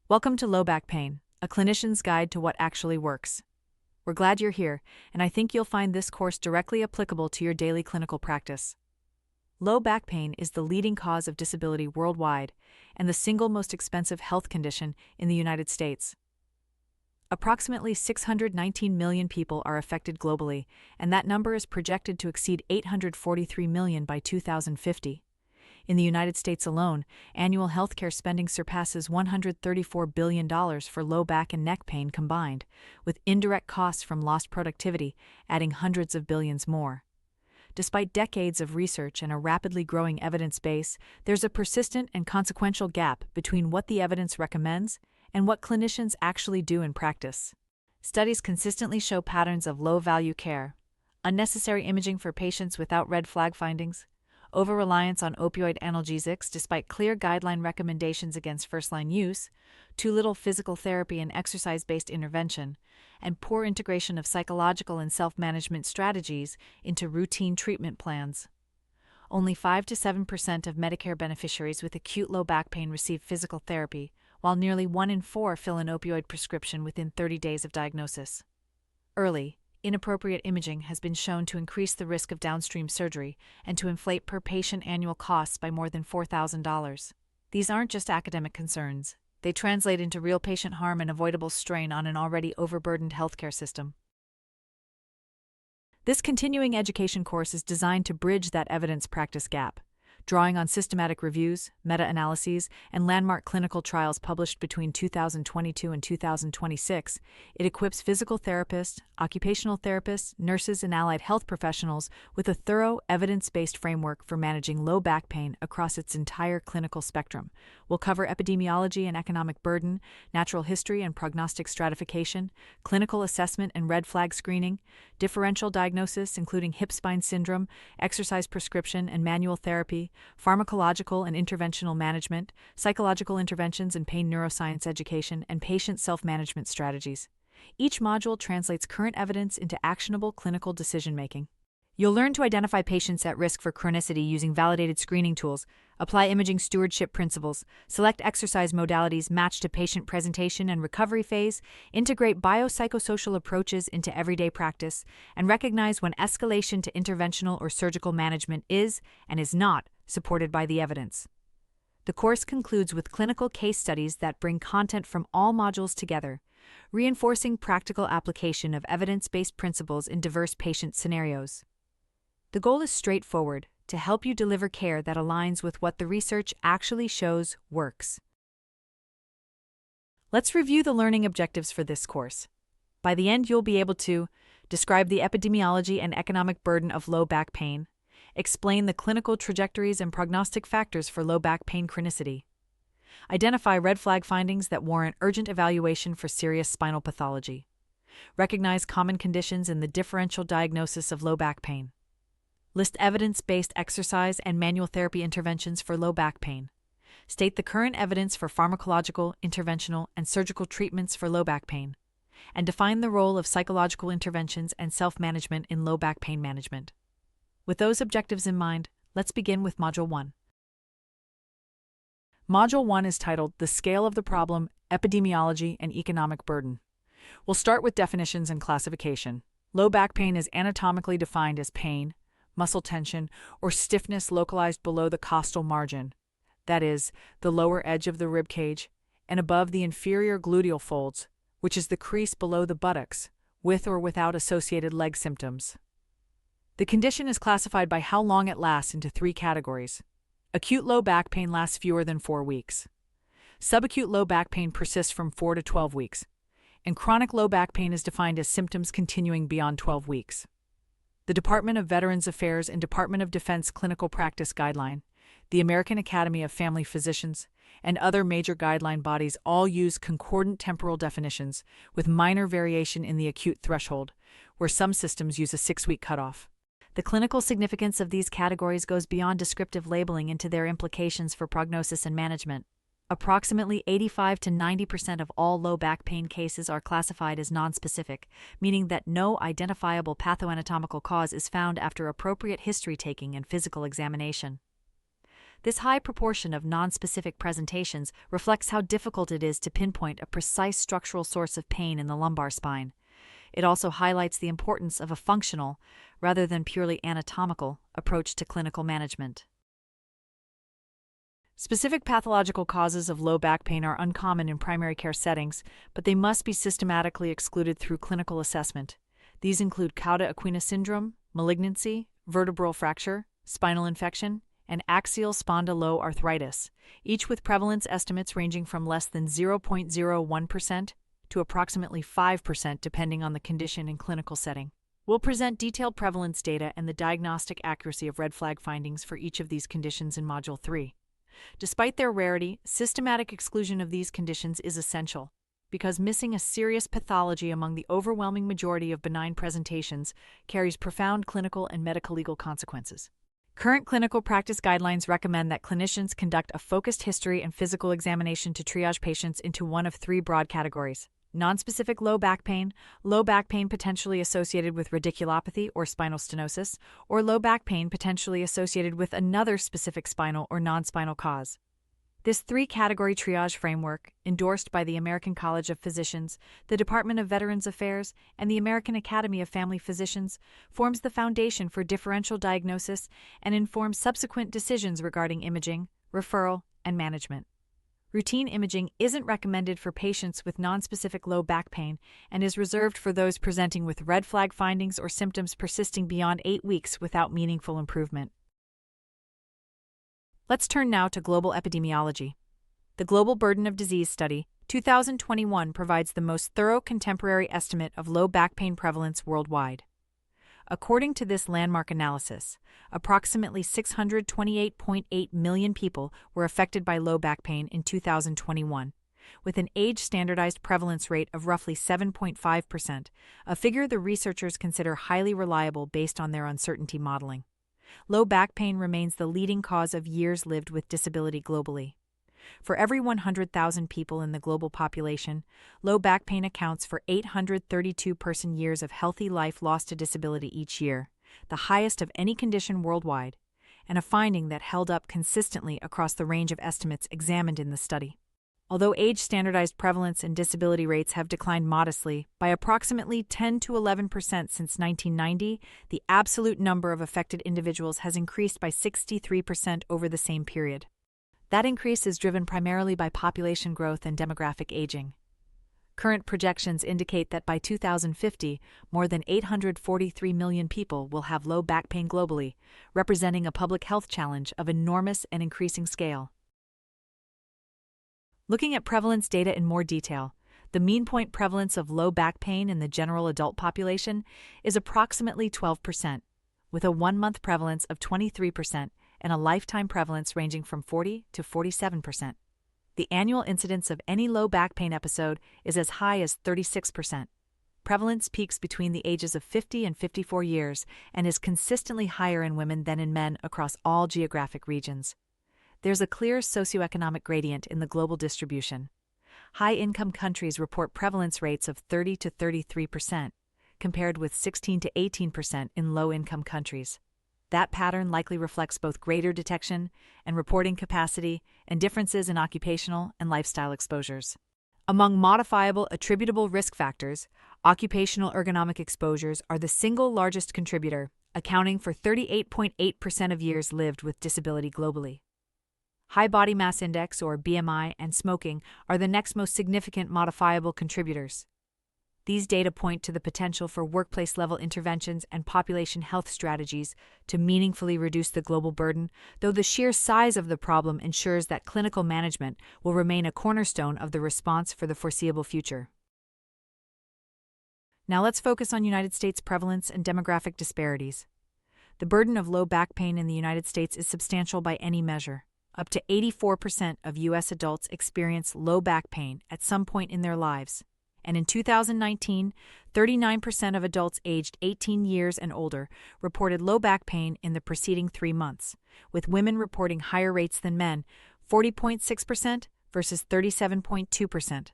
Welcome to Low Back Pain, a clinician's guide to what actually works. We're glad you're here, and I think you'll find this course directly applicable to your daily clinical practice. Low back pain is the leading cause of disability worldwide and the single most expensive health condition in the United States. Approximately 619 million people are affected globally, and that number is projected to exceed 843 million by 2050. In the United States alone, annual healthcare spending surpasses $134 billion for low back and neck pain combined, with indirect costs from lost productivity adding hundreds of billions more. Despite decades of research and a rapidly growing evidence base, there's a persistent and consequential gap between what the evidence recommends and what clinicians actually do in practice. Studies consistently show patterns of low-value care, unnecessary imaging for patients without red flag findings, over-reliance on opioid analgesics despite clear guideline recommendations against first-line use, too little physical therapy and exercise-based intervention, and poor integration of psychological and self-management strategies into routine treatment plans. Only 5 to 7% of Medicare beneficiaries with acute low back pain receive physical therapy, while nearly 1 in 4 fill an opioid prescription within 30 days of diagnosis. Early, inappropriate imaging has been shown to increase the risk of downstream surgery and to inflate per-patient annual costs by more than $4,000. These aren't just academic concerns. They translate into real patient harm and avoidable strain on an already overburdened healthcare system. This continuing education course is designed to bridge that evidence-practice gap. Drawing on systematic reviews, meta-analyses, and landmark clinical trials published between 2022 and 2026, it equips physical therapists, occupational therapists, nurses, and allied health professionals with a thorough, evidence-based framework for managing low back pain across its entire clinical spectrum. We'll cover epidemiology and economic burden, natural history and prognostic stratification, clinical assessment and red flag screening, differential diagnosis including hip-spine syndrome, exercise prescription and manual therapy, pharmacological and interventional management, psychological interventions and pain neuroscience education, and patient self-management strategies. Each module translates current evidence into actionable clinical decision-making. You'll learn to identify patients at risk for chronicity using validated screening tools, apply imaging stewardship principles, select exercise modalities matched to patient presentation and recovery phase, integrate biopsychosocial approaches into everyday practice, and recognize when escalation to interventional or surgical management is and is not supported by the evidence. The course concludes with clinical case studies that bring content from all modules together, reinforcing practical application of evidence-based principles in diverse patient scenarios. The goal is straightforward: to help you deliver care that aligns with what the research actually shows works. Let's review the learning objectives for this course. By the end, you'll be able to describe the epidemiology and economic burden of low back pain, explain the clinical trajectories and prognostic factors for low back pain chronicity, identify red flag findings that warrant urgent evaluation for serious spinal pathology, recognize common conditions in the differential diagnosis of low back pain, list evidence-based exercise and manual therapy interventions for low back pain, state the current evidence for pharmacological, interventional, and surgical treatments for low back pain, and define the role of psychological interventions and self-management in low back pain management. With those objectives in mind, let's begin with Module 1. Module 1 is titled The Scale of the Problem, Epidemiology, and Economic Burden. We'll start with definitions and classification. Low back pain is anatomically defined as pain, muscle tension, or stiffness localized below the costal margin, that is, the lower edge of the rib cage, and above the inferior gluteal folds, which is the crease below the buttocks, with or without associated leg symptoms. The condition is classified by how long it lasts into 3 categories. Acute low back pain lasts fewer than 4 weeks. Subacute low back pain persists from 4 to 12 weeks. And chronic low back pain is defined as symptoms continuing beyond 12 weeks. The Department of Veterans Affairs and Department of Defense Clinical Practice Guideline, the American Academy of Family Physicians, and other major guideline bodies all use concordant temporal definitions, with minor variation in the acute threshold, where some systems use a 6-week cutoff. The clinical significance of these categories goes beyond descriptive labeling into their implications for prognosis and management. Approximately 85 to 90% of all low back pain cases are classified as nonspecific, meaning that no identifiable pathoanatomical cause is found after appropriate history taking and physical examination. This high proportion of nonspecific presentations reflects how difficult it is to pinpoint a precise structural source of pain in the lumbar spine. It also highlights the importance of a functional, rather than purely anatomical, approach to clinical management. Specific pathological causes of low back pain are uncommon in primary care settings, but they must be systematically excluded through clinical assessment. These include cauda equina syndrome, malignancy, vertebral fracture, spinal infection, and axial spondyloarthritis, each with prevalence estimates ranging from less than 0.01% to approximately 5% depending on the condition and clinical setting. We'll present detailed prevalence data and the diagnostic accuracy of red flag findings for each of these conditions in Module 3. Despite their rarity, systematic exclusion of these conditions is essential, because missing a serious pathology among the overwhelming majority of benign presentations carries profound clinical and medical legal consequences. Current clinical practice guidelines recommend that clinicians conduct a focused history and physical examination to triage patients into one of three broad categories: nonspecific low back pain potentially associated with radiculopathy or spinal stenosis, or low back pain potentially associated with another specific spinal or non-spinal cause. This three-category triage framework, endorsed by the American College of Physicians, the Department of Veterans Affairs, and the American Academy of Family Physicians, forms the foundation for differential diagnosis and informs subsequent decisions regarding imaging, referral, and management. Routine imaging isn't recommended for patients with nonspecific low back pain and is reserved for those presenting with red flag findings or symptoms persisting beyond 8 weeks without meaningful improvement. Let's turn now to global epidemiology. The Global Burden of Disease Study, 2021, provides the most thorough contemporary estimate of low back pain prevalence worldwide. According to this landmark analysis, approximately 628.8 million people were affected by low back pain in 2021, with an age-standardized prevalence rate of roughly 7.5%, a figure the researchers consider highly reliable based on their uncertainty modeling. Low back pain remains the leading cause of years lived with disability globally. For every 100,000 people in the global population, low back pain accounts for 832 person-years of healthy life lost to disability each year, the highest of any condition worldwide, and a finding that held up consistently across the range of estimates examined in the study. Although age-standardized prevalence and disability rates have declined modestly by approximately 10 to 11% since 1990, the absolute number of affected individuals has increased by 63% over the same period. That increase is driven primarily by population growth and demographic aging. Current projections indicate that by 2050, more than 843 million people will have low back pain globally, representing a public health challenge of enormous and increasing scale. Looking at prevalence data in more detail, the mean point prevalence of low back pain in the general adult population is approximately 12%, with a 1-month prevalence of 23% and a lifetime prevalence ranging from 40 to 47%. The annual incidence of any low back pain episode is as high as 36%. Prevalence peaks between the ages of 50 and 54 years and is consistently higher in women than in men across all geographic regions. There's a clear socioeconomic gradient in the global distribution. High-income countries report prevalence rates of 30 to 33%, compared with 16 to 18% in low-income countries. That pattern likely reflects both greater detection and reporting capacity and differences in occupational and lifestyle exposures. Among modifiable attributable risk factors, occupational ergonomic exposures are the single largest contributor, accounting for 38.8% of years lived with disability globally. High body mass index, or BMI, and smoking are the next most significant modifiable contributors. These data point to the potential for workplace-level interventions and population health strategies to meaningfully reduce the global burden, though the sheer size of the problem ensures that clinical management will remain a cornerstone of the response for the foreseeable future. Now let's focus on United States prevalence and demographic disparities. The burden of low back pain in the United States is substantial by any measure. Up to 84% of U.S. adults experience low back pain at some point in their lives. And in 2019, 39% of adults aged 18 years and older reported low back pain in the preceding 3 months, with women reporting higher rates than men, 40.6% versus 37.2%.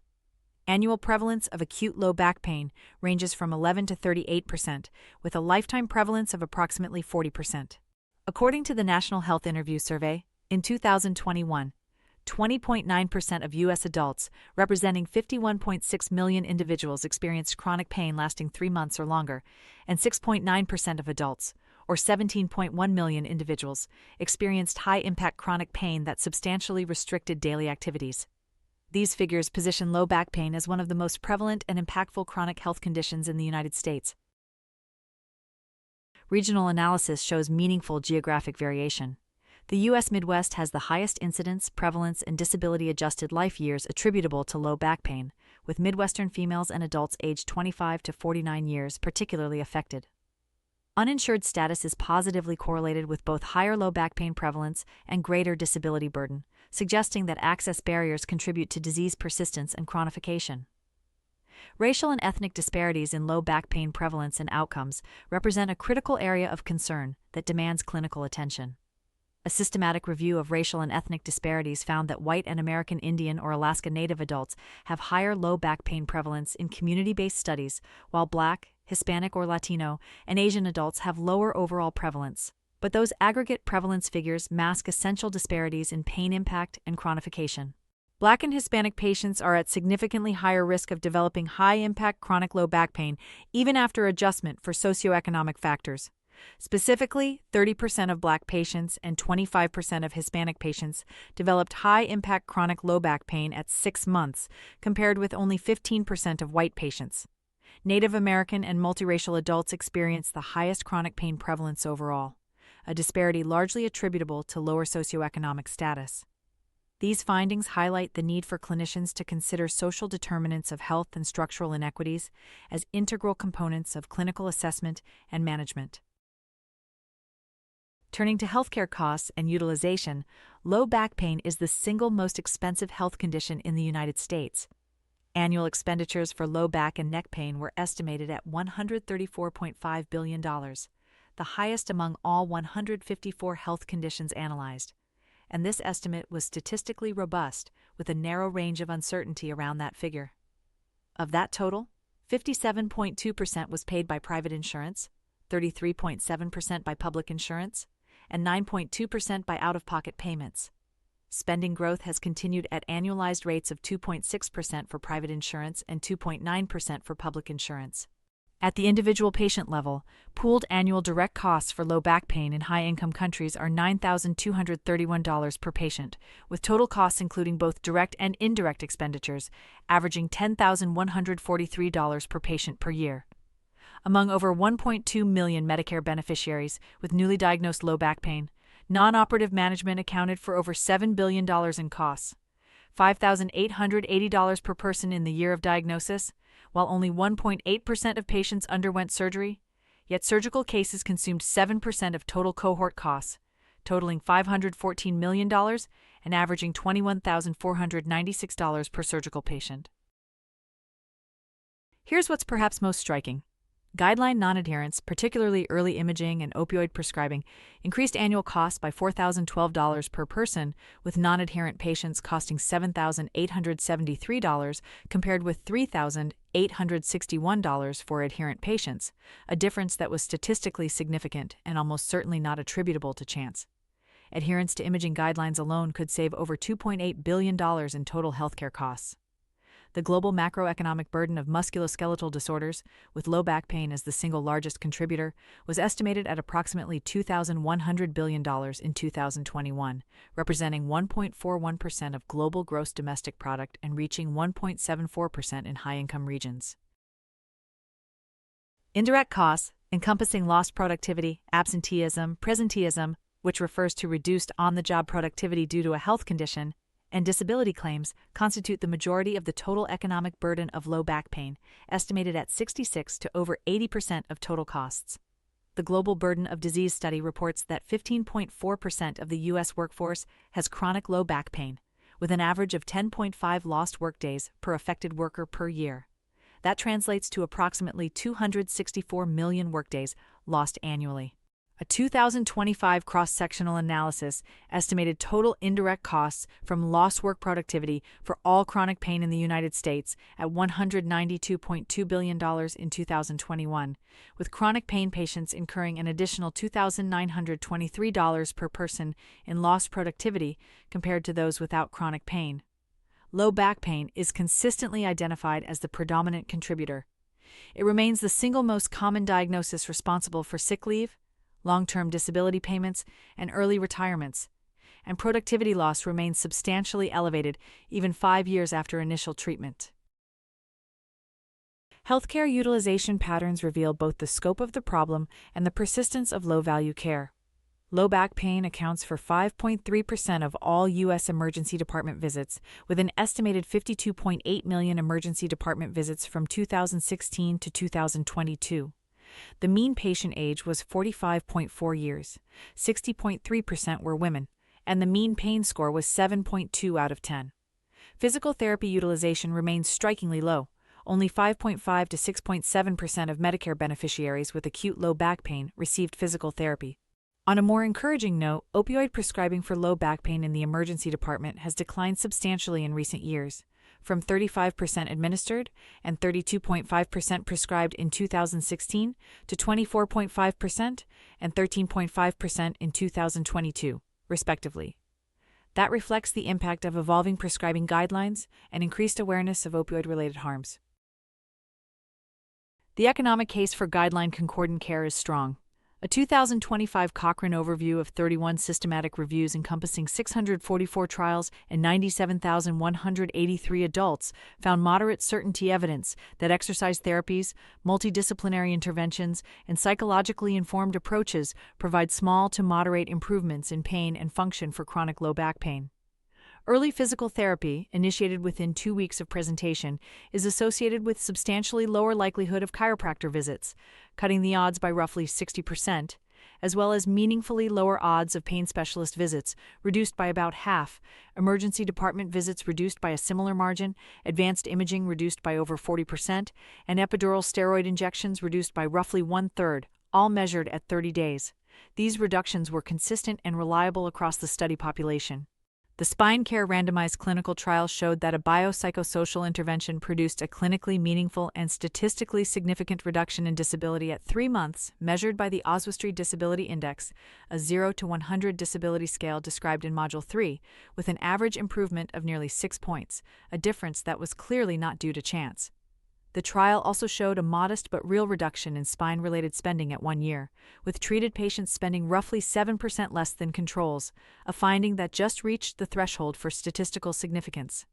Annual prevalence of acute low back pain ranges from 11 to 38%, with a lifetime prevalence of approximately 40%. According to the National Health Interview Survey, In 2021, 20.9% of U.S. adults, representing 51.6 million individuals, experienced chronic pain lasting 3 months or longer, and 6.9% of adults, or 17.1 million individuals, experienced high-impact chronic pain that substantially restricted daily activities. These figures position low back pain as one of the most prevalent and impactful chronic health conditions in the United States. Regional analysis shows meaningful geographic variation. The U.S. Midwest has the highest incidence, prevalence, and disability-adjusted life years attributable to low back pain, with Midwestern females and adults aged 25 to 49 years particularly affected. Uninsured status is positively correlated with both higher low back pain prevalence and greater disability burden, suggesting that access barriers contribute to disease persistence and chronification. Racial and ethnic disparities in low back pain prevalence and outcomes represent a critical area of concern that demands clinical attention. A systematic review of racial and ethnic disparities found that white and American Indian or Alaska Native adults have higher low back pain prevalence in community-based studies, while Black, Hispanic or Latino, and Asian adults have lower overall prevalence. But those aggregate prevalence figures mask essential disparities in pain impact and chronification. Black and Hispanic patients are at significantly higher risk of developing high-impact chronic low back pain even after adjustment for socioeconomic factors. Specifically, 30% of Black patients and 25% of Hispanic patients developed high-impact chronic low back pain at 6 months, compared with only 15% of white patients. Native American and multiracial adults experience the highest chronic pain prevalence overall, a disparity largely attributable to lower socioeconomic status. These findings highlight the need for clinicians to consider social determinants of health and structural inequities as integral components of clinical assessment and management. Turning to healthcare costs and utilization, low back pain is the single most expensive health condition in the United States. Annual expenditures for low back and neck pain were estimated at $134.5 billion, the highest among all 154 health conditions analyzed. And this estimate was statistically robust, with a narrow range of uncertainty around that figure. Of that total, 57.2% was paid by private insurance, 33.7% by public insurance, and 9.2% by out-of-pocket payments. Spending growth has continued at annualized rates of 2.6% for private insurance and 2.9% for public insurance. At the individual patient level, pooled annual direct costs for low back pain in high-income countries are $9,231 per patient, with total costs including both direct and indirect expenditures, averaging $10,143 per patient per year. Among over 1.2 million Medicare beneficiaries with newly diagnosed low back pain, non-operative management accounted for over $7 billion in costs, $5,880 per person in the year of diagnosis, while only 1.8% of patients underwent surgery, yet surgical cases consumed 7% of total cohort costs, totaling $514 million and averaging $21,496 per surgical patient. Here's what's perhaps most striking. Guideline non-adherence, particularly early imaging and opioid prescribing, increased annual costs by $4,012 per person, with non-adherent patients costing $7,873 compared with $3,861 for adherent patients, a difference that was statistically significant and almost certainly not attributable to chance. Adherence to imaging guidelines alone could save over $2.8 billion in total healthcare costs. The global macroeconomic burden of musculoskeletal disorders, with low back pain as the single largest contributor, was estimated at approximately $2,100 billion in 2021, representing 1.41% of global gross domestic product and reaching 1.74% in high-income regions. Indirect costs, encompassing lost productivity, absenteeism, presenteeism, which refers to reduced on-the-job productivity due to a health condition, and disability claims, constitute the majority of the total economic burden of low back pain, estimated at 66 to over 80% of total costs. The Global Burden of Disease Study reports that 15.4% of the U.S. workforce has chronic low back pain, with an average of 10.5 lost workdays per affected worker per year. That translates to approximately 264 million workdays lost annually. A 2025 cross-sectional analysis estimated total indirect costs from lost work productivity for all chronic pain in the United States at $192.2 billion in 2021, with chronic pain patients incurring an additional $2,923 per person in lost productivity compared to those without chronic pain. Low back pain is consistently identified as the predominant contributor. It remains the single most common diagnosis responsible for sick leave, long-term disability payments, and early retirements, and productivity loss remains substantially elevated even 5 years after initial treatment. Healthcare utilization patterns reveal both the scope of the problem and the persistence of low-value care. Low back pain accounts for 5.3% of all U.S. emergency department visits, with an estimated 52.8 million emergency department visits from 2016 to 2022. The mean patient age was 45.4 years, 60.3% were women, and the mean pain score was 7.2 out of 10. Physical therapy utilization remains strikingly low. Only 5.5 to 6.7% of Medicare beneficiaries with acute low back pain received physical therapy. On a more encouraging note, opioid prescribing for low back pain in the emergency department has declined substantially in recent years, from 35% administered and 32.5% prescribed in 2016 to 24.5% and 13.5% in 2022, respectively. That reflects the impact of evolving prescribing guidelines and increased awareness of opioid-related harms. The economic case for guideline concordant care is strong. A 2025 Cochrane overview of 31 systematic reviews encompassing 644 trials and 97,183 adults found moderate certainty evidence that exercise therapies, multidisciplinary interventions, and psychologically informed approaches provide small to moderate improvements in pain and function for chronic low back pain. Early physical therapy, initiated within 2 weeks of presentation, is associated with substantially lower likelihood of chiropractor visits, cutting the odds by roughly 60%, as well as meaningfully lower odds of pain specialist visits, reduced by about half, emergency department visits reduced by a similar margin, advanced imaging reduced by over 40%, and epidural steroid injections reduced by roughly 1/3, all measured at 30 days. These reductions were consistent and reliable across the study population. The Spine Care randomized clinical trial showed that a biopsychosocial intervention produced a clinically meaningful and statistically significant reduction in disability at 3 months, measured by the Oswestry Disability Index, a 0 to 100 disability scale described in Module 3, with an average improvement of nearly 6 points, a difference that was clearly not due to chance. The trial also showed a modest but real reduction in spine-related spending at 1 year, with treated patients spending roughly 7% less than controls, a finding that just reached the threshold for statistical significance.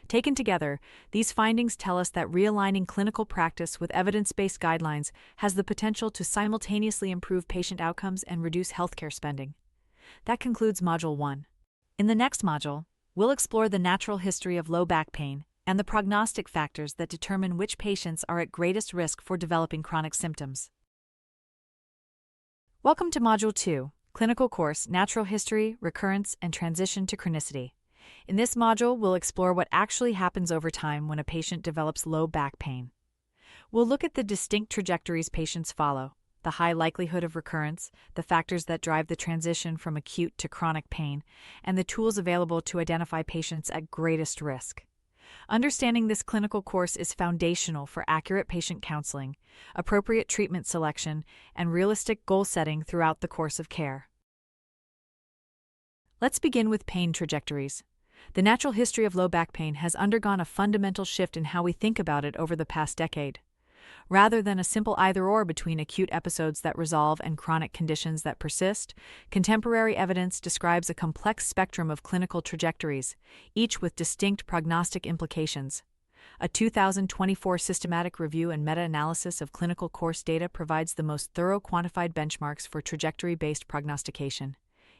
Taken together, these findings tell us that realigning clinical practice with evidence-based guidelines has the potential to simultaneously improve patient outcomes and reduce healthcare spending. That concludes Module 1. In the next module, we'll explore the natural history of low back pain and the prognostic factors that determine which patients are at greatest risk for developing chronic symptoms. Welcome to Module 2, Clinical Course, Natural History, Recurrence, and Transition to Chronicity. In this module, we'll explore what actually happens over time when a patient develops low back pain. We'll look at the distinct trajectories patients follow, the high likelihood of recurrence, the factors that drive the transition from acute to chronic pain, and the tools available to identify patients at greatest risk. Understanding this clinical course is foundational for accurate patient counseling, appropriate treatment selection, and realistic goal setting throughout the course of care. Let's begin with pain trajectories. The natural history of low back pain has undergone a fundamental shift in how we think about it over the past decade. Rather than a simple either-or between acute episodes that resolve and chronic conditions that persist, contemporary evidence describes a complex spectrum of clinical trajectories, each with distinct prognostic implications. A 2024 systematic review and meta-analysis of clinical course data provides the most thorough quantified benchmarks for trajectory-based prognostication.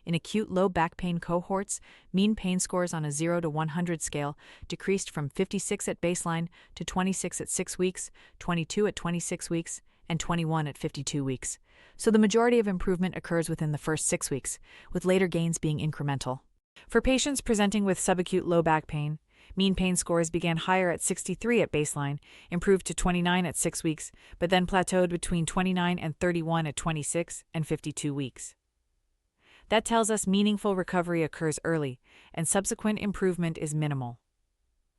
In acute low back pain cohorts, mean pain scores on a 0 to 100 scale decreased from 56 at baseline to 26 at 6 weeks, 22 at 26 weeks, and 21 at 52 weeks. So the majority of improvement occurs within the first 6 weeks, with later gains being incremental. For patients presenting with subacute low back pain, Mean pain scores began higher at 63 at baseline, improved to 29 at 6 weeks, but then plateaued between 29 and 31 at 26 and 52 weeks. That tells us meaningful recovery occurs early, and subsequent improvement is minimal.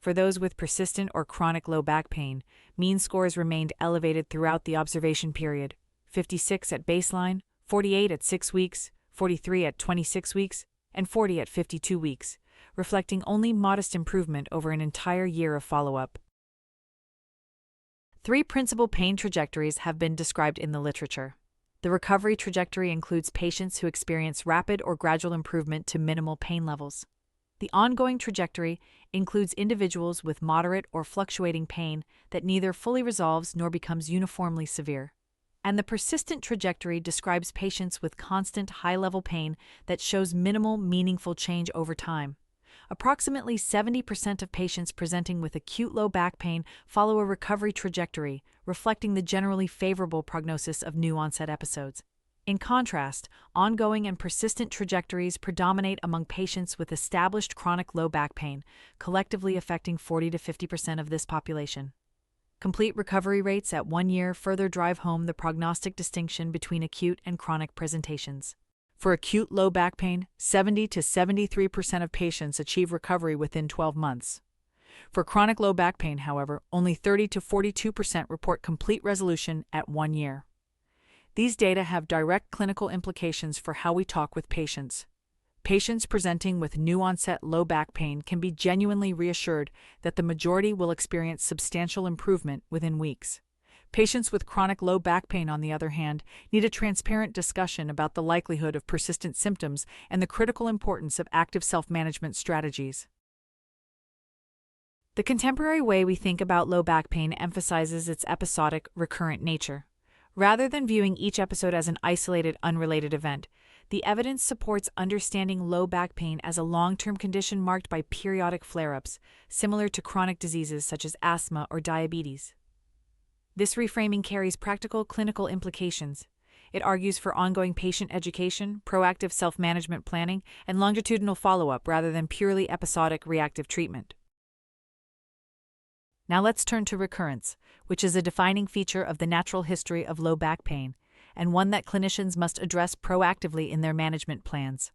For those with persistent or chronic low back pain, mean scores remained elevated throughout the observation period: 56 at baseline, 48 at 6 weeks, 43 at 26 weeks, and 40 at 52 weeks, reflecting only modest improvement over an entire year of follow-up. 3 principal pain trajectories have been described in the literature. The recovery trajectory includes patients who experience rapid or gradual improvement to minimal pain levels. The ongoing trajectory includes individuals with moderate or fluctuating pain that neither fully resolves nor becomes uniformly severe. And the persistent trajectory describes patients with constant high-level pain that shows minimal, meaningful change over time. Approximately 70% of patients presenting with acute low back pain follow a recovery trajectory, reflecting the generally favorable prognosis of new-onset episodes. In contrast, ongoing and persistent trajectories predominate among patients with established chronic low back pain, collectively affecting 40 to 50% of this population. Complete recovery rates at 1 year further drive home the prognostic distinction between acute and chronic presentations. For acute low back pain, 70 to 73% of patients achieve recovery within 12 months. For chronic low back pain, however, only 30 to 42% report complete resolution at 1 year. These data have direct clinical implications for how we talk with patients. Patients presenting with new-onset low back pain can be genuinely reassured that the majority will experience substantial improvement within weeks. Patients with chronic low back pain, on the other hand, need a transparent discussion about the likelihood of persistent symptoms and the critical importance of active self-management strategies. The contemporary way we think about low back pain emphasizes its episodic, recurrent nature. Rather than viewing each episode as an isolated, unrelated event, the evidence supports understanding low back pain as a long-term condition marked by periodic flare-ups, similar to chronic diseases such as asthma or diabetes. This reframing carries practical clinical implications. It argues for ongoing patient education, proactive self-management planning, and longitudinal follow-up rather than purely episodic reactive treatment. Now let's turn to recurrence, which is a defining feature of the natural history of low back pain, and one that clinicians must address proactively in their management plans.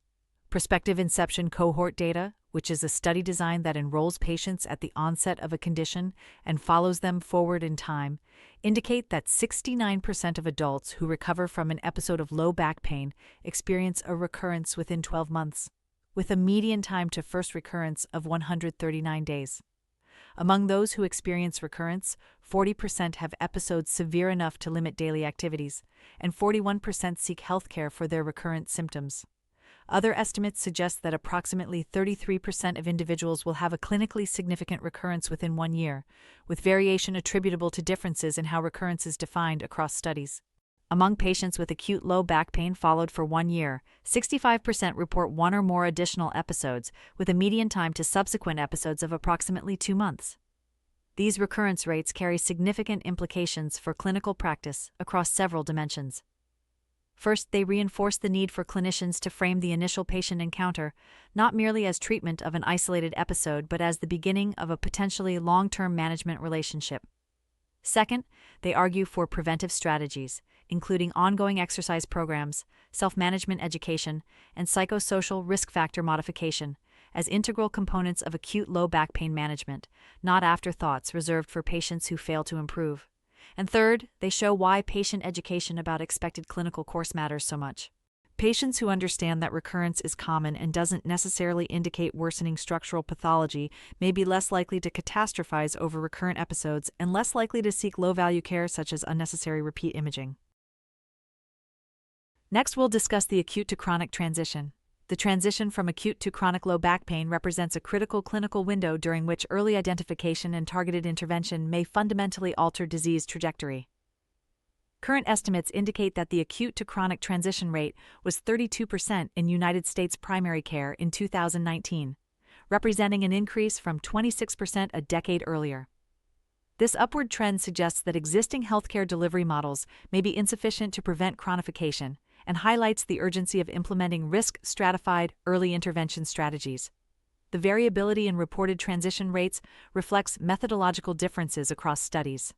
Prospective inception cohort data, which is a study design that enrolls patients at the onset of a condition and follows them forward in time, indicate that 69% of adults who recover from an episode of low back pain experience a recurrence within 12 months, with a median time to first recurrence of 139 days. Among those who experience recurrence, 40% have episodes severe enough to limit daily activities, and 41% seek healthcare for their recurrent symptoms. Other estimates suggest that approximately 33% of individuals will have a clinically significant recurrence within 1 year, with variation attributable to differences in how recurrence is defined across studies. Among patients with acute low back pain followed for 1 year, 65% report 1 or more additional episodes, with a median time to subsequent episodes of approximately 2 months. These recurrence rates carry significant implications for clinical practice across several dimensions. First, they reinforce the need for clinicians to frame the initial patient encounter not merely as treatment of an isolated episode but as the beginning of a potentially long-term management relationship. Second, they argue for preventive strategies, including ongoing exercise programs, self-management education, and psychosocial risk factor modification, as integral components of acute low back pain management, not afterthoughts reserved for patients who fail to improve. And third, they show why patient education about expected clinical course matters so much. Patients who understand that recurrence is common and doesn't necessarily indicate worsening structural pathology may be less likely to catastrophize over recurrent episodes and less likely to seek low-value care such as unnecessary repeat imaging. Next, we'll discuss the acute to chronic transition. The transition from acute to chronic low back pain represents a critical clinical window during which early identification and targeted intervention may fundamentally alter disease trajectory. Current estimates indicate that the acute to chronic transition rate was 32% in United States primary care in 2019, representing an increase from 26% a decade earlier. This upward trend suggests that existing healthcare delivery models may be insufficient to prevent chronification, and highlights the urgency of implementing risk-stratified early intervention strategies. the variability in reported transition rates reflects methodological differences across studies.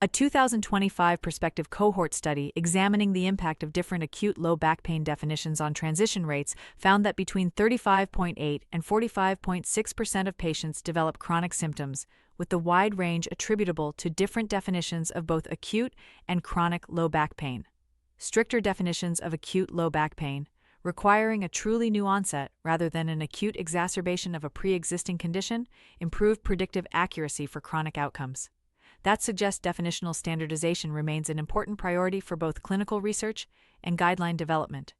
A 2025 prospective cohort study examining the impact of different acute low back pain definitions on transition rates found that between 35.8 and 45.6% of patients develop chronic symptoms, with the wide range attributable to different definitions of both acute and chronic low back pain. Stricter definitions of acute low back pain, requiring a truly new onset rather than an acute exacerbation of a pre-existing condition, improve predictive accuracy for chronic outcomes. That suggests definitional standardization remains an important priority for both clinical research and guideline development.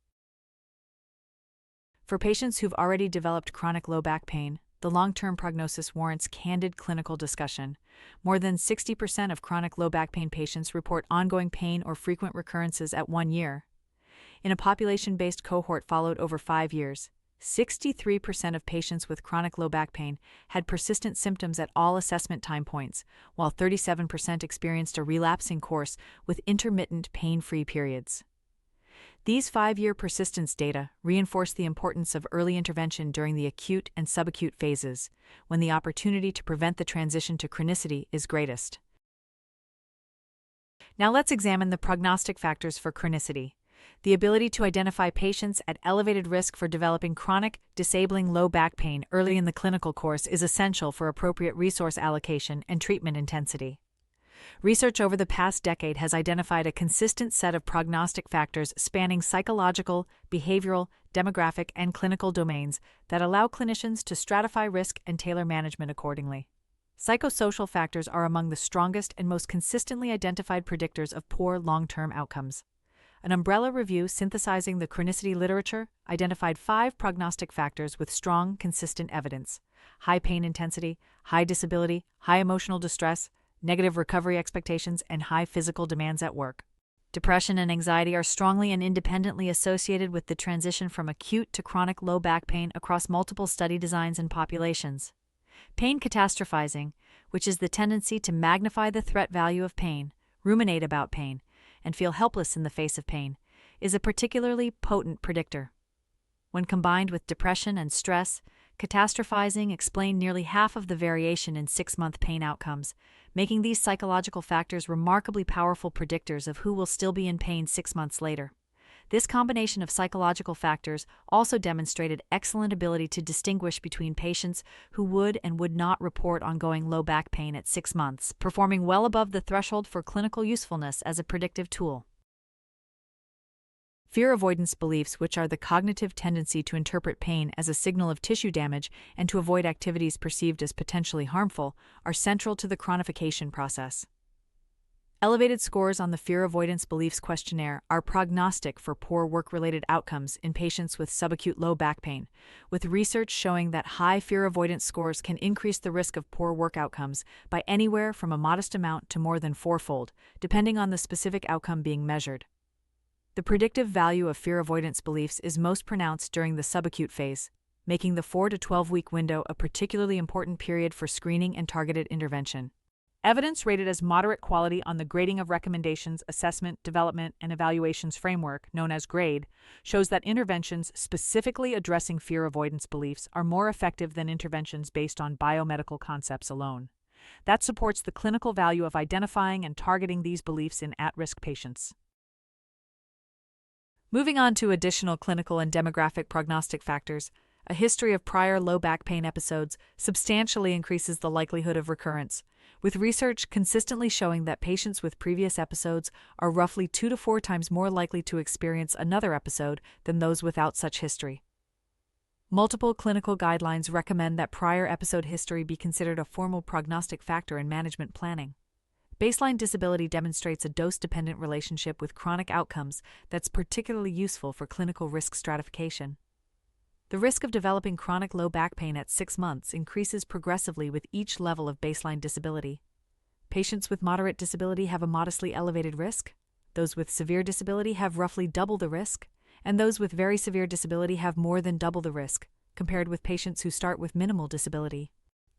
For patients who've already developed chronic low back pain, the long-term prognosis warrants candid clinical discussion. More than 60% of chronic low back pain patients report ongoing pain or frequent recurrences at 1 year. In a population-based cohort followed over 5 years, 63% of patients with chronic low back pain had persistent symptoms at all assessment time points, while 37% experienced a relapsing course with intermittent pain-free periods. These 5-year persistence data reinforce the importance of early intervention during the acute and subacute phases, when the opportunity to prevent the transition to chronicity is greatest. Now let's examine the prognostic factors for chronicity. The ability to identify patients at elevated risk for developing chronic, disabling low back pain early in the clinical course is essential for appropriate resource allocation and treatment intensity. Research over the past decade has identified a consistent set of prognostic factors spanning psychological, behavioral, demographic, and clinical domains that allow clinicians to stratify risk and tailor management accordingly. Psychosocial factors are among the strongest and most consistently identified predictors of poor long-term outcomes. An umbrella review synthesizing the chronicity literature identified 5 prognostic factors with strong, consistent evidence: high pain intensity, high disability, high emotional distress, negative recovery expectations, and high physical demands at work. Depression and anxiety are strongly and independently associated with the transition from acute to chronic low back pain across multiple study designs and populations. Pain catastrophizing, which is the tendency to magnify the threat value of pain, ruminate about pain, and feel helpless in the face of pain, is a particularly potent predictor. When combined with depression and stress, catastrophizing explain nearly half of the variation in 6-month pain outcomes, making these psychological factors remarkably powerful predictors of who will still be in pain 6 months later. This combination of psychological factors also demonstrated excellent ability to distinguish between patients who would and would not report ongoing low back pain at 6 months, performing well above the threshold for clinical usefulness as a predictive tool. Fear avoidance beliefs, which are the cognitive tendency to interpret pain as a signal of tissue damage and to avoid activities perceived as potentially harmful, are central to the chronification process. Elevated scores on the Fear Avoidance Beliefs questionnaire are prognostic for poor work-related outcomes in patients with subacute low back pain, with research showing that high fear avoidance scores can increase the risk of poor work outcomes by anywhere from a modest amount to more than 4-fold, depending on the specific outcome being measured. The predictive value of fear avoidance beliefs is most pronounced during the subacute phase, making the 4 to 12-week window a particularly important period for screening and targeted intervention. Evidence rated as moderate quality on the Grading of Recommendations, Assessment, Development, and Evaluations Framework, known as GRADE, shows that interventions specifically addressing fear avoidance beliefs are more effective than interventions based on biomedical concepts alone. That supports the clinical value of identifying and targeting these beliefs in at-risk patients. Moving on to additional clinical and demographic prognostic factors, a history of prior low back pain episodes substantially increases the likelihood of recurrence, with research consistently showing that patients with previous episodes are roughly 2 to 4 times more likely to experience another episode than those without such history. Multiple clinical guidelines recommend that prior episode history be considered a formal prognostic factor in management planning. Baseline disability demonstrates a dose-dependent relationship with chronic outcomes that's particularly useful for clinical risk stratification. The risk of developing chronic low back pain at 6 months increases progressively with each level of baseline disability. Patients with moderate disability have a modestly elevated risk, those with severe disability have roughly double the risk, and those with very severe disability have more than double the risk, compared with patients who start with minimal disability.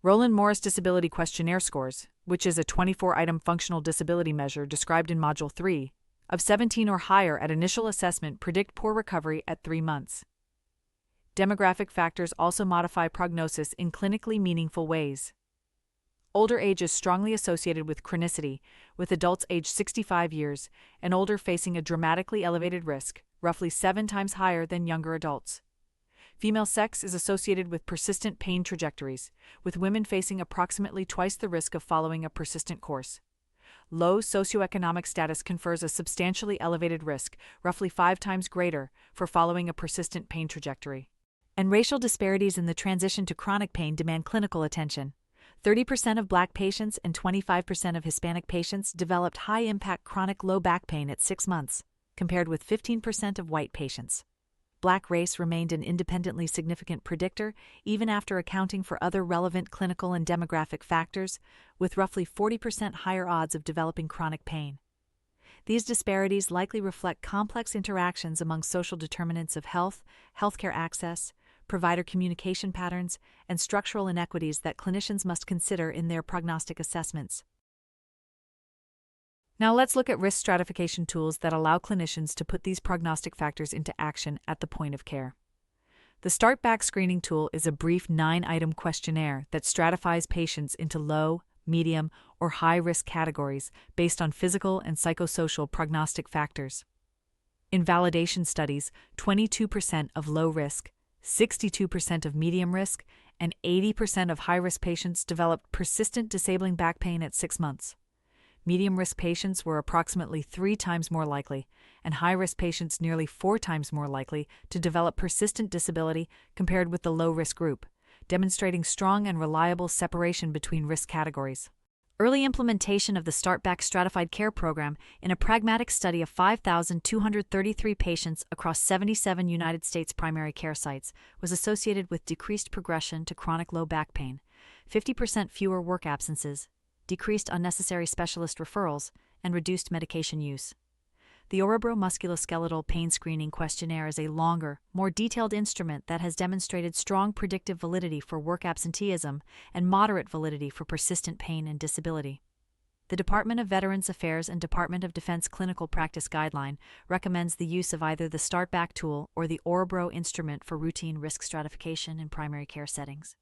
Rowland-Morris Disability Questionnaire scores, which is a 24-item functional disability measure described in Module 3, of 17 or higher at initial assessment predict poor recovery at 3 months. Demographic factors also modify prognosis in clinically meaningful ways. Older age is strongly associated with chronicity, with adults aged 65 years and older facing a dramatically elevated risk, roughly 7 times higher than younger adults. Female sex is associated with persistent pain trajectories, with women facing approximately twice the risk of following a persistent course. Low socioeconomic status confers a substantially elevated risk, roughly 5 times greater, for following a persistent pain trajectory. And racial disparities in the transition to chronic pain demand clinical attention. 30% of Black patients and 25% of Hispanic patients developed high-impact chronic low back pain at 6 months, compared with 15% of white patients. Black race remained an independently significant predictor even after accounting for other relevant clinical and demographic factors, with roughly 40% higher odds of developing chronic pain. These disparities likely reflect complex interactions among social determinants of health, healthcare access, provider communication patterns, and structural inequities that clinicians must consider in their prognostic assessments. Now let's look at risk stratification tools that allow clinicians to put these prognostic factors into action at the point of care. The Start Back screening tool is a brief 9-item questionnaire that stratifies patients into low, medium, or high-risk categories based on physical and psychosocial prognostic factors. In validation studies, 22% of low risk, 62% of medium risk, and 80% of high-risk patients developed persistent disabling back pain at 6 months. Medium-risk patients were approximately 3 times more likely, and high-risk patients nearly 4 times more likely to develop persistent disability compared with the low-risk group, demonstrating strong and reliable separation between risk categories. Early implementation of the Start Back Stratified Care Program in a pragmatic study of 5,233 patients across 77 United States primary care sites was associated with decreased progression to chronic low back pain, 50% fewer work absences, decreased unnecessary specialist referrals, and reduced medication use. The Orebro Musculoskeletal Pain Screening Questionnaire is a longer, more detailed instrument that has demonstrated strong predictive validity for work absenteeism and moderate validity for persistent pain and disability. The Department of Veterans Affairs and Department of Defense Clinical Practice Guideline recommends the use of either the Start Back tool or the Orebro instrument for routine risk stratification in primary care settings.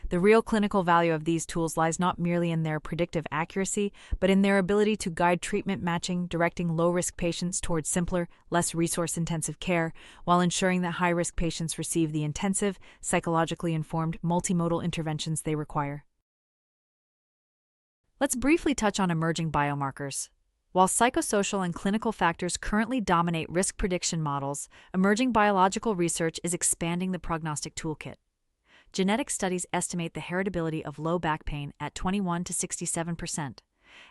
The real clinical value of these tools lies not merely in their predictive accuracy, but in their ability to guide treatment matching, directing low-risk patients towards simpler, less resource-intensive care, while ensuring that high-risk patients receive the intensive, psychologically informed, multimodal interventions they require. Let's briefly touch on emerging biomarkers. While psychosocial and clinical factors currently dominate risk prediction models, emerging biological research is expanding the prognostic toolkit. Genetic studies estimate the heritability of low back pain at 21 to 67%,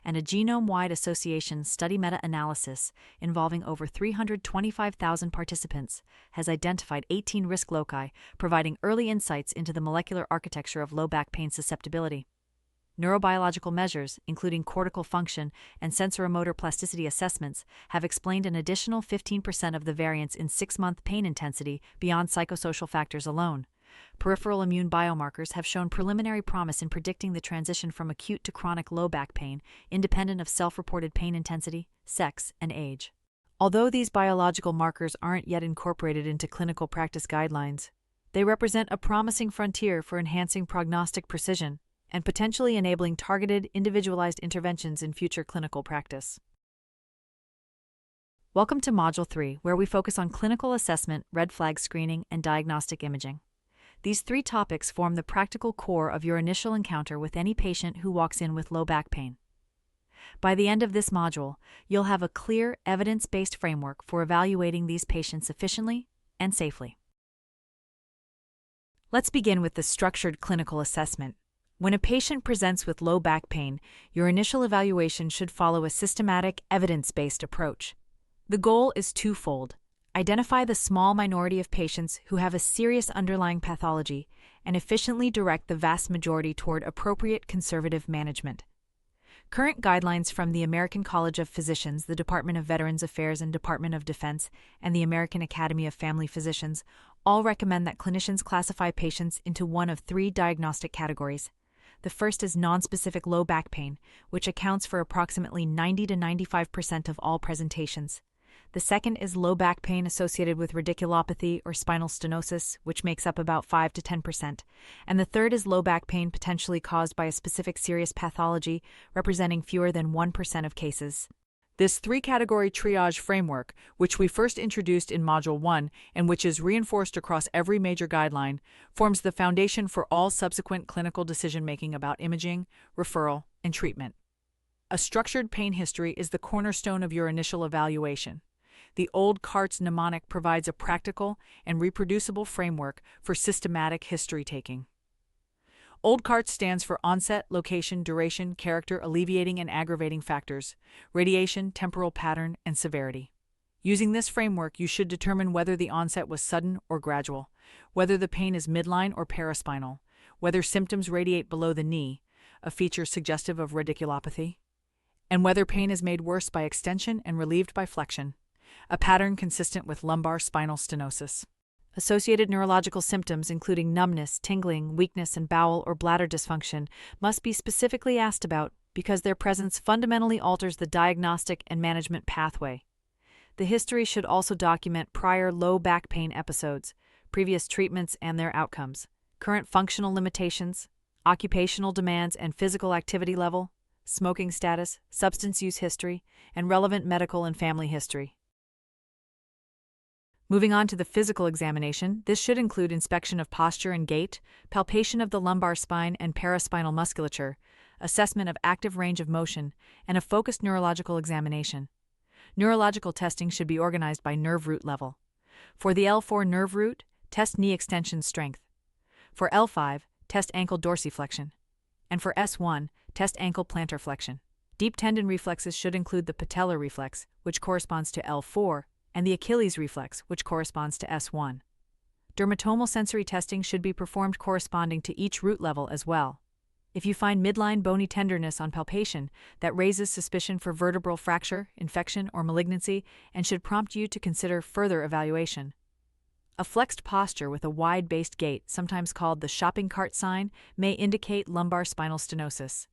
and a genome-wide association study meta-analysis involving over 325,000 participants has identified 18 risk loci, providing early insights into the molecular architecture of low back pain susceptibility. Neurobiological measures, including cortical function and sensoromotor plasticity assessments, have explained an additional 15% of the variance in 6-month pain intensity beyond psychosocial factors alone. Peripheral immune biomarkers have shown preliminary promise in predicting the transition from acute to chronic low back pain, independent of self-reported pain intensity, sex, and age. Although these biological markers aren't yet incorporated into clinical practice guidelines, they represent a promising frontier for enhancing prognostic precision and potentially enabling targeted, individualized interventions in future clinical practice. Welcome to Module 3, where we focus on clinical assessment, red flag screening, and diagnostic imaging. These 3 topics form the practical core of your initial encounter with any patient who walks in with low back pain. By the end of this module, you'll have a clear, evidence-based framework for evaluating these patients efficiently and safely. Let's begin with the structured clinical assessment. When a patient presents with low back pain, your initial evaluation should follow a systematic, evidence-based approach. The goal is twofold. Identify the small minority of patients who have a serious underlying pathology and efficiently direct the vast majority toward appropriate conservative management. Current guidelines from the American College of Physicians, the Department of Veterans Affairs and Department of Defense, and the American Academy of Family Physicians all recommend that clinicians classify patients into one of 3 diagnostic categories. The first is nonspecific low back pain, which accounts for approximately 90 to 95% of all presentations. The second is low back pain associated with radiculopathy or spinal stenosis, which makes up about 5 to 10%. And the third is low back pain potentially caused by a specific serious pathology, representing fewer than 1% of cases. This three-category triage framework, which we first introduced in Module 1 and which is reinforced across every major guideline, forms the foundation for all subsequent clinical decision-making about imaging, referral, and treatment. A structured pain history is the cornerstone of your initial evaluation. The old CARTS mnemonic provides a practical and reproducible framework for systematic history-taking. Old CARTS stands for onset, location, duration, character, alleviating and aggravating factors, radiation, temporal pattern, and severity. Using this framework, you should determine whether the onset was sudden or gradual, whether the pain is midline or paraspinal, whether symptoms radiate below the knee, a feature suggestive of radiculopathy, and whether pain is made worse by extension and relieved by flexion, a pattern consistent with lumbar spinal stenosis. Associated neurological symptoms, including numbness, tingling, weakness, and bowel or bladder dysfunction, must be specifically asked about because their presence fundamentally alters the diagnostic and management pathway. The history should also document prior low back pain episodes, previous treatments and their outcomes, current functional limitations, occupational demands and physical activity level, smoking status, substance use history, and relevant medical and family history. Moving on to the physical examination, this should include inspection of posture and gait, palpation of the lumbar spine and paraspinal musculature, assessment of active range of motion, and a focused neurological examination. Neurological testing should be organized by nerve root level. For the L4 nerve root, test knee extension strength. For L5, test ankle dorsiflexion. And for S1, test ankle plantar flexion. Deep tendon reflexes should include the patellar reflex, which corresponds to L4, and the Achilles reflex, which corresponds to S1. Dermatomal sensory testing should be performed corresponding to each root level as well. If you find midline bony tenderness on palpation, that raises suspicion for vertebral fracture, infection, or malignancy and should prompt you to consider further evaluation. A flexed posture with a wide-based gait, sometimes called the shopping cart sign, may indicate lumbar spinal stenosis.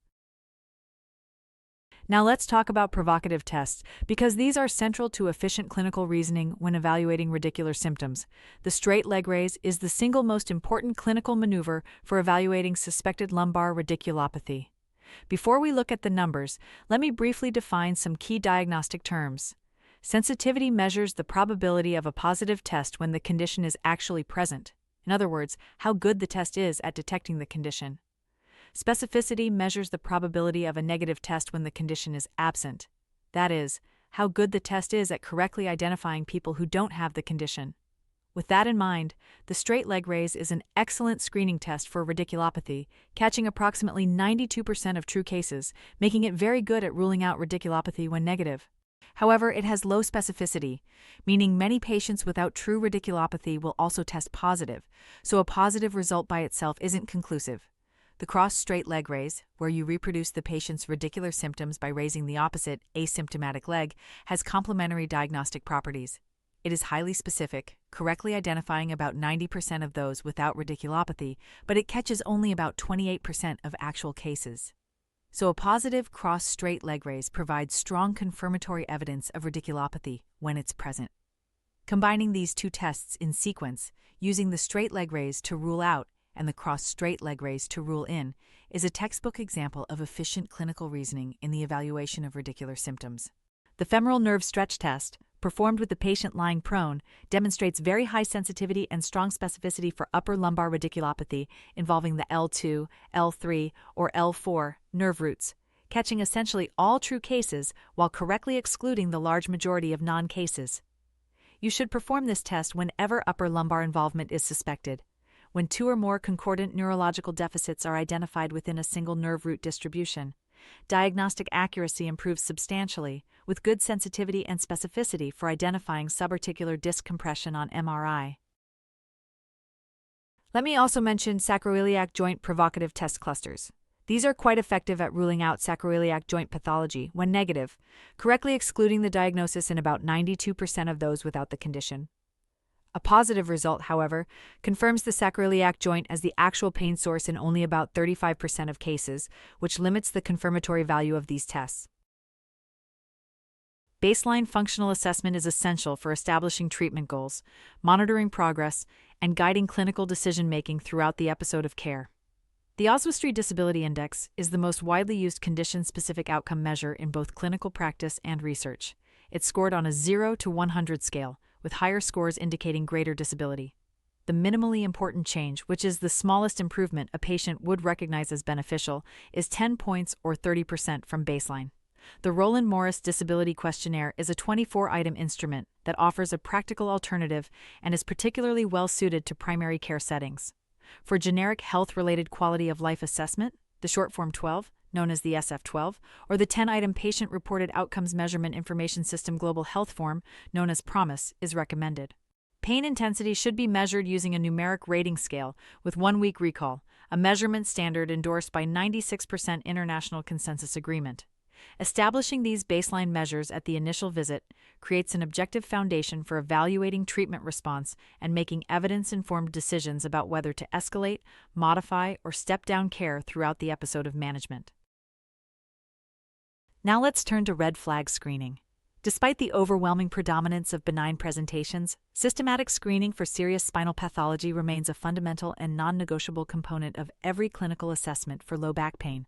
Now let's talk about provocative tests, because these are central to efficient clinical reasoning when evaluating radicular symptoms. The straight leg raise is the single most important clinical maneuver for evaluating suspected lumbar radiculopathy. Before we look at the numbers, let me briefly define some key diagnostic terms. Sensitivity measures the probability of a positive test when the condition is actually present. In other words, how good the test is at detecting the condition. Specificity measures the probability of a negative test when the condition is absent. That is, how good the test is at correctly identifying people who don't have the condition. With that in mind, the straight leg raise is an excellent screening test for radiculopathy, catching approximately 92% of true cases, making it very good at ruling out radiculopathy when negative. However, it has low specificity, meaning many patients without true radiculopathy will also test positive, so a positive result by itself isn't conclusive. The cross-straight leg raise, where you reproduce the patient's radicular symptoms by raising the opposite, asymptomatic leg, has complementary diagnostic properties. It is highly specific, correctly identifying about 90% of those without radiculopathy, but it catches only about 28% of actual cases. So a positive cross-straight leg raise provides strong confirmatory evidence of radiculopathy when it's present. Combining these two tests in sequence, using the straight leg raise to rule out and the cross-straight leg raise to rule in, is a textbook example of efficient clinical reasoning in the evaluation of radicular symptoms. The femoral nerve stretch test, performed with the patient lying prone, demonstrates very high sensitivity and strong specificity for upper lumbar radiculopathy involving the L2, L3, or L4 nerve roots, catching essentially all true cases while correctly excluding the large majority of non-cases. You should perform this test whenever upper lumbar involvement is suspected. When two or more concordant neurological deficits are identified within a single nerve root distribution, diagnostic accuracy improves substantially, with good sensitivity and specificity for identifying subarticular disc compression on MRI. Let me also mention sacroiliac joint provocative test clusters. These are quite effective at ruling out sacroiliac joint pathology when negative, correctly excluding the diagnosis in about 92% of those without the condition. A positive result, however, confirms the sacroiliac joint as the actual pain source in only about 35% of cases, which limits the confirmatory value of these tests. Baseline functional assessment is essential for establishing treatment goals, monitoring progress, and guiding clinical decision-making throughout the episode of care. The Oswestry Disability Index is the most widely used condition-specific outcome measure in both clinical practice and research. It's scored on a 0 to 100 scale, with higher scores indicating greater disability. The minimally important change, which is the smallest improvement a patient would recognize as beneficial, is 10 points or 30% from baseline. The Roland Morris Disability Questionnaire is a 24-item instrument that offers a practical alternative and is particularly well-suited to primary care settings. For generic health-related quality of life assessment, the short form 12, known as the SF-12, or the 10-item Patient-Reported Outcomes Measurement Information System Global Health Form, known as PROMIS, is recommended. Pain intensity should be measured using a numeric rating scale with 1-week recall, a measurement standard endorsed by 96% international consensus agreement. Establishing these baseline measures at the initial visit creates an objective foundation for evaluating treatment response and making evidence-informed decisions about whether to escalate, modify, or step down care throughout the episode of management. Now let's turn to red flag screening. Despite the overwhelming predominance of benign presentations, systematic screening for serious spinal pathology remains a fundamental and non-negotiable component of every clinical assessment for low back pain.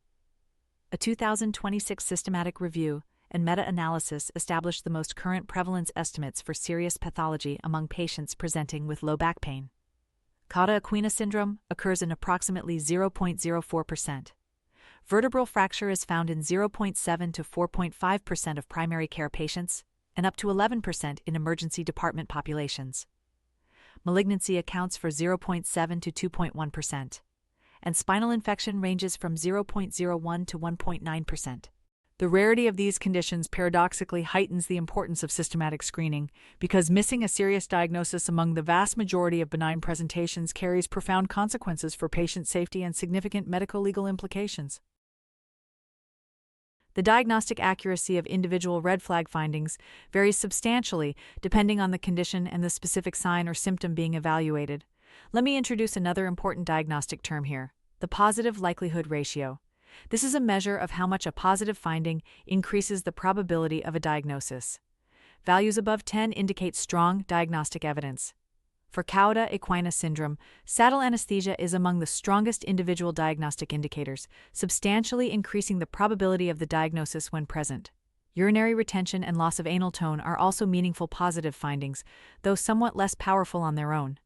A 2026 systematic review and meta-analysis established the most current prevalence estimates for serious pathology among patients presenting with low back pain. Cauda-equina syndrome occurs in approximately 0.04%. Vertebral fracture is found in 0.7 to 4.5% of primary care patients and up to 11% in emergency department populations. Malignancy accounts for 0.7 to 2.1%. And spinal infection ranges from 0.01 to 1.9%. The rarity of these conditions paradoxically heightens the importance of systematic screening, because missing a serious diagnosis among the vast majority of benign presentations carries profound consequences for patient safety and significant medico-legal implications. The diagnostic accuracy of individual red flag findings varies substantially depending on the condition and the specific sign or symptom being evaluated. Let me introduce another important diagnostic term here, the positive likelihood ratio. This is a measure of how much a positive finding increases the probability of a diagnosis. Values above 10 indicate strong diagnostic evidence. For Cauda-equina syndrome, saddle anesthesia is among the strongest individual diagnostic indicators, substantially increasing the probability of the diagnosis when present. Urinary retention and loss of anal tone are also meaningful positive findings, though somewhat less powerful on their own.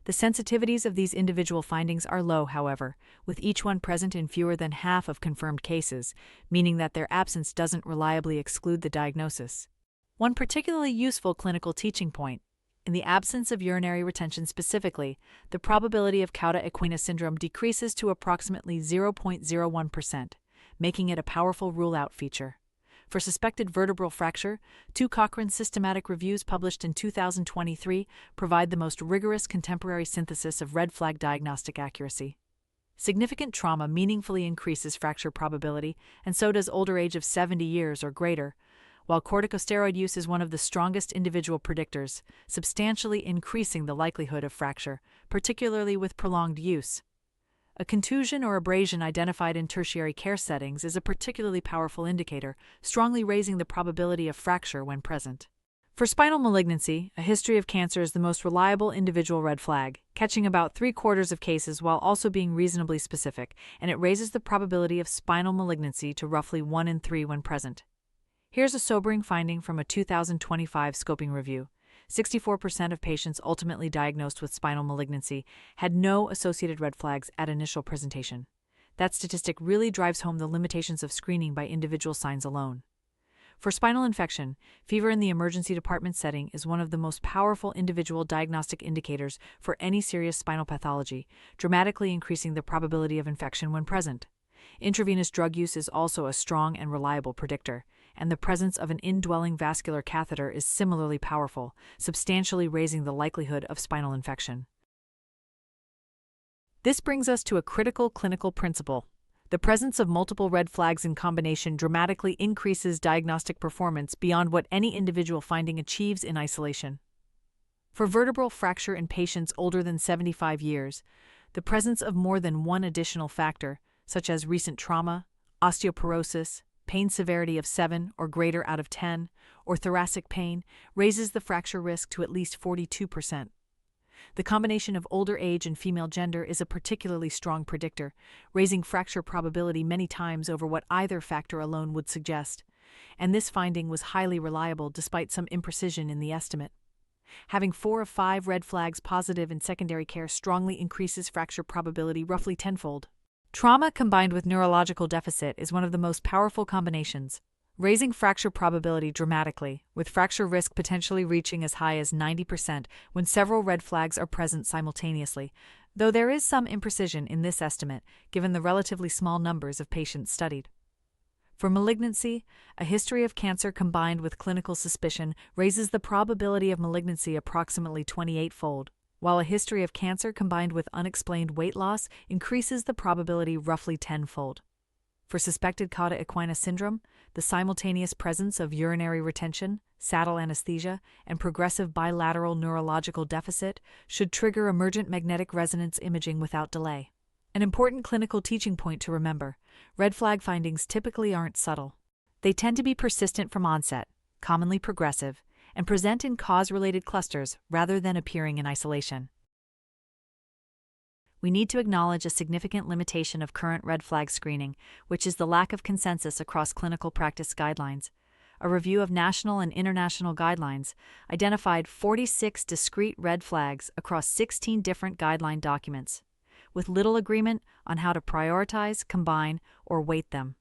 The sensitivities of these individual findings are low, however, with each one present in fewer than half of confirmed cases, meaning that their absence doesn't reliably exclude the diagnosis. One particularly useful clinical teaching point: in the absence of urinary retention specifically, the probability of Cauda-equina syndrome decreases to approximately 0.01%, making it a powerful rule-out feature. For suspected vertebral fracture, 2 Cochrane systematic reviews published in 2023 provide the most rigorous contemporary synthesis of red flag diagnostic accuracy. Significant trauma meaningfully increases fracture probability, and so does older age of 70 years or greater, while corticosteroid use is one of the strongest individual predictors, substantially increasing the likelihood of fracture, particularly with prolonged use. A contusion or abrasion identified in tertiary care settings is a particularly powerful indicator, strongly raising the probability of fracture when present. For spinal malignancy, a history of cancer is the most reliable individual red flag, catching about 3/4 of cases while also being reasonably specific, and it raises the probability of spinal malignancy to roughly 1 in 3 when present. Here's a sobering finding from a 2025 scoping review. 64% of patients ultimately diagnosed with spinal malignancy had no associated red flags at initial presentation. That statistic really drives home the limitations of screening by individual signs alone. For spinal infection, fever in the emergency department setting is one of the most powerful individual diagnostic indicators for any serious spinal pathology, dramatically increasing the probability of infection when present. Intravenous drug use is also a strong and reliable predictor, and the presence of an indwelling vascular catheter is similarly powerful, substantially raising the likelihood of spinal infection. This brings us to a critical clinical principle. The presence of multiple red flags in combination dramatically increases diagnostic performance beyond what any individual finding achieves in isolation. For vertebral fracture in patients older than 75 years, the presence of more than one additional factor, such as recent trauma, osteoporosis, pain severity of 7 or greater out of 10, or thoracic pain, raises the fracture risk to at least 42%. The combination of older age and female gender is a particularly strong predictor, raising fracture probability many times over what either factor alone would suggest. And this finding was highly reliable despite some imprecision in the estimate. Having 4 of 5 red flags positive in secondary care strongly increases fracture probability roughly tenfold. Trauma combined with neurological deficit is one of the most powerful combinations, raising fracture probability dramatically, with fracture risk potentially reaching as high as 90% when several red flags are present simultaneously, though there is some imprecision in this estimate given the relatively small numbers of patients studied. For malignancy, a history of cancer combined with clinical suspicion raises the probability of malignancy approximately 28-fold, while a history of cancer combined with unexplained weight loss increases the probability roughly 10-fold. For suspected cauda equina syndrome, the simultaneous presence of urinary retention, saddle anesthesia, and progressive bilateral neurological deficit should trigger emergent magnetic resonance imaging without delay. An important clinical teaching point to remember: red flag findings typically aren't subtle. They tend to be persistent from onset, commonly progressive, and present in cause-related clusters rather than appearing in isolation. We need to acknowledge a significant limitation of current red flag screening, which is the lack of consensus across clinical practice guidelines. A review of national and international guidelines identified 46 discrete red flags across 16 different guideline documents, with little agreement on how to prioritize, combine, or weight them.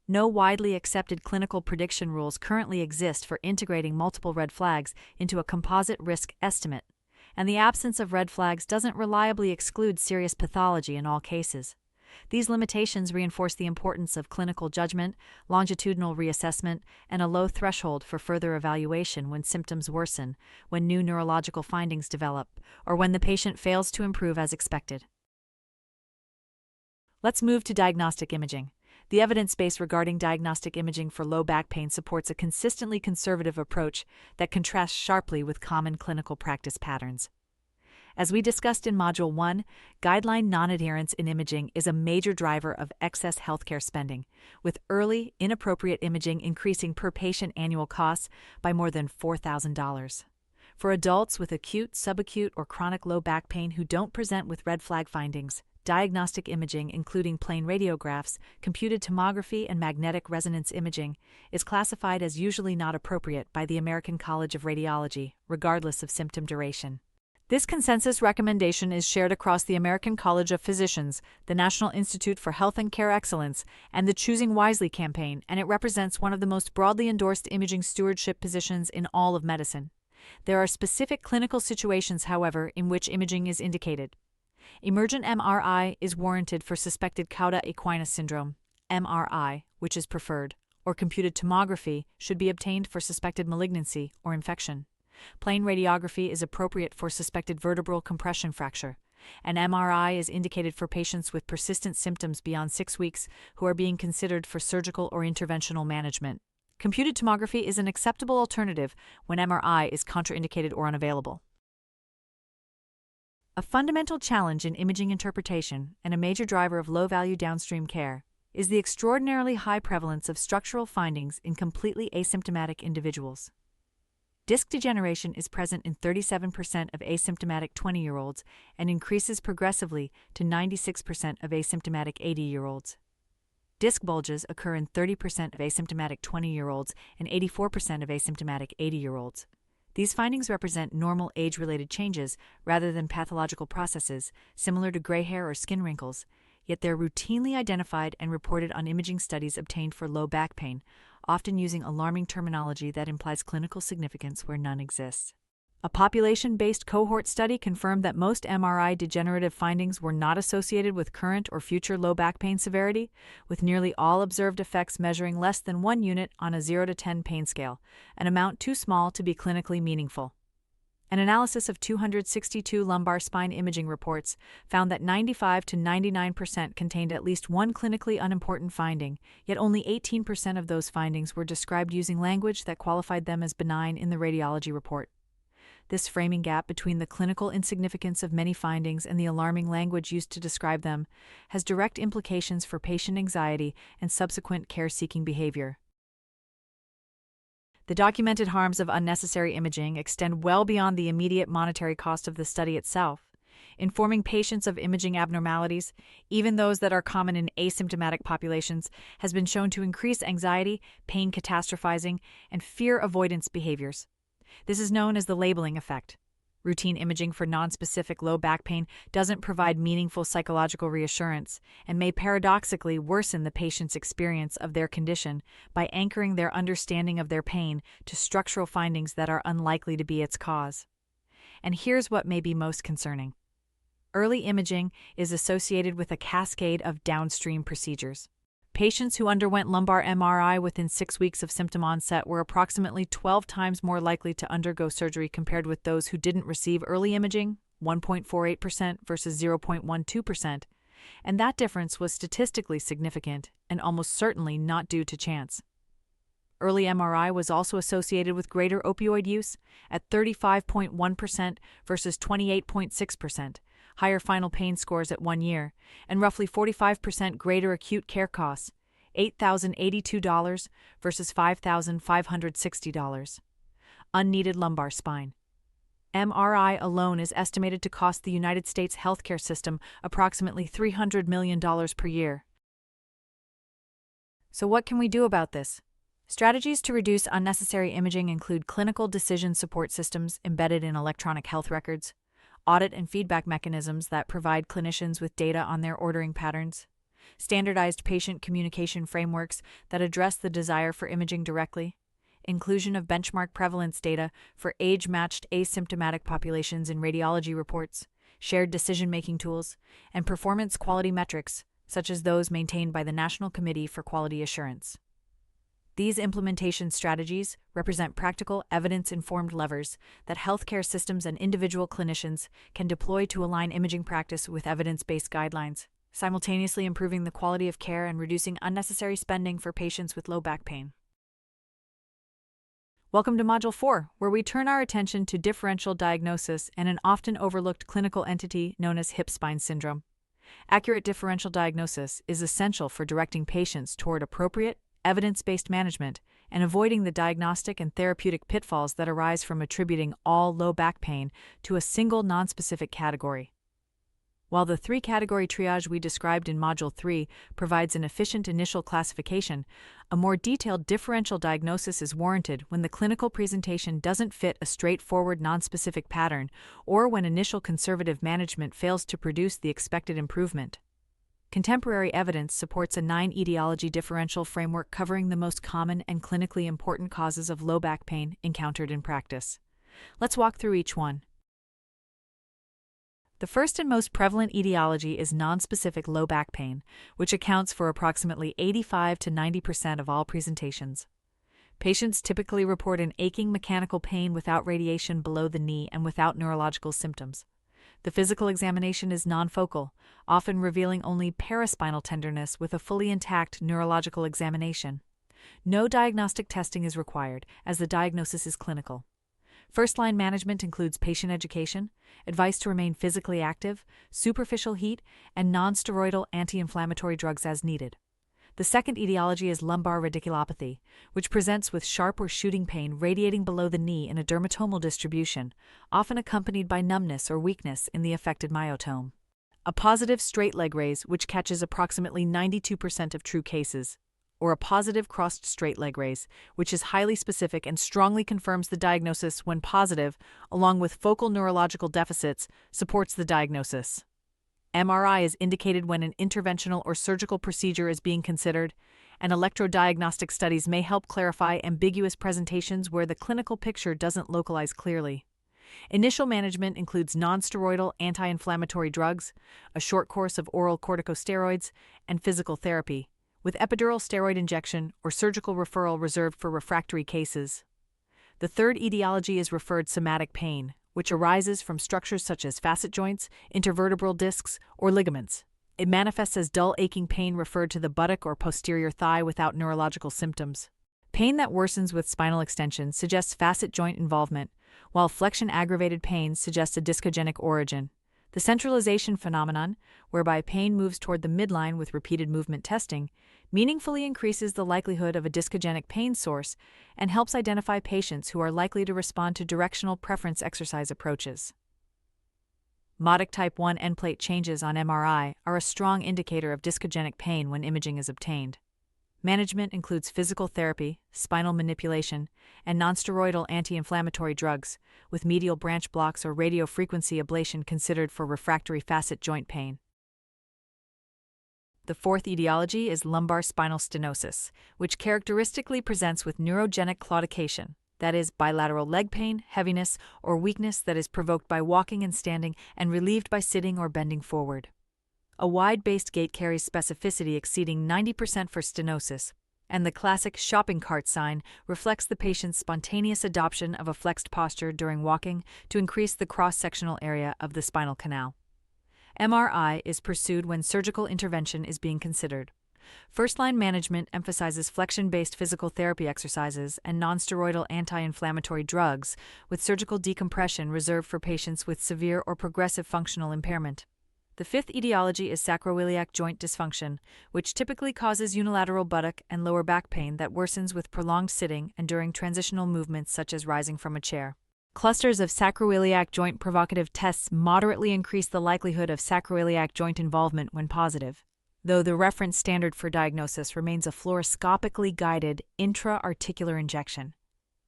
No widely accepted clinical prediction rules currently exist for integrating multiple red flags into a composite risk estimate, and the absence of red flags doesn't reliably exclude serious pathology in all cases. These limitations reinforce the importance of clinical judgment, longitudinal reassessment, and a low threshold for further evaluation when symptoms worsen, when new neurological findings develop, or when the patient fails to improve as expected. Let's move to diagnostic imaging. The evidence base regarding diagnostic imaging for low back pain supports a consistently conservative approach that contrasts sharply with common clinical practice patterns. As we discussed in Module 1, guideline non-adherence in imaging is a major driver of excess healthcare spending, with early, inappropriate imaging increasing per patient annual costs by more than $4,000. For adults with acute, subacute, or chronic low back pain who don't present with red flag findings, diagnostic imaging, including plain radiographs, computed tomography, and magnetic resonance imaging, is classified as usually not appropriate by the American College of Radiology, regardless of symptom duration. This consensus recommendation is shared across the American College of Physicians, the National Institute for Health and Care Excellence, and the Choosing Wisely campaign, and it represents one of the most broadly endorsed imaging stewardship positions in all of medicine. There are specific clinical situations, however, in which imaging is indicated. Emergent MRI is warranted for suspected cauda equina syndrome, MRI, which is preferred, or computed tomography should be obtained for suspected malignancy or infection. Plain radiography is appropriate for suspected vertebral compression fracture. An MRI is indicated for patients with persistent symptoms beyond 6 weeks who are being considered for surgical or interventional management. Computed tomography is an acceptable alternative when MRI is contraindicated or unavailable. A fundamental challenge in imaging interpretation, and a major driver of low-value downstream care, is the extraordinarily high prevalence of structural findings in completely asymptomatic individuals. Disc degeneration is present in 37% of asymptomatic 20-year-olds and increases progressively to 96% of asymptomatic 80-year-olds. Disc bulges occur in 30% of asymptomatic 20-year-olds and 84% of asymptomatic 80-year-olds. These findings represent normal age-related changes rather than pathological processes, similar to gray hair or skin wrinkles, yet they're routinely identified and reported on imaging studies obtained for low back pain, often using alarming terminology that implies clinical significance where none exists. A population-based cohort study confirmed that most MRI degenerative findings were not associated with current or future low back pain severity, with nearly all observed effects measuring less than 1 unit on a 0 to 10 pain scale, an amount too small to be clinically meaningful. An analysis of 262 lumbar spine imaging reports found that 95 to 99% contained at least one clinically unimportant finding, yet only 18% of those findings were described using language that qualified them as benign in the radiology report. This framing gap between the clinical insignificance of many findings and the alarming language used to describe them has direct implications for patient anxiety and subsequent care-seeking behavior. The documented harms of unnecessary imaging extend well beyond the immediate monetary cost of the study itself. Informing patients of imaging abnormalities, even those that are common in asymptomatic populations, has been shown to increase anxiety, pain catastrophizing, and fear avoidance behaviors. This is known as the labeling effect. Routine imaging for nonspecific low back pain doesn't provide meaningful psychological reassurance and may paradoxically worsen the patient's experience of their condition by anchoring their understanding of their pain to structural findings that are unlikely to be its cause. And here's what may be most concerning. Early imaging is associated with a cascade of downstream procedures. Patients who underwent lumbar MRI within 6 weeks of symptom onset were approximately 12 times more likely to undergo surgery compared with those who didn't receive early imaging, 1.48% versus 0.12%, and that difference was statistically significant and almost certainly not due to chance. Early MRI was also associated with greater opioid use at 35.1% versus 28.6%. Higher final pain scores at 1 year, and roughly 45% greater acute care costs, $8,082 versus $5,560. Unneeded lumbar spine. MRI alone is estimated to cost the United States healthcare system approximately $300 million per year. So what can we do about this? Strategies to reduce unnecessary imaging include clinical decision support systems embedded in electronic health records, audit and feedback mechanisms that provide clinicians with data on their ordering patterns, standardized patient communication frameworks that address the desire for imaging directly, inclusion of benchmark prevalence data for age-matched asymptomatic populations in radiology reports, shared decision-making tools, and performance quality metrics, such as those maintained by the National Committee for Quality Assurance. These implementation strategies represent practical, evidence-informed levers that healthcare systems and individual clinicians can deploy to align imaging practice with evidence-based guidelines, simultaneously improving the quality of care and reducing unnecessary spending for patients with low back pain. Welcome to Module 4, where we turn our attention to differential diagnosis and an often overlooked clinical entity known as hip spine syndrome. Accurate differential diagnosis is essential for directing patients toward appropriate, evidence-based management and avoiding the diagnostic and therapeutic pitfalls that arise from attributing all low back pain to a single nonspecific category. While the three-category triage we described in Module 3 provides an efficient initial classification, a more detailed differential diagnosis is warranted when the clinical presentation doesn't fit a straightforward nonspecific pattern or when initial conservative management fails to produce the expected improvement. Contemporary evidence supports a 9-etiology differential framework covering the most common and clinically important causes of low back pain encountered in practice. Let's walk through each one. The first and most prevalent etiology is nonspecific low back pain, which accounts for approximately 85 to 90% of all presentations. Patients typically report an aching mechanical pain without radiation below the knee and without neurological symptoms. The physical examination is nonfocal, often revealing only paraspinal tenderness with a fully intact neurological examination. No diagnostic testing is required, as the diagnosis is clinical. First-line management includes patient education, advice to remain physically active, superficial heat, and non-steroidal anti-inflammatory drugs as needed. The second etiology is lumbar radiculopathy, which presents with sharp or shooting pain radiating below the knee in a dermatomal distribution, often accompanied by numbness or weakness in the affected myotome. A positive straight leg raise, which catches approximately 92% of true cases, or a positive crossed straight leg raise, which is highly specific and strongly confirms the diagnosis when positive, along with focal neurological deficits, supports the diagnosis. MRI is indicated when an interventional or surgical procedure is being considered, and electrodiagnostic studies may help clarify ambiguous presentations where the clinical picture doesn't localize clearly. Initial management includes nonsteroidal anti-inflammatory drugs, a short course of oral corticosteroids, and physical therapy, with epidural steroid injection or surgical referral reserved for refractory cases. The third etiology is referred somatic pain, which arises from structures such as facet joints, intervertebral discs, or ligaments. It manifests as dull aching pain referred to the buttock or posterior thigh without neurological symptoms. Pain that worsens with spinal extension suggests facet joint involvement, while flexion-aggravated pain suggests a discogenic origin. The centralization phenomenon, whereby pain moves toward the midline with repeated movement testing, meaningfully increases the likelihood of a discogenic pain source and helps identify patients who are likely to respond to directional preference exercise approaches. Modic type 1 end plate changes on MRI are a strong indicator of discogenic pain when imaging is obtained. Management includes physical therapy, spinal manipulation, and nonsteroidal anti-inflammatory drugs, with medial branch blocks or radiofrequency ablation considered for refractory facet joint pain. The fourth etiology is lumbar spinal stenosis, which characteristically presents with neurogenic claudication, that is, bilateral leg pain, heaviness, or weakness that is provoked by walking and standing and relieved by sitting or bending forward. A wide-based gait carries specificity exceeding 90% for stenosis, and the classic shopping cart sign reflects the patient's spontaneous adoption of a flexed posture during walking to increase the cross-sectional area of the spinal canal. MRI is pursued when surgical intervention is being considered. First-line management emphasizes flexion-based physical therapy exercises and nonsteroidal anti-inflammatory drugs, with surgical decompression reserved for patients with severe or progressive functional impairment. The fifth etiology is sacroiliac joint dysfunction, which typically causes unilateral buttock and lower back pain that worsens with prolonged sitting and during transitional movements such as rising from a chair. Clusters of sacroiliac joint provocative tests moderately increase the likelihood of sacroiliac joint involvement when positive, though the reference standard for diagnosis remains a fluoroscopically guided intra-articular injection.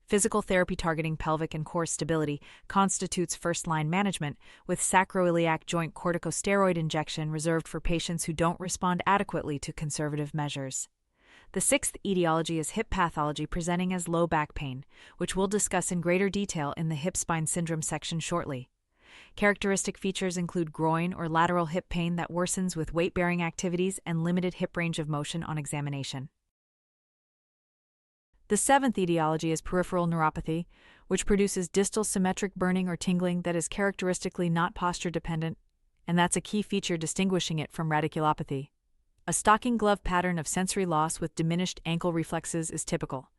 Physical therapy targeting pelvic and core stability constitutes first-line management, with sacroiliac joint corticosteroid injection reserved for patients who don't respond adequately to conservative measures. The sixth etiology is hip pathology presenting as low back pain, which we'll discuss in greater detail in the hip spine syndrome section shortly. Characteristic features include groin or lateral hip pain that worsens with weight-bearing activities and limited hip range of motion on examination. The seventh etiology is peripheral neuropathy, which produces distal symmetric burning or tingling that is characteristically not posture-dependent, and that's a key feature distinguishing it from radiculopathy. A stocking glove pattern of sensory loss with diminished ankle reflexes is typical.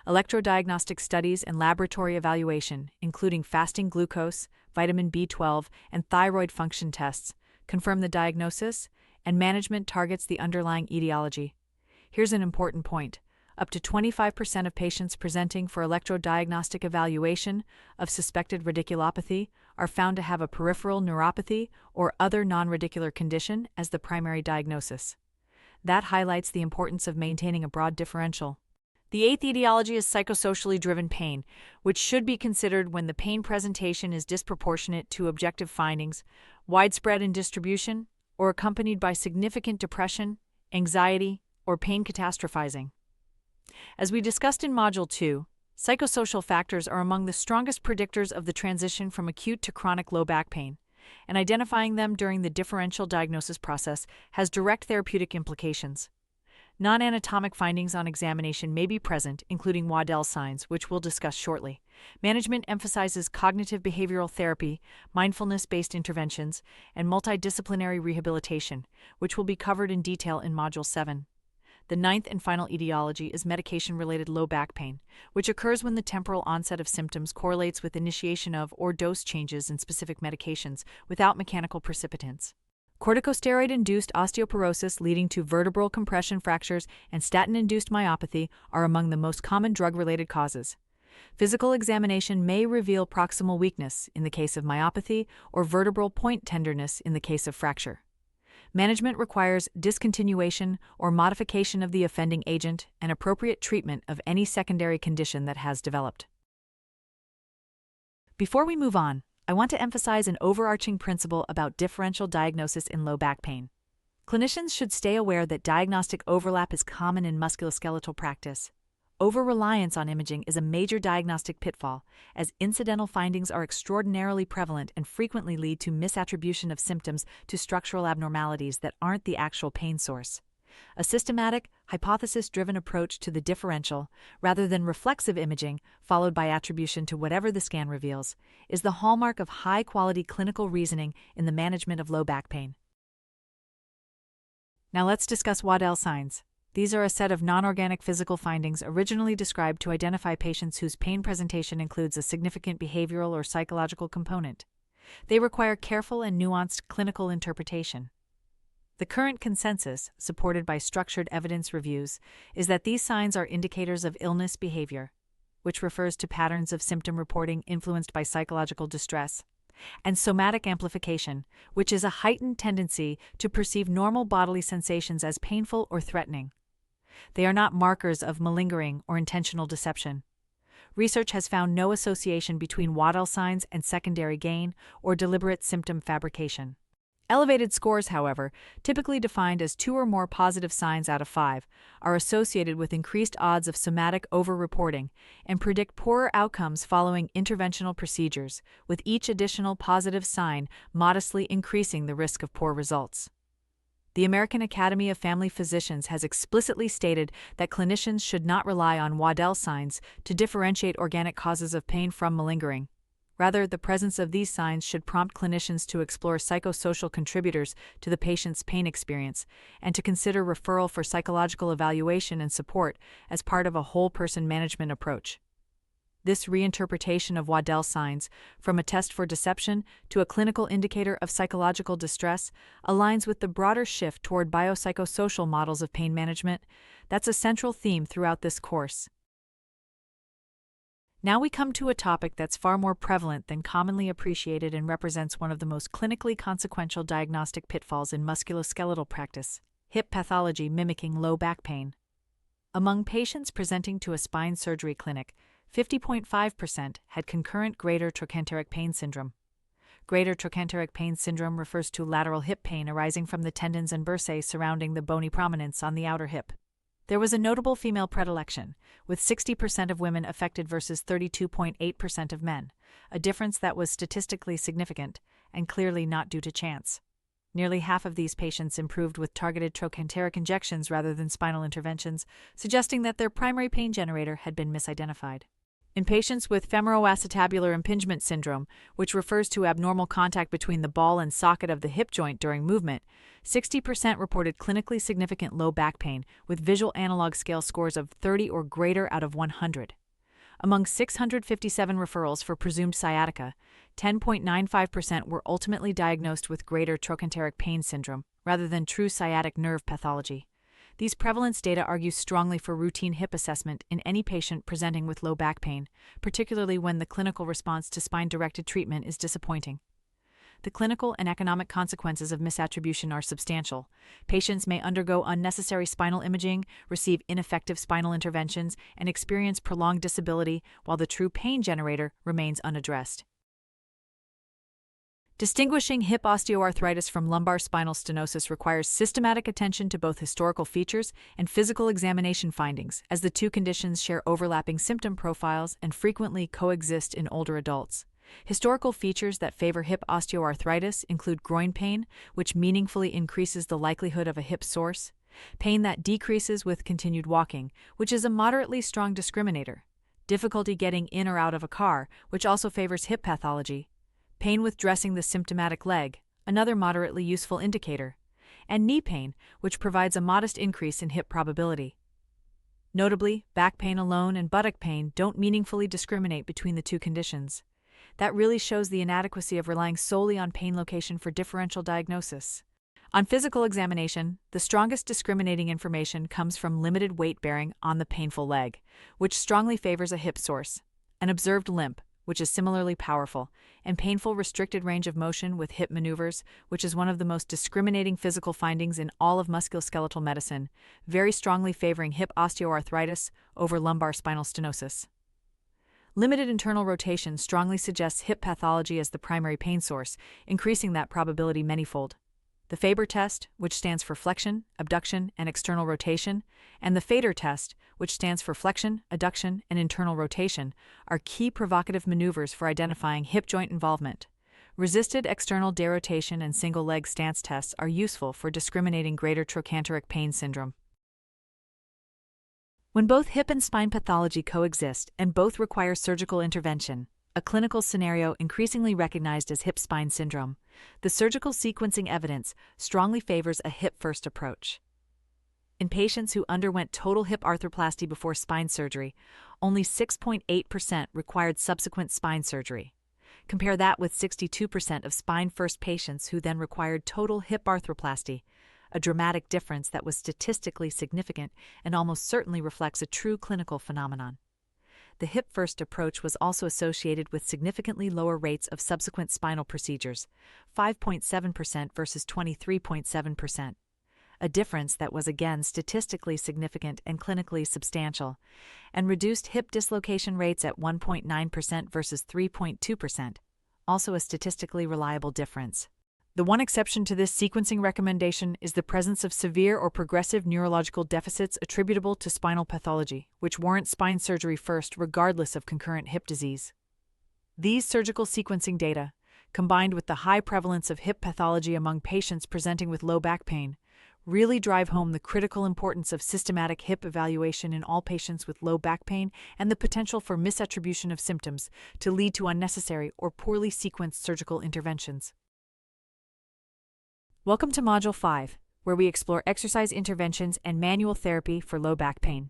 Electrodiagnostic studies and laboratory evaluation, including fasting glucose, vitamin B12, and thyroid function tests, confirm the diagnosis, and management targets the underlying etiology. Here's an important point. Up to 25% of patients presenting for electrodiagnostic evaluation of suspected radiculopathy are found to have a peripheral neuropathy or other non-radicular condition as the primary diagnosis. That highlights the importance of maintaining a broad differential. The eighth etiology is psychosocially driven pain, which should be considered when the pain presentation is disproportionate to objective findings, widespread in distribution, or accompanied by significant depression, anxiety, or pain catastrophizing. As we discussed in Module 2, psychosocial factors are among the strongest predictors of the transition from acute to chronic low back pain, and identifying them during the differential diagnosis process has direct therapeutic implications. Non-anatomic findings on examination may be present, including Waddell signs, which we'll discuss shortly. Management emphasizes cognitive behavioral therapy, mindfulness-based interventions, and multidisciplinary rehabilitation, which will be covered in detail in Module 7. The ninth and final etiology is medication-related low back pain, which occurs when the temporal onset of symptoms correlates with initiation of or dose changes in specific medications without mechanical precipitants. Corticosteroid-induced osteoporosis leading to vertebral compression fractures and statin-induced myopathy are among the most common drug-related causes. Physical examination may reveal proximal weakness in the case of myopathy or vertebral point tenderness in the case of fracture. Management requires discontinuation or modification of the offending agent and appropriate treatment of any secondary condition that has developed. Before we move on, I want to emphasize an overarching principle about differential diagnosis in low back pain. Clinicians should stay aware that diagnostic overlap is common in musculoskeletal practice. Over-reliance on imaging is a major diagnostic pitfall, as incidental findings are extraordinarily prevalent and frequently lead to misattribution of symptoms to structural abnormalities that aren't the actual pain source. A systematic, hypothesis-driven approach to the differential, rather than reflexive imaging, followed by attribution to whatever the scan reveals, is the hallmark of high-quality clinical reasoning in the management of low back pain. Now let's discuss Waddell signs. These are a set of non-organic physical findings originally described to identify patients whose pain presentation includes a significant behavioral or psychological component. They require careful and nuanced clinical interpretation. The current consensus, supported by structured evidence reviews, is that these signs are indicators of illness behavior, which refers to patterns of symptom reporting influenced by psychological distress, and somatic amplification, which is a heightened tendency to perceive normal bodily sensations as painful or threatening. They are not markers of malingering or intentional deception. Research has found no association between Waddell signs and secondary gain or deliberate symptom fabrication. Elevated scores, however, typically defined as 2 or more positive signs out of 5, are associated with increased odds of somatic over-reporting and predict poorer outcomes following interventional procedures, with each additional positive sign modestly increasing the risk of poor results. The American Academy of Family Physicians has explicitly stated that clinicians should not rely on Waddell signs to differentiate organic causes of pain from malingering. Rather, the presence of these signs should prompt clinicians to explore psychosocial contributors to the patient's pain experience and to consider referral for psychological evaluation and support as part of a whole-person management approach. This reinterpretation of Waddell signs, from a test for deception to a clinical indicator of psychological distress, aligns with the broader shift toward biopsychosocial models of pain management. That's a central theme throughout this course. Now we come to a topic that's far more prevalent than commonly appreciated and represents one of the most clinically consequential diagnostic pitfalls in musculoskeletal practice: hip pathology mimicking low back pain. Among patients presenting to a spine surgery clinic, 50.5% had concurrent greater trochanteric pain syndrome. Greater trochanteric pain syndrome refers to lateral hip pain arising from the tendons and bursae surrounding the bony prominence on the outer hip. There was a notable female predilection, with 60% of women affected versus 32.8% of men, a difference that was statistically significant and clearly not due to chance. Nearly half of these patients improved with targeted trochanteric injections rather than spinal interventions, suggesting that their primary pain generator had been misidentified. In patients with femoroacetabular impingement syndrome, which refers to abnormal contact between the ball and socket of the hip joint during movement, 60% reported clinically significant low back pain with visual analog scale scores of 30 or greater out of 100. Among 657 referrals for presumed sciatica, 10.95% were ultimately diagnosed with greater trochanteric pain syndrome rather than true sciatic nerve pathology. These prevalence data argue strongly for routine hip assessment in any patient presenting with low back pain, particularly when the clinical response to spine-directed treatment is disappointing. The clinical and economic consequences of misattribution are substantial. Patients may undergo unnecessary spinal imaging, receive ineffective spinal interventions, and experience prolonged disability while the true pain generator remains unaddressed. Distinguishing hip osteoarthritis from lumbar spinal stenosis requires systematic attention to both historical features and physical examination findings, as the two conditions share overlapping symptom profiles and frequently coexist in older adults. Historical features that favor hip osteoarthritis include groin pain, which meaningfully increases the likelihood of a hip source, pain that decreases with continued walking, which is a moderately strong discriminator, difficulty getting in or out of a car, which also favors hip pathology, pain with dressing the symptomatic leg, another moderately useful indicator, and knee pain, which provides a modest increase in hip probability. Notably, back pain alone and buttock pain don't meaningfully discriminate between the two conditions. That really shows the inadequacy of relying solely on pain location for differential diagnosis. On physical examination, the strongest discriminating information comes from limited weight bearing on the painful leg, which strongly favors a hip source, an observed limp, which is similarly powerful, and painful restricted range of motion with hip maneuvers, which is one of the most discriminating physical findings in all of musculoskeletal medicine, very strongly favoring hip osteoarthritis over lumbar spinal stenosis. Limited internal rotation strongly suggests hip pathology as the primary pain source, increasing that probability manyfold. The Faber test, which stands for flexion, abduction, and external rotation, and the Fader test, which stands for flexion, adduction, and internal rotation, are key provocative maneuvers for identifying hip joint involvement. Resisted external derotation and single-leg stance tests are useful for discriminating greater trochanteric pain syndrome. When both hip and spine pathology coexist and both require surgical intervention, a clinical scenario increasingly recognized as hip-spine syndrome, the surgical sequencing evidence strongly favors a hip-first approach. In patients who underwent total hip arthroplasty before spine surgery, only 6.8% required subsequent spine surgery. Compare that with 62% of spine-first patients who then required total hip arthroplasty, a dramatic difference that was statistically significant and almost certainly reflects a true clinical phenomenon. The hip-first approach was also associated with significantly lower rates of subsequent spinal procedures, 5.7% versus 23.7%. A difference that was again statistically significant and clinically substantial, and reduced hip dislocation rates at 1.9% versus 3.2%, also a statistically reliable difference. The one exception to this sequencing recommendation is the presence of severe or progressive neurological deficits attributable to spinal pathology, which warrant spine surgery first regardless of concurrent hip disease. These surgical sequencing data, combined with the high prevalence of hip pathology among patients presenting with low back pain, really drive home the critical importance of systematic hip evaluation in all patients with low back pain and the potential for misattribution of symptoms to lead to unnecessary or poorly sequenced surgical interventions. Welcome to Module 5, where we explore exercise interventions and manual therapy for low back pain.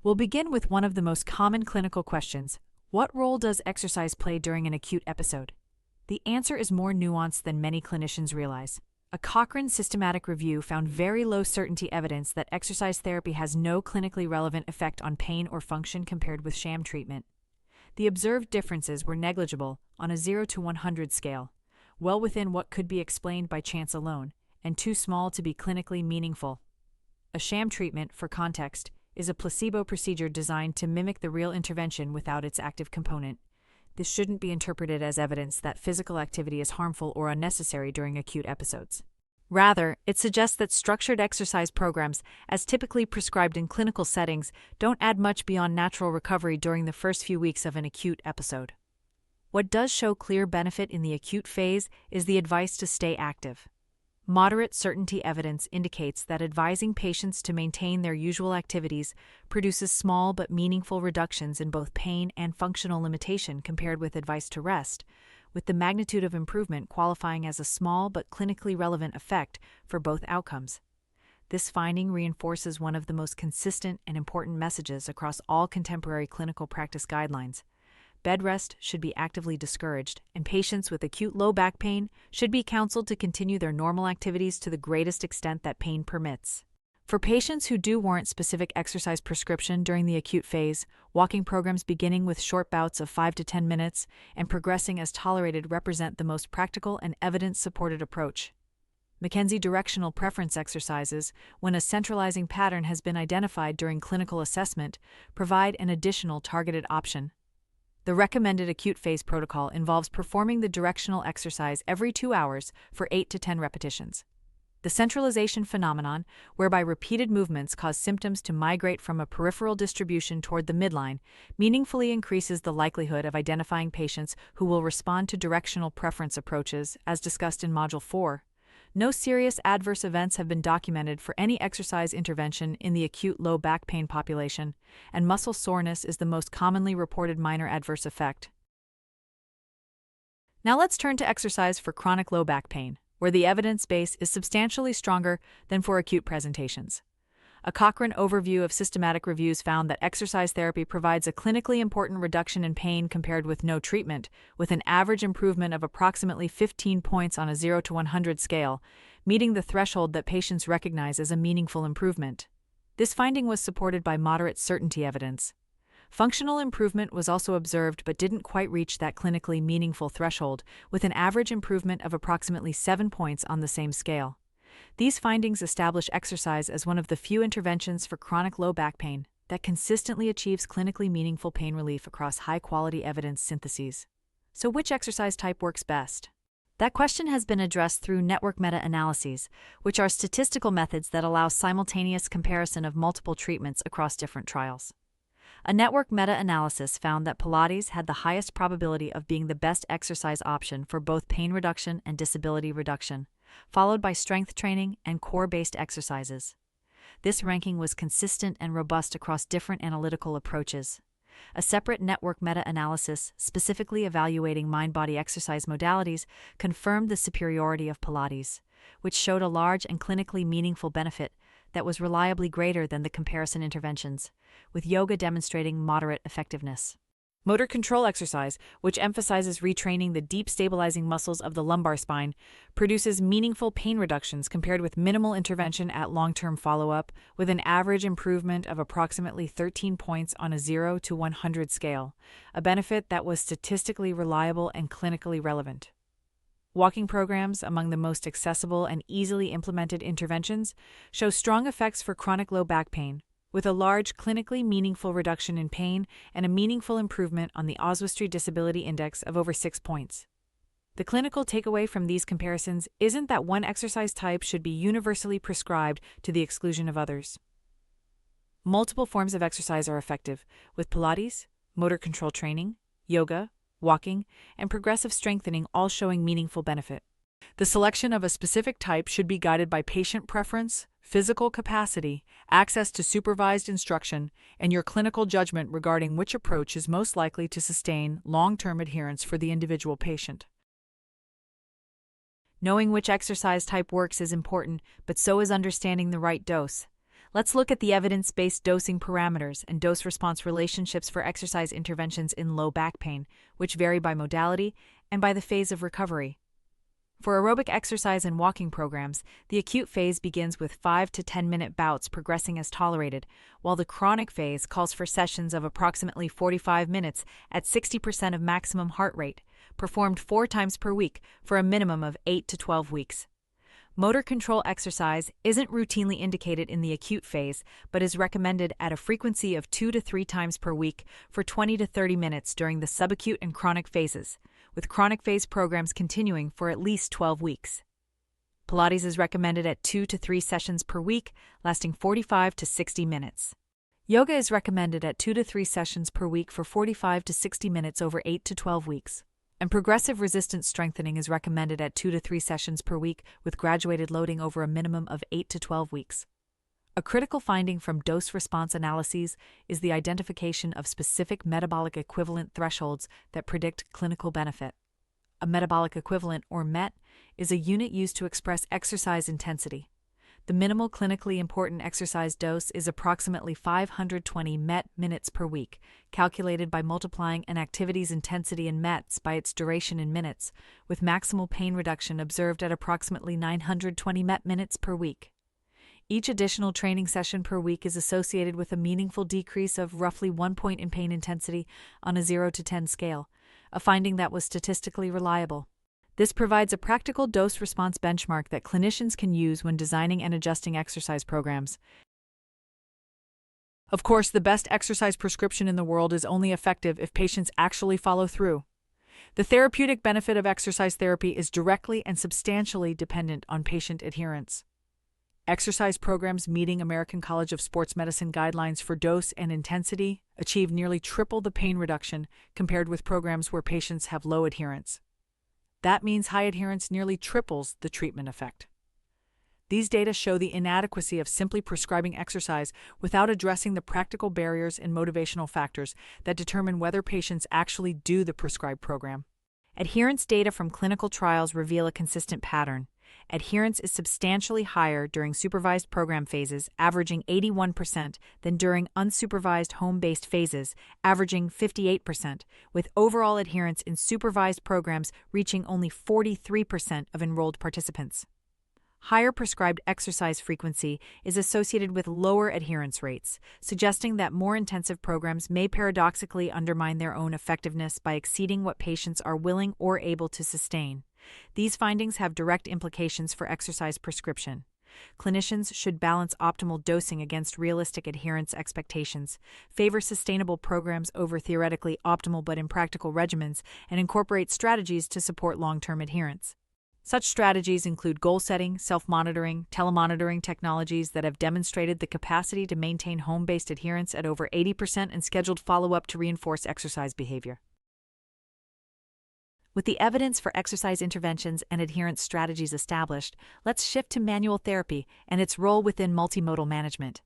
We'll begin with one of the most common clinical questions: what role does exercise play during an acute episode? The answer is more nuanced than many clinicians realize. A Cochrane systematic review found very low certainty evidence that exercise therapy has no clinically relevant effect on pain or function compared with sham treatment. The observed differences were negligible on a 0 to 100 scale, well within what could be explained by chance alone, and too small to be clinically meaningful. A sham treatment, for context, is a placebo procedure designed to mimic the real intervention without its active component. This shouldn't be interpreted as evidence that physical activity is harmful or unnecessary during acute episodes. Rather, it suggests that structured exercise programs, as typically prescribed in clinical settings, don't add much beyond natural recovery during the first few weeks of an acute episode. What does show clear benefit in the acute phase is the advice to stay active. Moderate certainty evidence indicates that advising patients to maintain their usual activities produces small but meaningful reductions in both pain and functional limitation compared with advice to rest, with the magnitude of improvement qualifying as a small but clinically relevant effect for both outcomes. This finding reinforces one of the most consistent and important messages across all contemporary clinical practice guidelines. Bed rest should be actively discouraged, and patients with acute low back pain should be counseled to continue their normal activities to the greatest extent that pain permits. For patients who do warrant specific exercise prescription during the acute phase, walking programs beginning with short bouts of 5 to 10 minutes and progressing as tolerated represent the most practical and evidence-supported approach. McKenzie directional preference exercises, when a centralizing pattern has been identified during clinical assessment, provide an additional targeted option. The recommended acute phase protocol involves performing the directional exercise every 2 hours for 8 to 10 repetitions. The centralization phenomenon, whereby repeated movements cause symptoms to migrate from a peripheral distribution toward the midline, meaningfully increases the likelihood of identifying patients who will respond to directional preference approaches, as discussed in Module 4. No serious adverse events have been documented for any exercise intervention in the acute low back pain population, and muscle soreness is the most commonly reported minor adverse effect. Now let's turn to exercise for chronic low back pain, where the evidence base is substantially stronger than for acute presentations. A Cochrane overview of systematic reviews found that exercise therapy provides a clinically important reduction in pain compared with no treatment, with an average improvement of approximately 15 points on a 0 to 100 scale, meeting the threshold that patients recognize as a meaningful improvement. This finding was supported by moderate certainty evidence. Functional improvement was also observed but didn't quite reach that clinically meaningful threshold, with an average improvement of approximately 7 points on the same scale. These findings establish exercise as one of the few interventions for chronic low back pain that consistently achieves clinically meaningful pain relief across high-quality evidence syntheses. So which exercise type works best? That question has been addressed through network meta-analyses, which are statistical methods that allow simultaneous comparison of multiple treatments across different trials. A network meta-analysis found that Pilates had the highest probability of being the best exercise option for both pain reduction and disability reduction, followed by strength training and core-based exercises. This ranking was consistent and robust across different analytical approaches. A separate network meta-analysis, specifically evaluating mind-body exercise modalities, confirmed the superiority of Pilates, which showed a large and clinically meaningful benefit, that was reliably greater than the comparison interventions, with yoga demonstrating moderate effectiveness. Motor control exercise, which emphasizes retraining the deep stabilizing muscles of the lumbar spine, produces meaningful pain reductions compared with minimal intervention at long-term follow-up, with an average improvement of approximately 13 points on a 0 to 100 scale, a benefit that was statistically reliable and clinically relevant. Walking programs, among the most accessible and easily implemented interventions, show strong effects for chronic low back pain, with a large clinically meaningful reduction in pain and a meaningful improvement on the Oswestry Disability Index of over 6 points. The clinical takeaway from these comparisons isn't that one exercise type should be universally prescribed to the exclusion of others. Multiple forms of exercise are effective, with Pilates, motor control training, yoga, walking, and progressive strengthening all showing meaningful benefit. The selection of a specific type should be guided by patient preference, physical capacity, access to supervised instruction, and your clinical judgment regarding which approach is most likely to sustain long-term adherence for the individual patient. Knowing which exercise type works is important, but so is understanding the right dose. Let's look at the evidence-based dosing parameters and dose-response relationships for exercise interventions in low back pain, which vary by modality and by the phase of recovery. For aerobic exercise and walking programs, the acute phase begins with 5 to 10-minute bouts progressing as tolerated, while the chronic phase calls for sessions of approximately 45 minutes at 60% of maximum heart rate, performed 4 times per week for a minimum of 8 to 12 weeks. Motor control exercise isn't routinely indicated in the acute phase, but is recommended at a frequency of 2 to 3 times per week for 20 to 30 minutes during the subacute and chronic phases, with chronic phase programs continuing for at least 12 weeks. Pilates is recommended at 2 to 3 sessions per week, lasting 45 to 60 minutes. Yoga is recommended at 2 to 3 sessions per week for 45 to 60 minutes over 8 to 12 weeks. And progressive resistance strengthening is recommended at 2 to 3 sessions per week with graduated loading over a minimum of 8 to 12 weeks. A critical finding from dose-response analyses is the identification of specific metabolic equivalent thresholds that predict clinical benefit. A metabolic equivalent, or MET, is a unit used to express exercise intensity. The minimal clinically important exercise dose is approximately 520 MET minutes per week, calculated by multiplying an activity's intensity in METs by its duration in minutes, with maximal pain reduction observed at approximately 920 MET minutes per week. Each additional training session per week is associated with a meaningful decrease of roughly 1 point in pain intensity on a 0 to 10 scale, a finding that was statistically reliable. This provides a practical dose-response benchmark that clinicians can use when designing and adjusting exercise programs. Of course, the best exercise prescription in the world is only effective if patients actually follow through. The therapeutic benefit of exercise therapy is directly and substantially dependent on patient adherence. Exercise programs meeting American College of Sports Medicine guidelines for dose and intensity achieve nearly triple the pain reduction compared with programs where patients have low adherence. That means high adherence nearly triples the treatment effect. These data show the inadequacy of simply prescribing exercise without addressing the practical barriers and motivational factors that determine whether patients actually do the prescribed program. Adherence data from clinical trials reveal a consistent pattern. Adherence is substantially higher during supervised program phases, averaging 81%, than during unsupervised home-based phases, averaging 58%, with overall adherence in supervised programs reaching only 43% of enrolled participants. Higher prescribed exercise frequency is associated with lower adherence rates, suggesting that more intensive programs may paradoxically undermine their own effectiveness by exceeding what patients are willing or able to sustain. These findings have direct implications for exercise prescription. Clinicians should balance optimal dosing against realistic adherence expectations, favor sustainable programs over theoretically optimal but impractical regimens, and incorporate strategies to support long-term adherence. Such strategies include goal setting, self-monitoring, telemonitoring technologies that have demonstrated the capacity to maintain home-based adherence at over 80% and scheduled follow-up to reinforce exercise behavior. With the evidence for exercise interventions and adherence strategies established, let's shift to manual therapy and its role within multimodal management.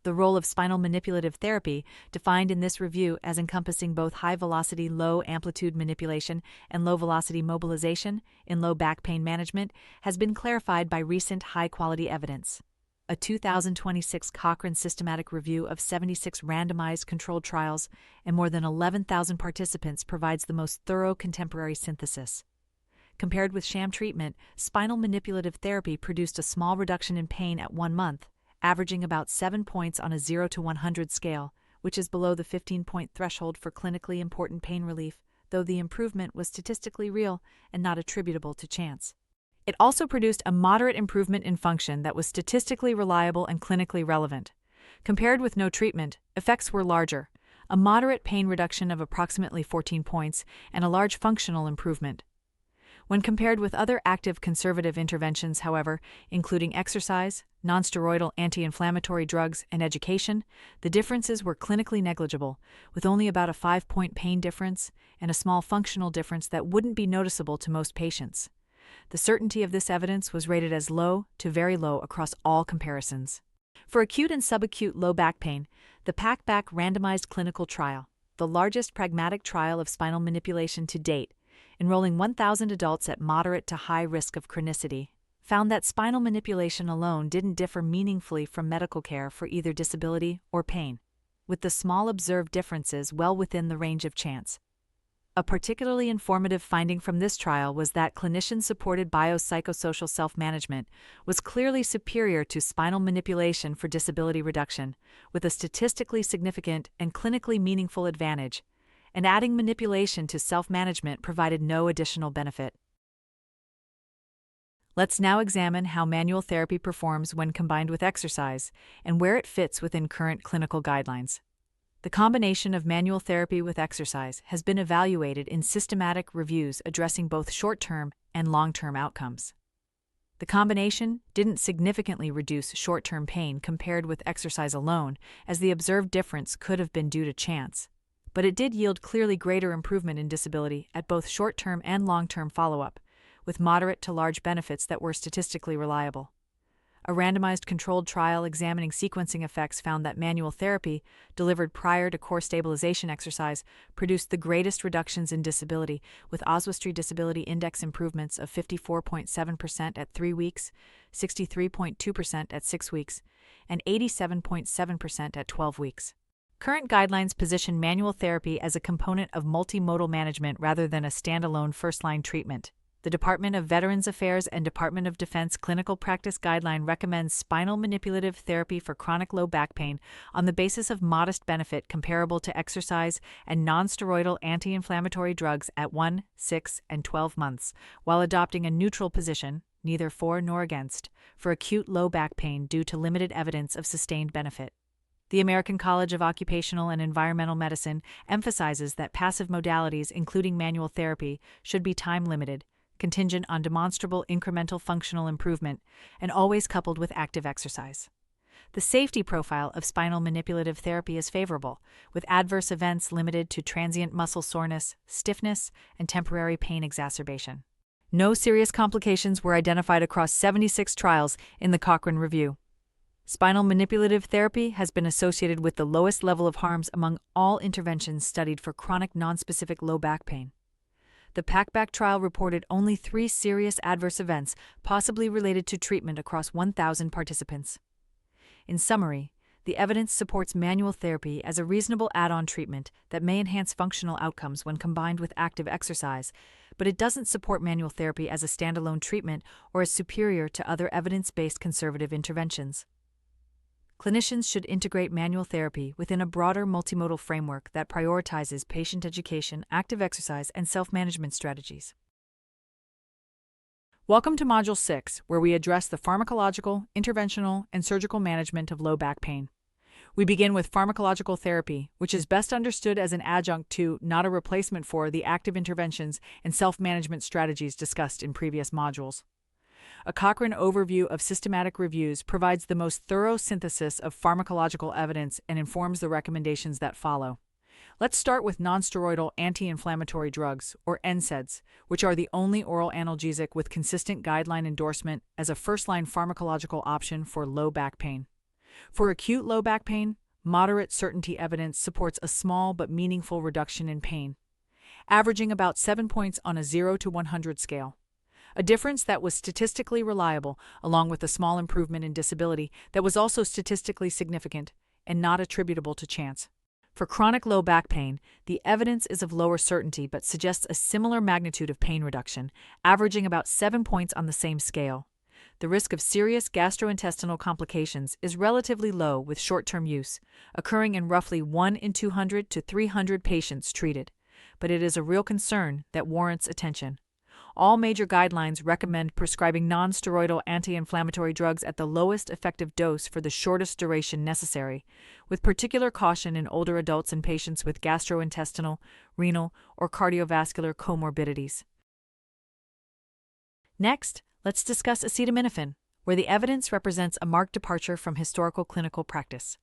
The role of spinal manipulative therapy, defined in this review as encompassing both high-velocity, low-amplitude manipulation and low-velocity mobilization in low back pain management, has been clarified by recent high-quality evidence. a 2026 Cochrane systematic review of 76 randomized controlled trials and more than 11,000 participants, provides the most thorough contemporary synthesis. Compared with sham treatment, spinal manipulative therapy produced a small reduction in pain at 1 month, averaging about 7 points on a 0 to 100 scale, which is below the 15-point threshold for clinically important pain relief, though the improvement was statistically real and not attributable to chance. It also produced a moderate improvement in function that was statistically reliable and clinically relevant. Compared with no treatment, effects were larger, a moderate pain reduction of approximately 14 points and a large functional improvement. When compared with other active conservative interventions, however, including exercise, nonsteroidal anti-inflammatory drugs, and education, the differences were clinically negligible, with only about a 5-point pain difference and a small functional difference that wouldn't be noticeable to most patients. The certainty of this evidence was rated as low to very low across all comparisons. For acute and subacute low back pain, the PAC-BACK randomized clinical trial, the largest pragmatic trial of spinal manipulation to date, enrolling 1,000 adults at moderate to high risk of chronicity, found that spinal manipulation alone didn't differ meaningfully from medical care for either disability or pain, with the small observed differences well within the range of chance. A particularly informative finding from this trial was that clinician-supported biopsychosocial self-management was clearly superior to spinal manipulation for disability reduction, with a statistically significant and clinically meaningful advantage, and adding manipulation to self-management provided no additional benefit. Let's now examine how manual therapy performs when combined with exercise and where it fits within current clinical guidelines. The combination of manual therapy with exercise has been evaluated in systematic reviews addressing both short-term and long-term outcomes. The combination didn't significantly reduce short-term pain compared with exercise alone, as the observed difference could have been due to chance, but it did yield clearly greater improvement in disability at both short-term and long-term follow-up, with moderate to large benefits that were statistically reliable. A randomized controlled trial examining sequencing effects found that manual therapy, delivered prior to core stabilization exercise, produced the greatest reductions in disability, with Oswestry Disability Index improvements of 54.7% at 3 weeks, 63.2% at 6 weeks, and 87.7% at 12 weeks. Current guidelines position manual therapy as a component of multimodal management rather than a standalone first-line treatment. The Department of Veterans Affairs and Department of Defense Clinical Practice Guideline recommends spinal manipulative therapy for chronic low back pain on the basis of modest benefit comparable to exercise and nonsteroidal anti-inflammatory drugs at 1, 6, and 12 months, while adopting a neutral position, neither for nor against, for acute low back pain due to limited evidence of sustained benefit. The American College of Occupational and Environmental Medicine emphasizes that passive modalities, including manual therapy, should be time-limited, contingent on demonstrable incremental functional improvement, and always coupled with active exercise. The safety profile of spinal manipulative therapy is favorable, with adverse events limited to transient muscle soreness, stiffness, and temporary pain exacerbation. No serious complications were identified across 76 trials in the Cochrane Review. Spinal manipulative therapy has been associated with the lowest level of harms among all interventions studied for chronic nonspecific low back pain. The PAC-BACK trial reported only 3 serious adverse events possibly related to treatment across 1,000 participants. In summary, the evidence supports manual therapy as a reasonable add-on treatment that may enhance functional outcomes when combined with active exercise, but it doesn't support manual therapy as a standalone treatment or as superior to other evidence-based conservative interventions. Clinicians should integrate manual therapy within a broader multimodal framework that prioritizes patient education, active exercise, and self-management strategies. Welcome to Module 6, where we address the pharmacological, interventional, and surgical management of low back pain. We begin with pharmacological therapy, which is best understood as an adjunct to, not a replacement for, the active interventions and self-management strategies discussed in previous modules. A Cochrane overview of systematic reviews provides the most thorough synthesis of pharmacological evidence and informs the recommendations that follow. Let's start with nonsteroidal anti-inflammatory drugs, or NSAIDs, which are the only oral analgesic with consistent guideline endorsement as a first-line pharmacological option for low back pain. For acute low back pain, moderate certainty evidence supports a small but meaningful reduction in pain, averaging about 7 points on a 0 to 100 scale. a difference that was statistically reliable, along with a small improvement in disability that was also statistically significant and not attributable to chance. For chronic low back pain, the evidence is of lower certainty but suggests a similar magnitude of pain reduction, averaging about 7 points on the same scale. The risk of serious gastrointestinal complications is relatively low with short-term use, occurring in roughly 1 in 200 to 300 patients treated, but it is a real concern that warrants attention. All major guidelines recommend prescribing non-steroidal anti-inflammatory drugs at the lowest effective dose for the shortest duration necessary, with particular caution in older adults and patients with gastrointestinal, renal, or cardiovascular comorbidities. Next, let's discuss acetaminophen, where the evidence represents a marked departure from historical clinical practice.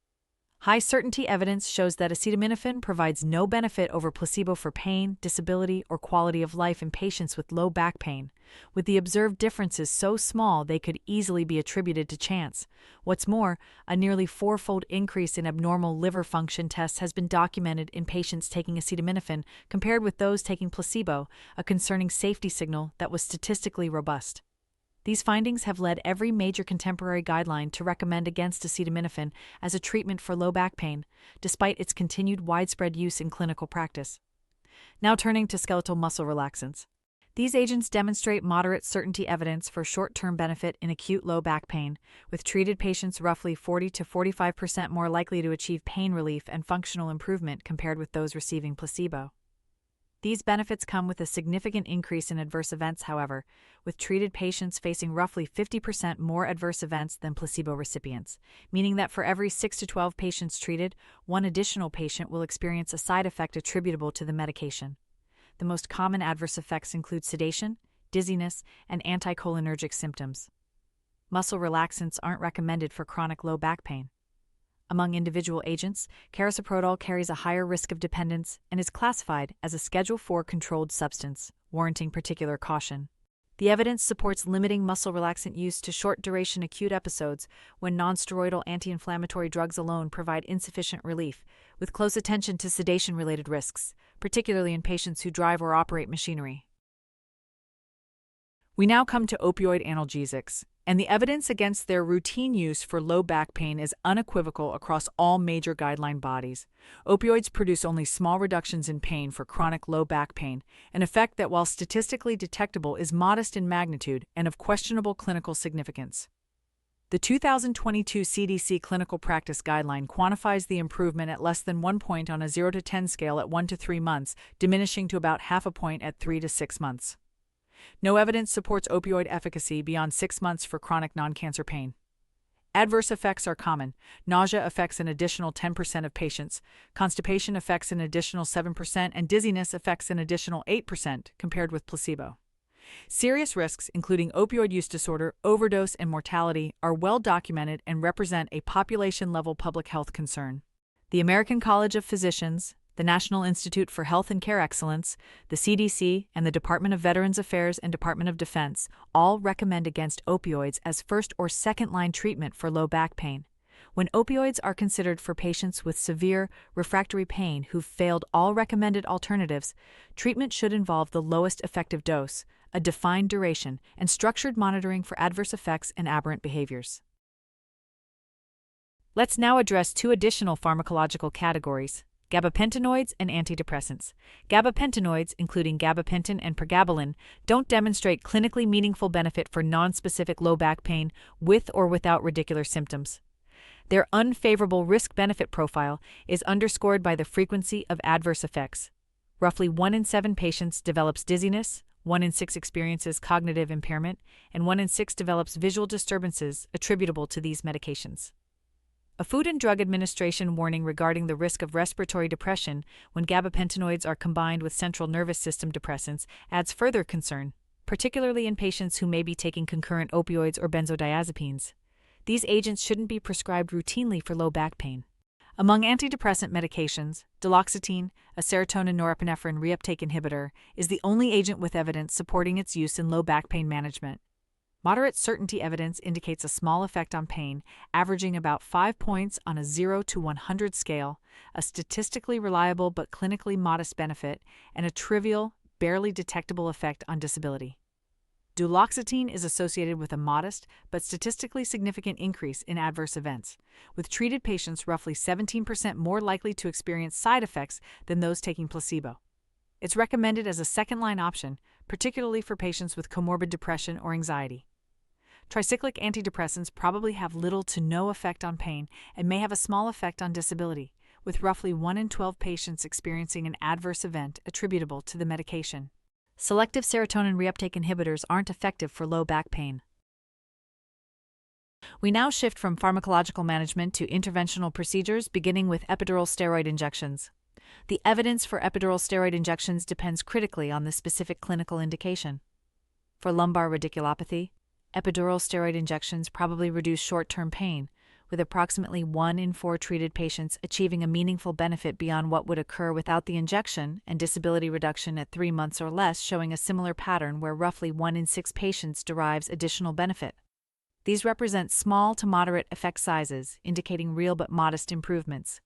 High-certainty evidence shows that acetaminophen provides no benefit over placebo for pain, disability, or quality of life in patients with low back pain, with the observed differences so small they could easily be attributed to chance. What's more, a nearly four-fold increase in abnormal liver function tests has been documented in patients taking acetaminophen compared with those taking placebo, a concerning safety signal that was statistically robust. These findings have led every major contemporary guideline to recommend against acetaminophen as a treatment for low back pain, despite its continued widespread use in clinical practice. Now turning to skeletal muscle relaxants. These agents demonstrate moderate certainty evidence for short-term benefit in acute low back pain, with treated patients roughly 40 to 45% more likely to achieve pain relief and functional improvement compared with those receiving placebo. These benefits come with a significant increase in adverse events, however, with treated patients facing roughly 50% more adverse events than placebo recipients, meaning that for every 6 to 12 patients treated, one additional patient will experience a side effect attributable to the medication. The most common adverse effects include sedation, dizziness, and anticholinergic symptoms. Muscle relaxants aren't recommended for chronic low back pain. Among individual agents, carisoprodol carries a higher risk of dependence and is classified as a Schedule IV controlled substance, warranting particular caution. The evidence supports limiting muscle relaxant use to short-duration acute episodes when nonsteroidal anti-inflammatory drugs alone provide insufficient relief, with close attention to sedation-related risks, particularly in patients who drive or operate machinery. We now come to opioid analgesics, and the evidence against their routine use for low back pain is unequivocal across all major guideline bodies. Opioids produce only small reductions in pain for chronic low back pain, an effect that, while statistically detectable, is modest in magnitude and of questionable clinical significance. The 2022 CDC Clinical Practice Guideline quantifies the improvement at less than 1 point on a 0 to 10 scale at 1 to 3 months, diminishing to about half a point at 3 to 6 months. No evidence supports opioid efficacy beyond 6 months for chronic non-cancer pain. Adverse effects are common. Nausea affects an additional 10% of patients, constipation affects an additional 7%, and dizziness affects an additional 8% compared with placebo. Serious risks, including opioid use disorder, overdose, and mortality, are well documented and represent a population-level public health concern. The American College of Physicians, the National Institute for Health and Care Excellence, the CDC, and the Department of Veterans Affairs and Department of Defense all recommend against opioids as first or second-line treatment for low back pain. When opioids are considered for patients with severe, refractory pain who've failed all recommended alternatives, treatment should involve the lowest effective dose, a defined duration, and structured monitoring for adverse effects and aberrant behaviors. Let's now address two additional pharmacological categories: gabapentinoids and antidepressants. Gabapentinoids, including gabapentin and pregabalin, don't demonstrate clinically meaningful benefit for nonspecific low back pain with or without radicular symptoms. Their unfavorable risk-benefit profile is underscored by the frequency of adverse effects. Roughly 1 in 7 patients develops dizziness, 1 in 6 experiences cognitive impairment, and 1 in 6 develops visual disturbances attributable to these medications. A Food and Drug Administration warning regarding the risk of respiratory depression when gabapentinoids are combined with central nervous system depressants adds further concern, particularly in patients who may be taking concurrent opioids or benzodiazepines. These agents shouldn't be prescribed routinely for low back pain. Among antidepressant medications, duloxetine, a serotonin norepinephrine reuptake inhibitor, is the only agent with evidence supporting its use in low back pain management. Moderate certainty evidence indicates a small effect on pain, averaging about 5 points on a 0 to 100 scale, a statistically reliable but clinically modest benefit, and a trivial, barely detectable effect on disability. Duloxetine is associated with a modest but statistically significant increase in adverse events, with treated patients roughly 17% more likely to experience side effects than those taking placebo. It's recommended as a second-line option, particularly for patients with comorbid depression or anxiety. Tricyclic antidepressants probably have little to no effect on pain and may have a small effect on disability, with roughly 1 in 12 patients experiencing an adverse event attributable to the medication. Selective serotonin reuptake inhibitors aren't effective for low back pain. We now shift from pharmacological management to interventional procedures, beginning with epidural steroid injections. The evidence for epidural steroid injections depends critically on the specific clinical indication. For lumbar radiculopathy, epidural steroid injections probably reduce short-term pain, with approximately 1 in 4 treated patients achieving a meaningful benefit beyond what would occur without the injection, and disability reduction at 3 months or less showing a similar pattern where roughly 1 in 6 patients derives additional benefit. These represent small to moderate effect sizes, indicating real but modest improvements.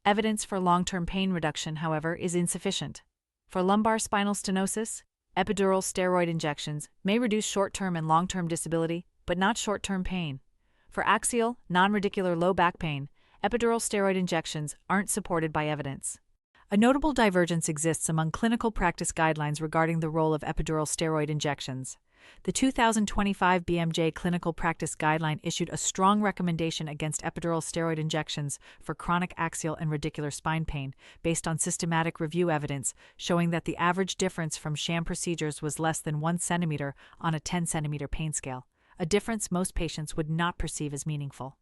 Evidence for long-term pain reduction, however, is insufficient. For lumbar spinal stenosis, epidural steroid injections may reduce short-term and long-term disability, but not short-term pain. For axial, non-radicular low back pain, epidural steroid injections aren't supported by evidence. A notable divergence exists among clinical practice guidelines regarding the role of epidural steroid injections. The 2025 BMJ Clinical Practice Guideline issued a strong recommendation against epidural steroid injections for chronic axial and radicular spine pain, based on systematic review evidence showing that the average difference from sham procedures was less than 1 centimeter on a 10-centimeter pain scale, a difference most patients would not perceive as meaningful.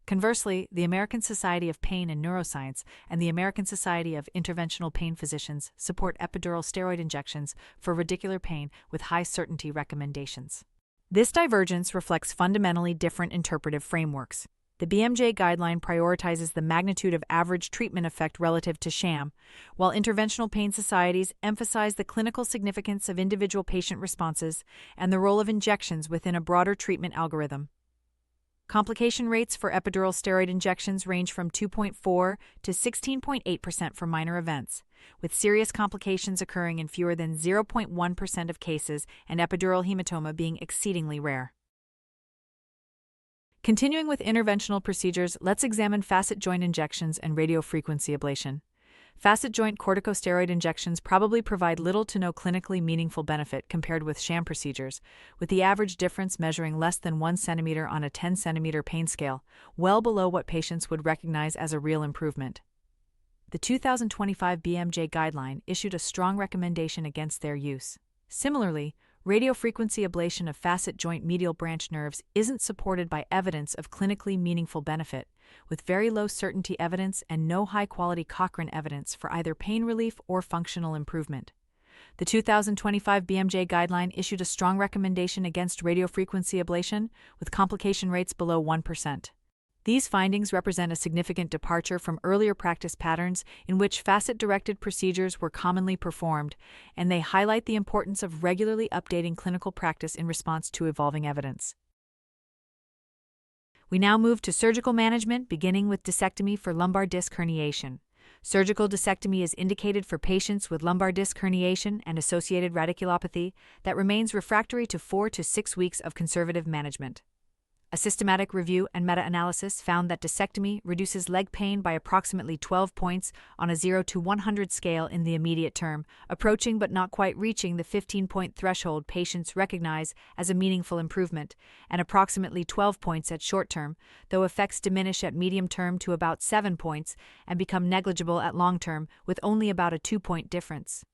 Conversely, the American Society of Pain and Neuroscience and the American Society of Interventional Pain Physicians support epidural steroid injections for radicular pain with high certainty recommendations. This divergence reflects fundamentally different interpretive frameworks. The BMJ guideline prioritizes the magnitude of average treatment effect relative to sham, while interventional pain societies emphasize the clinical significance of individual patient responses and the role of injections within a broader treatment algorithm. Complication rates for epidural steroid injections range from 2.4 to 16.8% for minor events, with serious complications occurring in fewer than 0.1% of cases and epidural hematoma being exceedingly rare. Continuing with interventional procedures, let's examine facet joint injections and radiofrequency ablation. Facet joint corticosteroid injections probably provide little to no clinically meaningful benefit compared with sham procedures, with the average difference measuring less than 1 centimeter on a 10-centimeter pain scale, well below what patients would recognize as a real improvement. The 2025 BMJ guideline issued a strong recommendation against their use. Similarly, radiofrequency ablation of facet joint medial branch nerves isn't supported by evidence of clinically meaningful benefit, with very low certainty evidence and no high-quality Cochrane evidence for either pain relief or functional improvement. The 2025 BMJ guideline issued a strong recommendation against radiofrequency ablation, with complication rates below 1%. These findings represent a significant departure from earlier practice patterns in which facet-directed procedures were commonly performed, and they highlight the importance of regularly updating clinical practice in response to evolving evidence. We now move to surgical management, beginning with discectomy for lumbar disc herniation. Surgical discectomy is indicated for patients with lumbar disc herniation and associated radiculopathy that remains refractory to 4 to 6 weeks of conservative management. A systematic review and meta-analysis found that discectomy reduces leg pain by approximately 12 points on a 0 to 100 scale in the immediate term, approaching but not quite reaching the 15-point threshold patients recognize as a meaningful improvement, and approximately 12 points at short term, though effects diminish at medium term to about 7 points and become negligible at long term with only about a 2-point difference.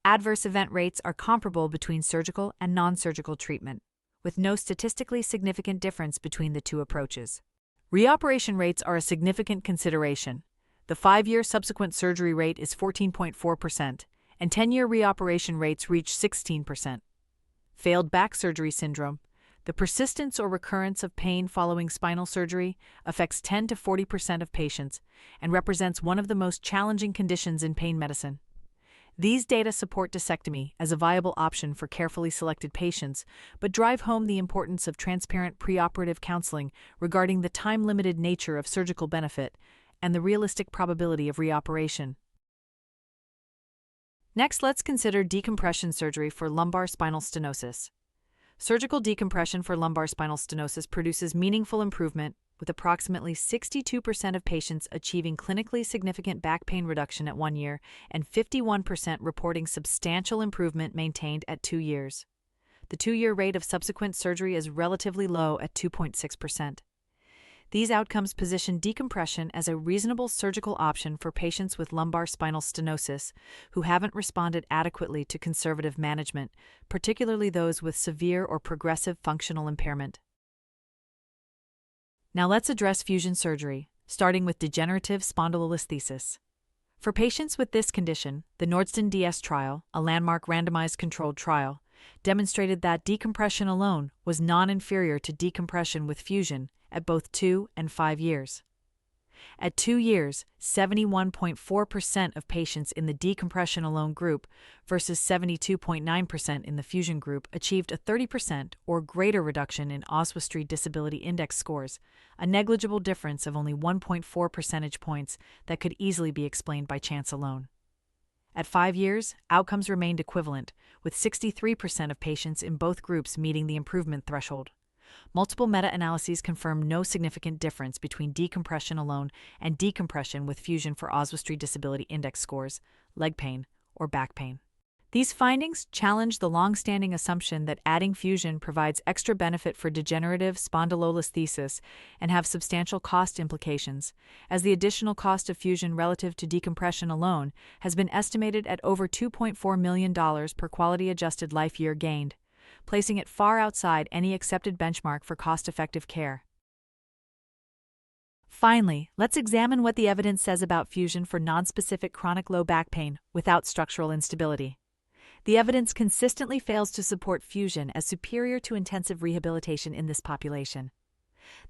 Adverse event rates are comparable between surgical and non-surgical treatment, with no statistically significant difference between the two approaches. Reoperation rates are a significant consideration. The 5-year subsequent surgery rate is 14.4%, and 10-year reoperation rates reach 16%. Failed back surgery syndrome. The persistence or recurrence of pain following spinal surgery affects 10 to 40% of patients and represents one of the most challenging conditions in pain medicine. These data support discectomy as a viable option for carefully selected patients, but drive home the importance of transparent preoperative counseling regarding the time-limited nature of surgical benefit and the realistic probability of reoperation. Next, let's consider decompression surgery for lumbar spinal stenosis. Surgical decompression for lumbar spinal stenosis produces meaningful improvement, with approximately 62% of patients achieving clinically significant back pain reduction at 1 year and 51% reporting substantial improvement maintained at 2 years. The 2-year rate of subsequent surgery is relatively low at 2.6%. These outcomes position decompression as a reasonable surgical option for patients with lumbar spinal stenosis who haven't responded adequately to conservative management, particularly those with severe or progressive functional impairment. Now let's address fusion surgery, starting with degenerative spondylolisthesis. For patients with this condition, the Nordsten DS trial, a landmark randomized controlled trial, demonstrated that decompression alone was non-inferior to decompression with fusion at both 2 and 5 years. At 2 years, 71.4% of patients in the decompression alone group versus 72.9% in the fusion group achieved a 30% or greater reduction in Oswestry Disability Index scores, a negligible difference of only 1.4 percentage points that could easily be explained by chance alone. At 5 years, outcomes remained equivalent, with 63% of patients in both groups meeting the improvement threshold. Multiple meta-analyses confirm no significant difference between decompression alone and decompression with fusion for Oswestry Disability Index scores, leg pain, or back pain. These findings challenge the long-standing assumption that adding fusion provides extra benefit for degenerative spondylolisthesis and have substantial cost implications, as the additional cost of fusion relative to decompression alone has been estimated at over $2.4 million per quality-adjusted life year gained, placing it far outside any accepted benchmark for cost-effective care. Finally, let's examine what the evidence says about fusion for nonspecific chronic low back pain without structural instability. The evidence consistently fails to support fusion as superior to intensive rehabilitation in this population.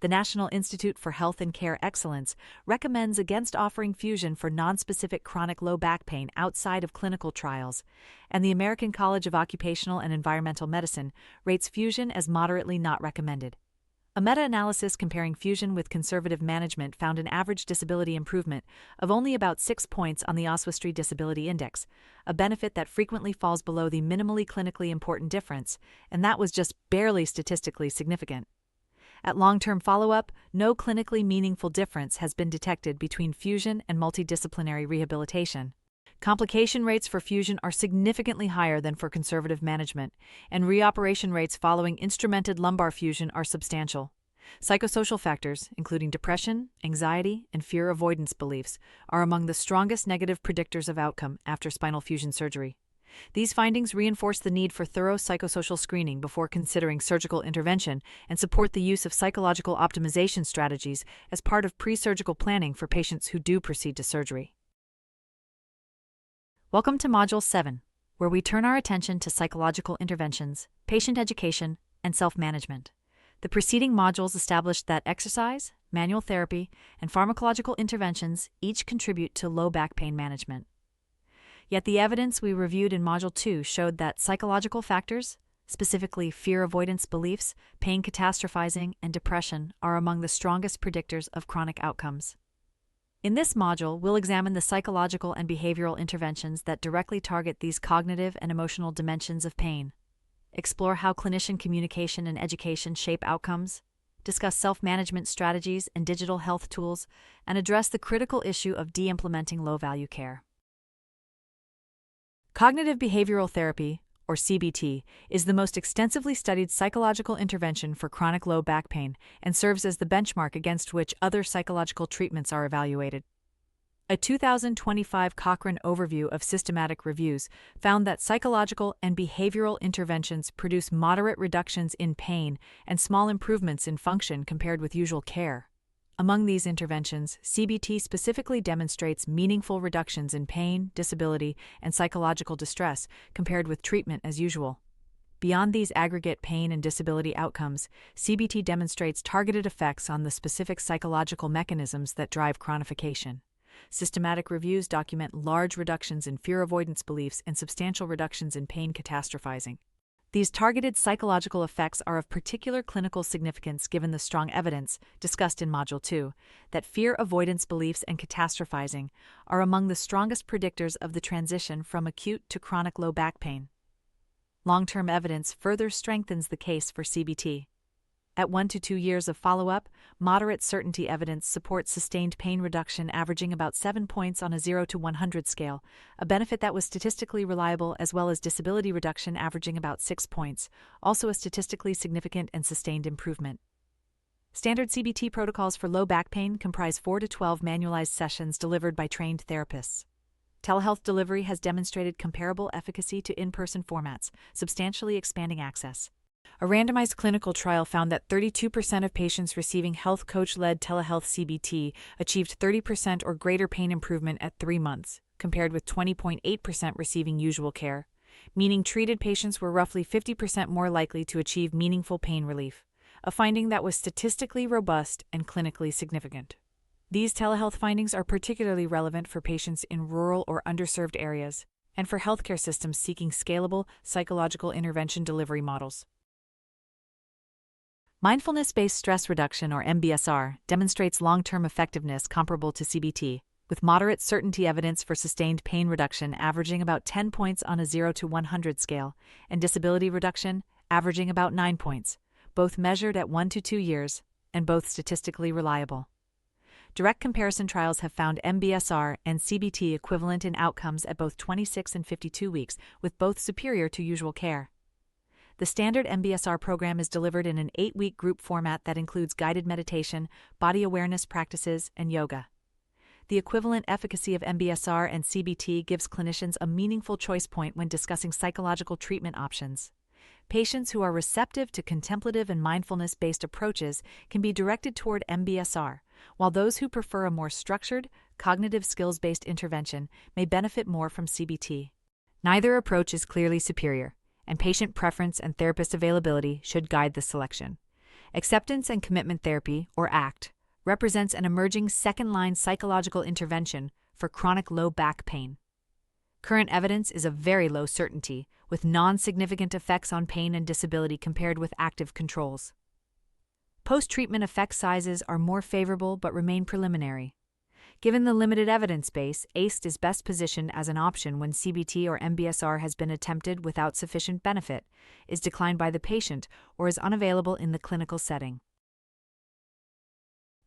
The National Institute for Health and Care Excellence recommends against offering fusion for nonspecific chronic low back pain outside of clinical trials, and the American College of Occupational and Environmental Medicine rates fusion as moderately not recommended. A meta-analysis comparing fusion with conservative management found an average disability improvement of only about 6 points on the Oswestry Disability Index, a benefit that frequently falls below the minimally clinically important difference, and that was just barely statistically significant. At long-term follow-up, no clinically meaningful difference has been detected between fusion and multidisciplinary rehabilitation. Complication rates for fusion are significantly higher than for conservative management, and reoperation rates following instrumented lumbar fusion are substantial. Psychosocial factors, including depression, anxiety, and fear avoidance beliefs, are among the strongest negative predictors of outcome after spinal fusion surgery. These findings reinforce the need for thorough psychosocial screening before considering surgical intervention and support the use of psychological optimization strategies as part of pre-surgical planning for patients who do proceed to surgery. Welcome to Module 7, where we turn our attention to psychological interventions, patient education, and self-management. The preceding modules established that exercise, manual therapy, and pharmacological interventions each contribute to low back pain management. Yet the evidence we reviewed in Module 2 showed that psychological factors, specifically fear avoidance beliefs, pain catastrophizing, and depression, are among the strongest predictors of chronic outcomes. In this module, we'll examine the psychological and behavioral interventions that directly target these cognitive and emotional dimensions of pain, explore how clinician communication and education shape outcomes, discuss self-management strategies and digital health tools, and address the critical issue of de-implementing low-value care. Cognitive behavioral therapy, or CBT, is the most extensively studied psychological intervention for chronic low back pain and serves as the benchmark against which other psychological treatments are evaluated. A 2025 Cochrane Overview of Systematic Reviews found that psychological and behavioral interventions produce moderate reductions in pain and small improvements in function compared with usual care. Among these interventions, CBT specifically demonstrates meaningful reductions in pain, disability, and psychological distress compared with treatment as usual. Beyond these aggregate pain and disability outcomes, CBT demonstrates targeted effects on the specific psychological mechanisms that drive chronification. Systematic reviews document large reductions in fear avoidance beliefs and substantial reductions in pain catastrophizing. These targeted psychological effects are of particular clinical significance given the strong evidence, discussed in Module 2, that fear avoidance beliefs and catastrophizing are among the strongest predictors of the transition from acute to chronic low back pain. Long-term evidence further strengthens the case for CBT. At 1 to 2 years of follow-up, moderate certainty evidence supports sustained pain reduction averaging about 7 points on a 0 to 100 scale, a benefit that was statistically reliable, as well as disability reduction averaging about 6 points, also a statistically significant and sustained improvement. Standard CBT protocols for low back pain comprise 4 to 12 manualized sessions delivered by trained therapists. Telehealth delivery has demonstrated comparable efficacy to in-person formats, substantially expanding access. A randomized clinical trial found that 32% of patients receiving health coach-led telehealth CBT achieved 30% or greater pain improvement at 3 months, compared with 20.8% receiving usual care, meaning treated patients were roughly 50% more likely to achieve meaningful pain relief, a finding that was statistically robust and clinically significant. These telehealth findings are particularly relevant for patients in rural or underserved areas, and for healthcare systems seeking scalable psychological intervention delivery models. Mindfulness-based stress reduction, or MBSR, demonstrates long-term effectiveness comparable to CBT, with moderate certainty evidence for sustained pain reduction averaging about 10 points on a 0 to 100 scale, and disability reduction averaging about 9 points, both measured at 1 to 2 years, and both statistically reliable. Direct comparison trials have found MBSR and CBT equivalent in outcomes at both 26 and 52 weeks, with both superior to usual care. The standard MBSR program is delivered in an 8-week group format that includes guided meditation, body awareness practices, and yoga. The equivalent efficacy of MBSR and CBT gives clinicians a meaningful choice point when discussing psychological treatment options. Patients who are receptive to contemplative and mindfulness-based approaches can be directed toward MBSR, while those who prefer a more structured, cognitive skills-based intervention may benefit more from CBT. Neither approach is clearly superior, and patient preference and therapist availability should guide the selection. Acceptance and Commitment Therapy, or ACT, represents an emerging second-line psychological intervention for chronic low back pain. Current evidence is of very low certainty, with non-significant effects on pain and disability compared with active controls. Post-treatment effect sizes are more favorable but remain preliminary. Given the limited evidence base, ACT is best positioned as an option when CBT or MBSR has been attempted without sufficient benefit, is declined by the patient, or is unavailable in the clinical setting.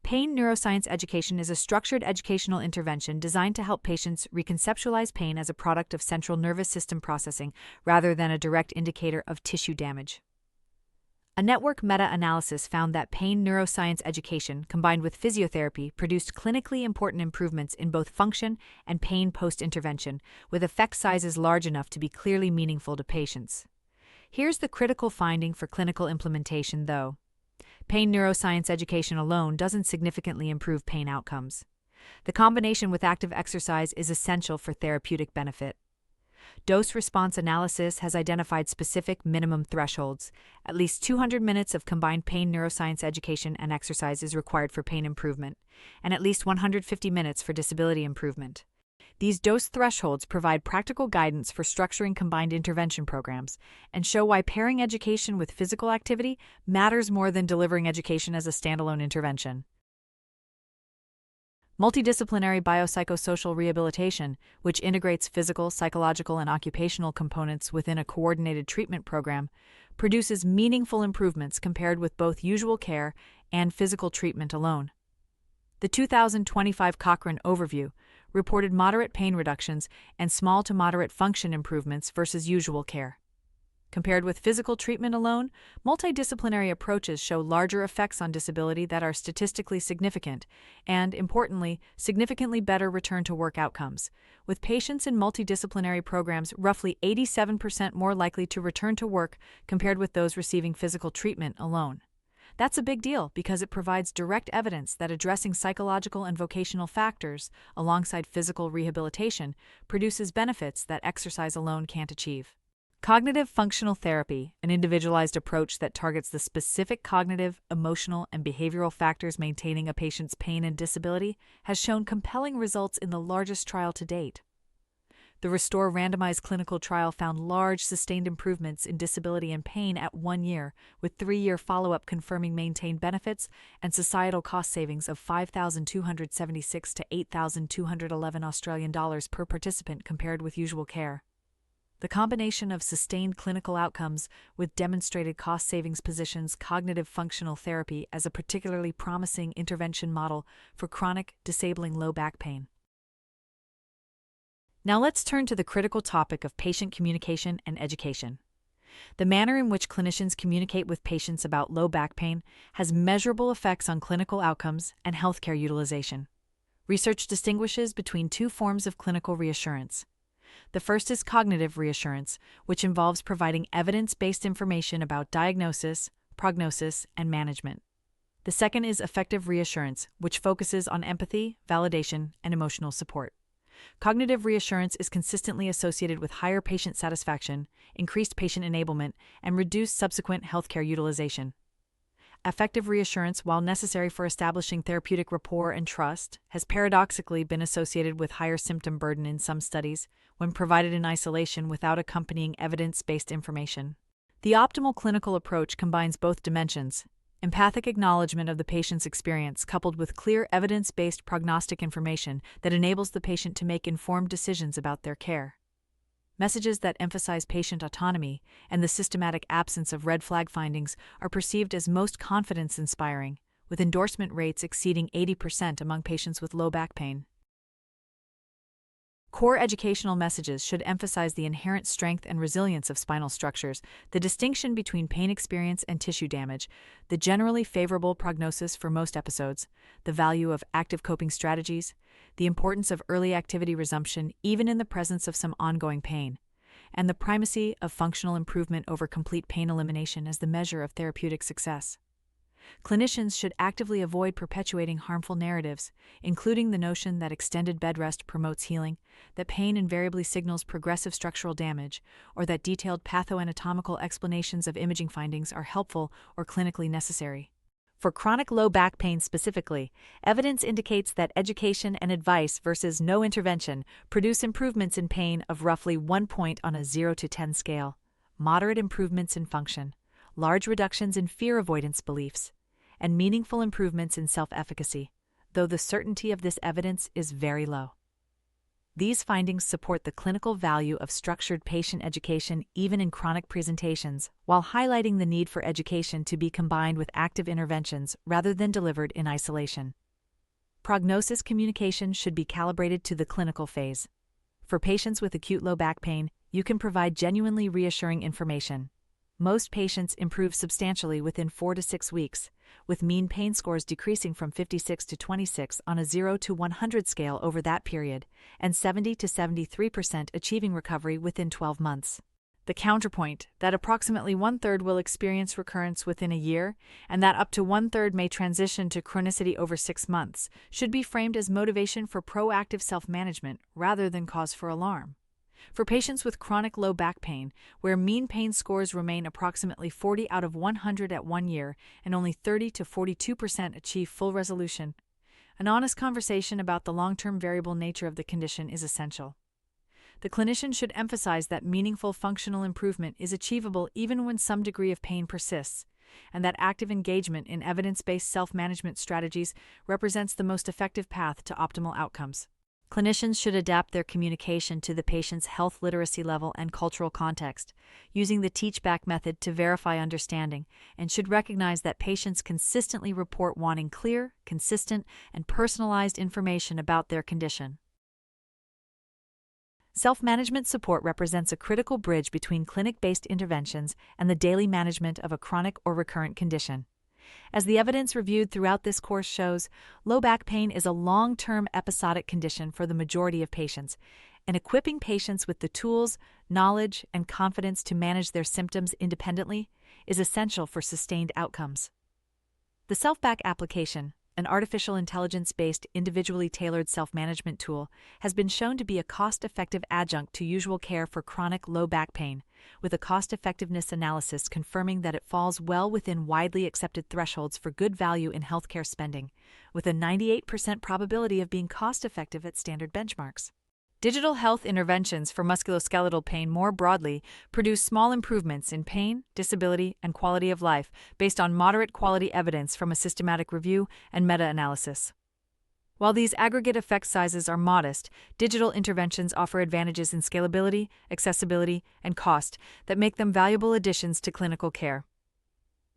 Pain neuroscience education is a structured educational intervention designed to help patients reconceptualize pain as a product of central nervous system processing rather than a direct indicator of tissue damage. A network meta-analysis found that pain neuroscience education combined with physiotherapy produced clinically important improvements in both function and pain post-intervention, with effect sizes large enough to be clearly meaningful to patients. Here's the critical finding for clinical implementation, though. Pain neuroscience education alone doesn't significantly improve pain outcomes. The combination with active exercise is essential for therapeutic benefit. Dose-response analysis has identified specific minimum thresholds. At least 200 minutes of combined pain neuroscience education and exercise is required for pain improvement, and at least 150 minutes for disability improvement. These dose thresholds provide practical guidance for structuring combined intervention programs and show why pairing education with physical activity matters more than delivering education as a standalone intervention. Multidisciplinary biopsychosocial rehabilitation, which integrates physical, psychological, and occupational components within a coordinated treatment program, produces meaningful improvements compared with both usual care and physical treatment alone. The 2025 Cochrane Overview reported moderate pain reductions and small to moderate function improvements versus usual care. Compared with physical treatment alone, multidisciplinary approaches show larger effects on disability that are statistically significant and, importantly, significantly better return-to-work outcomes, with patients in multidisciplinary programs roughly 87% more likely to return to work compared with those receiving physical treatment alone. That's a big deal because it provides direct evidence that addressing psychological and vocational factors alongside physical rehabilitation produces benefits that exercise alone can't achieve. Cognitive functional therapy, an individualized approach that targets the specific cognitive, emotional, and behavioral factors maintaining a patient's pain and disability, has shown compelling results in the largest trial to date. The Restore randomized clinical trial found large sustained improvements in disability and pain at 1 year, with 3-year follow-up confirming maintained benefits and societal cost savings of $5,276 to $8,211 Australian dollars per participant compared with usual care. The combination of sustained clinical outcomes with demonstrated cost savings positions cognitive functional therapy as a particularly promising intervention model for chronic, disabling low back pain. Now let's turn to the critical topic of patient communication and education. The manner in which clinicians communicate with patients about low back pain has measurable effects on clinical outcomes and healthcare utilization. Research distinguishes between two forms of clinical reassurance. The first is cognitive reassurance, which involves providing evidence-based information about diagnosis, prognosis, and management. The second is affective reassurance, which focuses on empathy, validation, and emotional support. Cognitive reassurance is consistently associated with higher patient satisfaction, increased patient enablement, and reduced subsequent healthcare utilization. Affective reassurance, while necessary for establishing therapeutic rapport and trust, has paradoxically been associated with higher symptom burden in some studies when provided in isolation without accompanying evidence-based information. The optimal clinical approach combines both dimensions: empathic acknowledgement of the patient's experience coupled with clear evidence-based prognostic information that enables the patient to make informed decisions about their care. Messages that emphasize patient autonomy and the systematic absence of red flag findings are perceived as most confidence-inspiring, with endorsement rates exceeding 80% among patients with low back pain. Core educational messages should emphasize the inherent strength and resilience of spinal structures, the distinction between pain experience and tissue damage, the generally favorable prognosis for most episodes, the value of active coping strategies, the importance of early activity resumption even in the presence of some ongoing pain, and the primacy of functional improvement over complete pain elimination as the measure of therapeutic success. Clinicians should actively avoid perpetuating harmful narratives, including the notion that extended bed rest promotes healing, that pain invariably signals progressive structural damage, or that detailed pathoanatomical explanations of imaging findings are helpful or clinically necessary. For chronic low back pain specifically, evidence indicates that education and advice versus no intervention produce improvements in pain of roughly 1 point on a 0 to 10 scale, moderate improvements in function, large reductions in fear avoidance beliefs, and meaningful improvements in self-efficacy, though the certainty of this evidence is very low. These findings support the clinical value of structured patient education even in chronic presentations, while highlighting the need for education to be combined with active interventions rather than delivered in isolation. Prognosis communication should be calibrated to the clinical phase. For patients with acute low back pain, you can provide genuinely reassuring information. Most patients improve substantially within 4 to 6 weeks, with mean pain scores decreasing from 56 to 26 on a 0 to 100 scale over that period, and 70 to 73% achieving recovery within 12 months. The counterpoint, that approximately 1/3 will experience recurrence within a year, and that up to 1/3 may transition to chronicity over 6 months, should be framed as motivation for proactive self-management rather than cause for alarm. For patients with chronic low back pain, where mean pain scores remain approximately 40 out of 100 at 1 year and only 30 to 42% achieve full resolution, an honest conversation about the long-term variable nature of the condition is essential. The clinician should emphasize that meaningful functional improvement is achievable even when some degree of pain persists, and that active engagement in evidence-based self-management strategies represents the most effective path to optimal outcomes. Clinicians should adapt their communication to the patient's health literacy level and cultural context, using the teach-back method to verify understanding, and should recognize that patients consistently report wanting clear, consistent, and personalized information about their condition. Self-management support represents a critical bridge between clinic-based interventions and the daily management of a chronic or recurrent condition. As the evidence reviewed throughout this course shows, low back pain is a long-term episodic condition for the majority of patients, and equipping patients with the tools, knowledge, and confidence to manage their symptoms independently is essential for sustained outcomes. The Self-Back application, an artificial intelligence-based, individually tailored self-management tool, has been shown to be a cost-effective adjunct to usual care for chronic low back pain, with a cost-effectiveness analysis confirming that it falls well within widely accepted thresholds for good value in healthcare spending, with a 98% probability of being cost-effective at standard benchmarks. Digital health interventions for musculoskeletal pain more broadly produce small improvements in pain, disability, and quality of life based on moderate quality evidence from a systematic review and meta-analysis. While these aggregate effect sizes are modest, digital interventions offer advantages in scalability, accessibility, and cost that make them valuable additions to clinical care.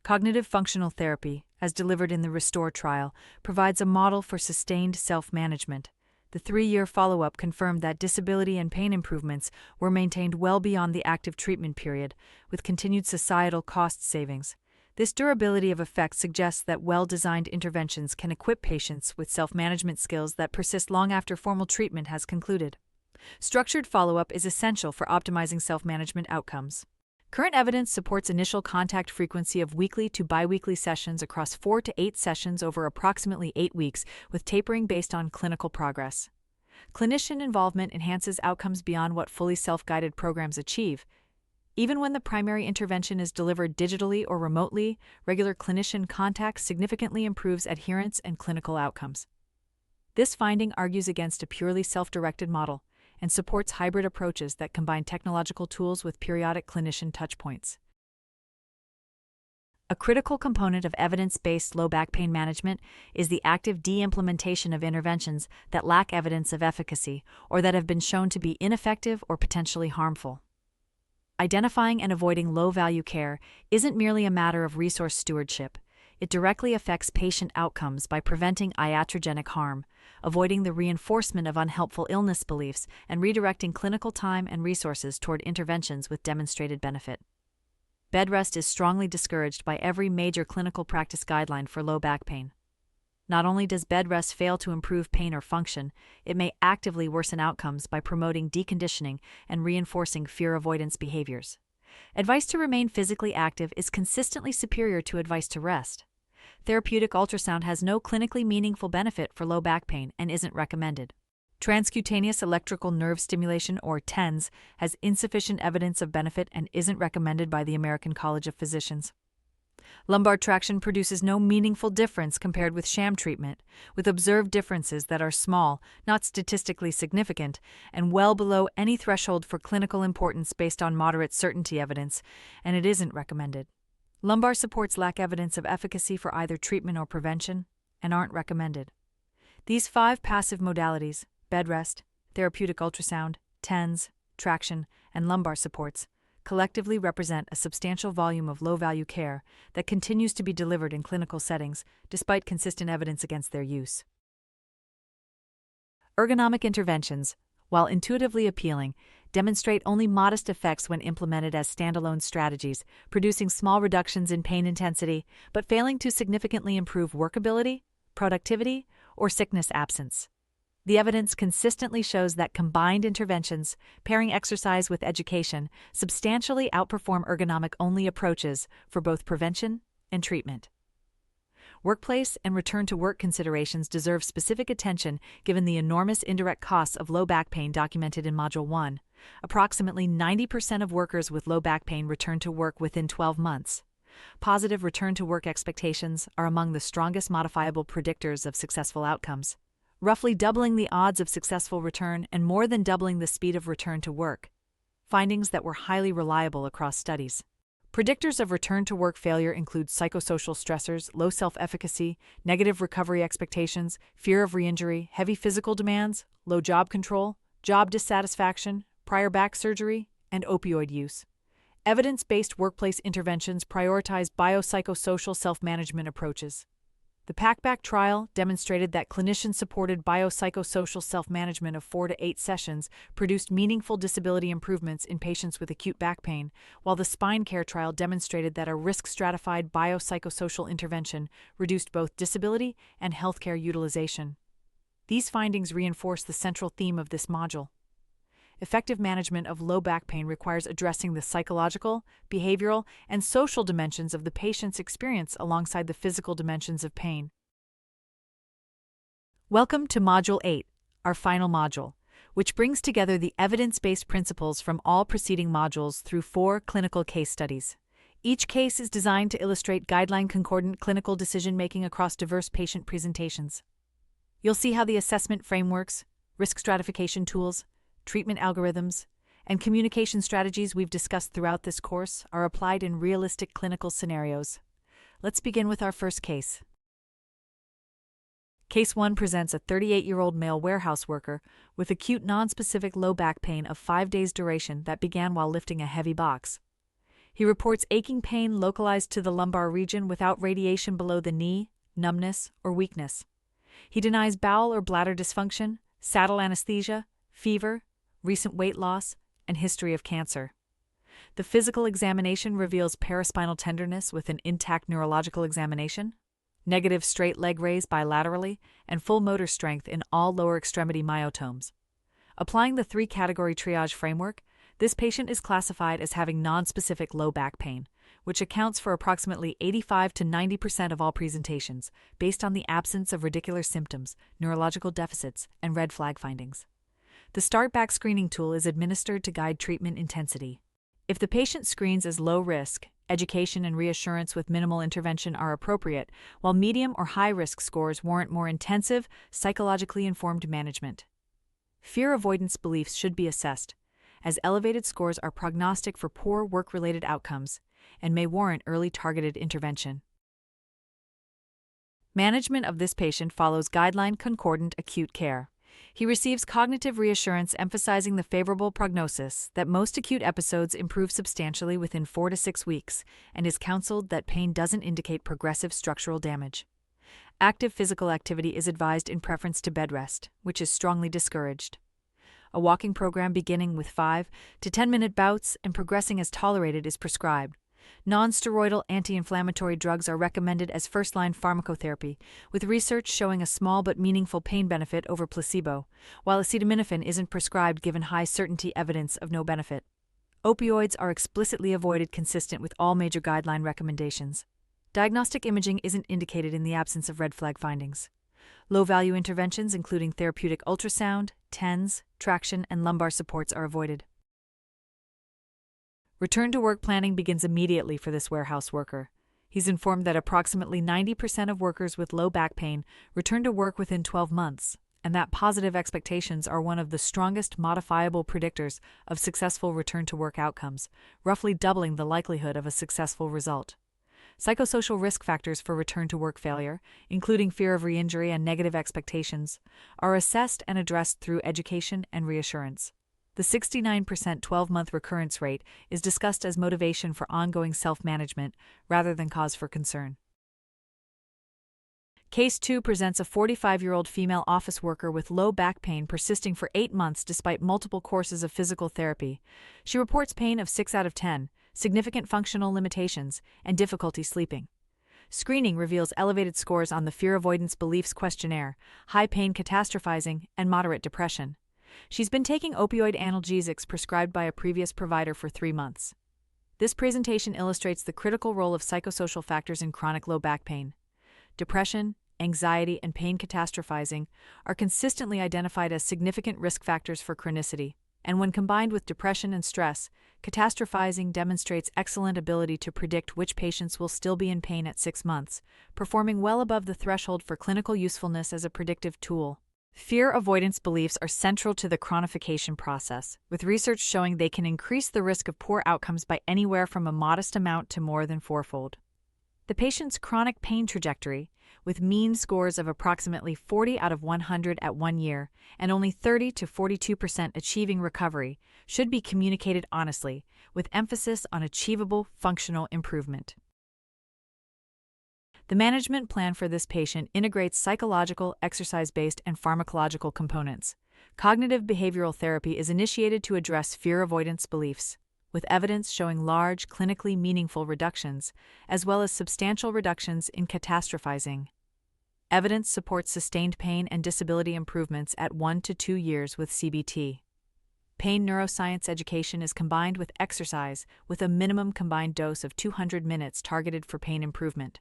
Cognitive functional therapy, as delivered in the RESTORE trial, provides a model for sustained self-management. The 3-year follow-up confirmed that disability and pain improvements were maintained well beyond the active treatment period, with continued societal cost savings. This durability of effect suggests that well-designed interventions can equip patients with self-management skills that persist long after formal treatment has concluded. Structured follow-up is essential for optimizing self-management outcomes. Current evidence supports initial contact frequency of weekly to biweekly sessions across 4 to 8 sessions over approximately 8 weeks, with tapering based on clinical progress. Clinician involvement enhances outcomes beyond what fully self-guided programs achieve. Even when the primary intervention is delivered digitally or remotely, regular clinician contact significantly improves adherence and clinical outcomes. This finding argues against a purely self-directed model and supports hybrid approaches that combine technological tools with periodic clinician touchpoints. A critical component of evidence-based low back pain management is the active de-implementation of interventions that lack evidence of efficacy or that have been shown to be ineffective or potentially harmful. Identifying and avoiding low-value care isn't merely a matter of resource stewardship. It directly affects patient outcomes by preventing iatrogenic harm, avoiding the reinforcement of unhelpful illness beliefs, and redirecting clinical time and resources toward interventions with demonstrated benefit. Bed rest is strongly discouraged by every major clinical practice guideline for low back pain. Not only does bed rest fail to improve pain or function, it may actively worsen outcomes by promoting deconditioning and reinforcing fear avoidance behaviors. Advice to remain physically active is consistently superior to advice to rest. Therapeutic ultrasound has no clinically meaningful benefit for low back pain and isn't recommended. Transcutaneous electrical nerve stimulation, or TENS, has insufficient evidence of benefit and isn't recommended by the American College of Physicians. Lumbar traction produces no meaningful difference compared with sham treatment, with observed differences that are small, not statistically significant, and well below any threshold for clinical importance based on moderate certainty evidence, and it isn't recommended. Lumbar supports lack evidence of efficacy for either treatment or prevention, and aren't recommended. These 5 passive modalities, bed rest, therapeutic ultrasound, TENS, traction, and lumbar supports, collectively represent a substantial volume of low-value care that continues to be delivered in clinical settings despite consistent evidence against their use. Ergonomic interventions, while intuitively appealing, demonstrate only modest effects when implemented as standalone strategies, producing small reductions in pain intensity but failing to significantly improve workability, productivity, or sickness absence. The evidence consistently shows that combined interventions, pairing exercise with education, substantially outperform ergonomic-only approaches for both prevention and treatment. Workplace and return-to-work considerations deserve specific attention given the enormous indirect costs of low back pain documented in Module 1. Approximately 90% of workers with low back pain return to work within 12 months. Positive return-to-work expectations are among the strongest modifiable predictors of successful outcomes, roughly doubling the odds of successful return and more than doubling the speed of return to work, findings that were highly reliable across studies. Predictors of return-to-work failure include psychosocial stressors, low self-efficacy, negative recovery expectations, fear of re-injury, heavy physical demands, low job control, job dissatisfaction, prior back surgery, and opioid use. Evidence-based workplace interventions prioritize biopsychosocial self-management approaches. The PACBAC trial demonstrated that clinician-supported biopsychosocial self-management of 4 to 8 sessions produced meaningful disability improvements in patients with acute back pain, while the spine care trial demonstrated that a risk-stratified biopsychosocial intervention reduced both disability and healthcare utilization. These findings reinforce the central theme of this module. Effective management of low back pain requires addressing the psychological, behavioral, and social dimensions of the patient's experience alongside the physical dimensions of pain. Welcome to Module 8, our final module, which brings together the evidence-based principles from all preceding modules through 4 clinical case studies. Each case is designed to illustrate guideline-concordant clinical decision-making across diverse patient presentations. You'll see how the assessment frameworks, risk stratification tools, treatment algorithms, and communication strategies we've discussed throughout this course are applied in realistic clinical scenarios. Let's begin with our first case. Case 1 presents a 38-year-old male warehouse worker with acute nonspecific low back pain of 5 days duration that began while lifting a heavy box. He reports aching pain localized to the lumbar region without radiation below the knee, numbness, or weakness. He denies bowel or bladder dysfunction, saddle anesthesia, fever, recent weight loss, and history of cancer. The physical examination reveals paraspinal tenderness with an intact neurological examination, negative straight leg raise bilaterally, and full motor strength in all lower extremity myotomes. Applying the 3-category triage framework, this patient is classified as having nonspecific low back pain, which accounts for approximately 85 to 90% of all presentations, based on the absence of radicular symptoms, neurological deficits, and red flag findings. The START back screening tool is administered to guide treatment intensity. If the patient screens as low risk, education and reassurance with minimal intervention are appropriate, while medium or high risk scores warrant more intensive, psychologically informed management. Fear avoidance beliefs should be assessed, as elevated scores are prognostic for poor work-related outcomes and may warrant early targeted intervention. Management of this patient follows guideline concordant acute care. He receives cognitive reassurance emphasizing the favorable prognosis that most acute episodes improve substantially within 4 to 6 weeks and is counseled that pain doesn't indicate progressive structural damage. Active physical activity is advised in preference to bed rest, which is strongly discouraged. A walking program beginning with 5 to 10-minute bouts and progressing as tolerated is prescribed. Non-steroidal anti-inflammatory drugs are recommended as first-line pharmacotherapy, with research showing a small but meaningful pain benefit over placebo, while acetaminophen isn't prescribed given high certainty evidence of no benefit. Opioids are explicitly avoided consistent with all major guideline recommendations. Diagnostic imaging isn't indicated in the absence of red flag findings. Low-value interventions including therapeutic ultrasound, TENS, traction, and lumbar supports are avoided. Return-to-work planning begins immediately for this warehouse worker. He's informed that approximately 90% of workers with low back pain return to work within 12 months, and that positive expectations are one of the strongest modifiable predictors of successful return-to-work outcomes, roughly doubling the likelihood of a successful result. Psychosocial risk factors for return-to-work failure, including fear of re-injury and negative expectations, are assessed and addressed through education and reassurance. The 69% 12-month recurrence rate is discussed as motivation for ongoing self-management rather than cause for concern. Case 2 presents a 45-year-old female office worker with low back pain persisting for 8 months despite multiple courses of physical therapy. She reports pain of 6 out of 10, significant functional limitations, and difficulty sleeping. Screening reveals elevated scores on the Fear Avoidance Beliefs questionnaire, high pain catastrophizing, and moderate depression. She's been taking opioid analgesics prescribed by a previous provider for 3 months. This presentation illustrates the critical role of psychosocial factors in chronic low back pain. Depression, anxiety, and pain catastrophizing are consistently identified as significant risk factors for chronicity, and when combined with depression and stress, catastrophizing demonstrates excellent ability to predict which patients will still be in pain at 6 months, performing well above the threshold for clinical usefulness as a predictive tool. Fear avoidance beliefs are central to the chronification process, with research showing they can increase the risk of poor outcomes by anywhere from a modest amount to more than 4-fold. The patient's chronic pain trajectory, with mean scores of approximately 40 out of 100 at 1 year and only 30 to 42% achieving recovery, should be communicated honestly, with emphasis on achievable functional improvement. The management plan for this patient integrates psychological, exercise-based, and pharmacological components. Cognitive behavioral therapy is initiated to address fear avoidance beliefs, with evidence showing large, clinically meaningful reductions, as well as substantial reductions in catastrophizing. Evidence supports sustained pain and disability improvements at 1 to 2 years with CBT. Pain neuroscience education is combined with exercise with a minimum combined dose of 200 minutes targeted for pain improvement.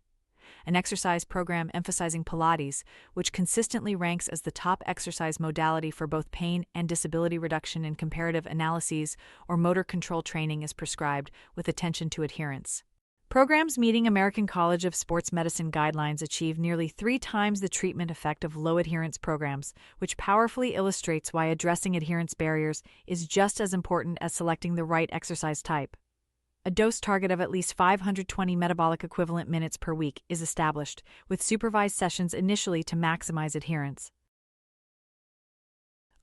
An exercise program emphasizing Pilates, which consistently ranks as the top exercise modality for both pain and disability reduction in comparative analyses or motor control training, is prescribed, with attention to adherence. Programs meeting American College of Sports Medicine guidelines achieve nearly 3 times the treatment effect of low adherence programs, which powerfully illustrates why addressing adherence barriers is just as important as selecting the right exercise type. A dose target of at least 520 metabolic equivalent minutes per week is established, with supervised sessions initially to maximize adherence.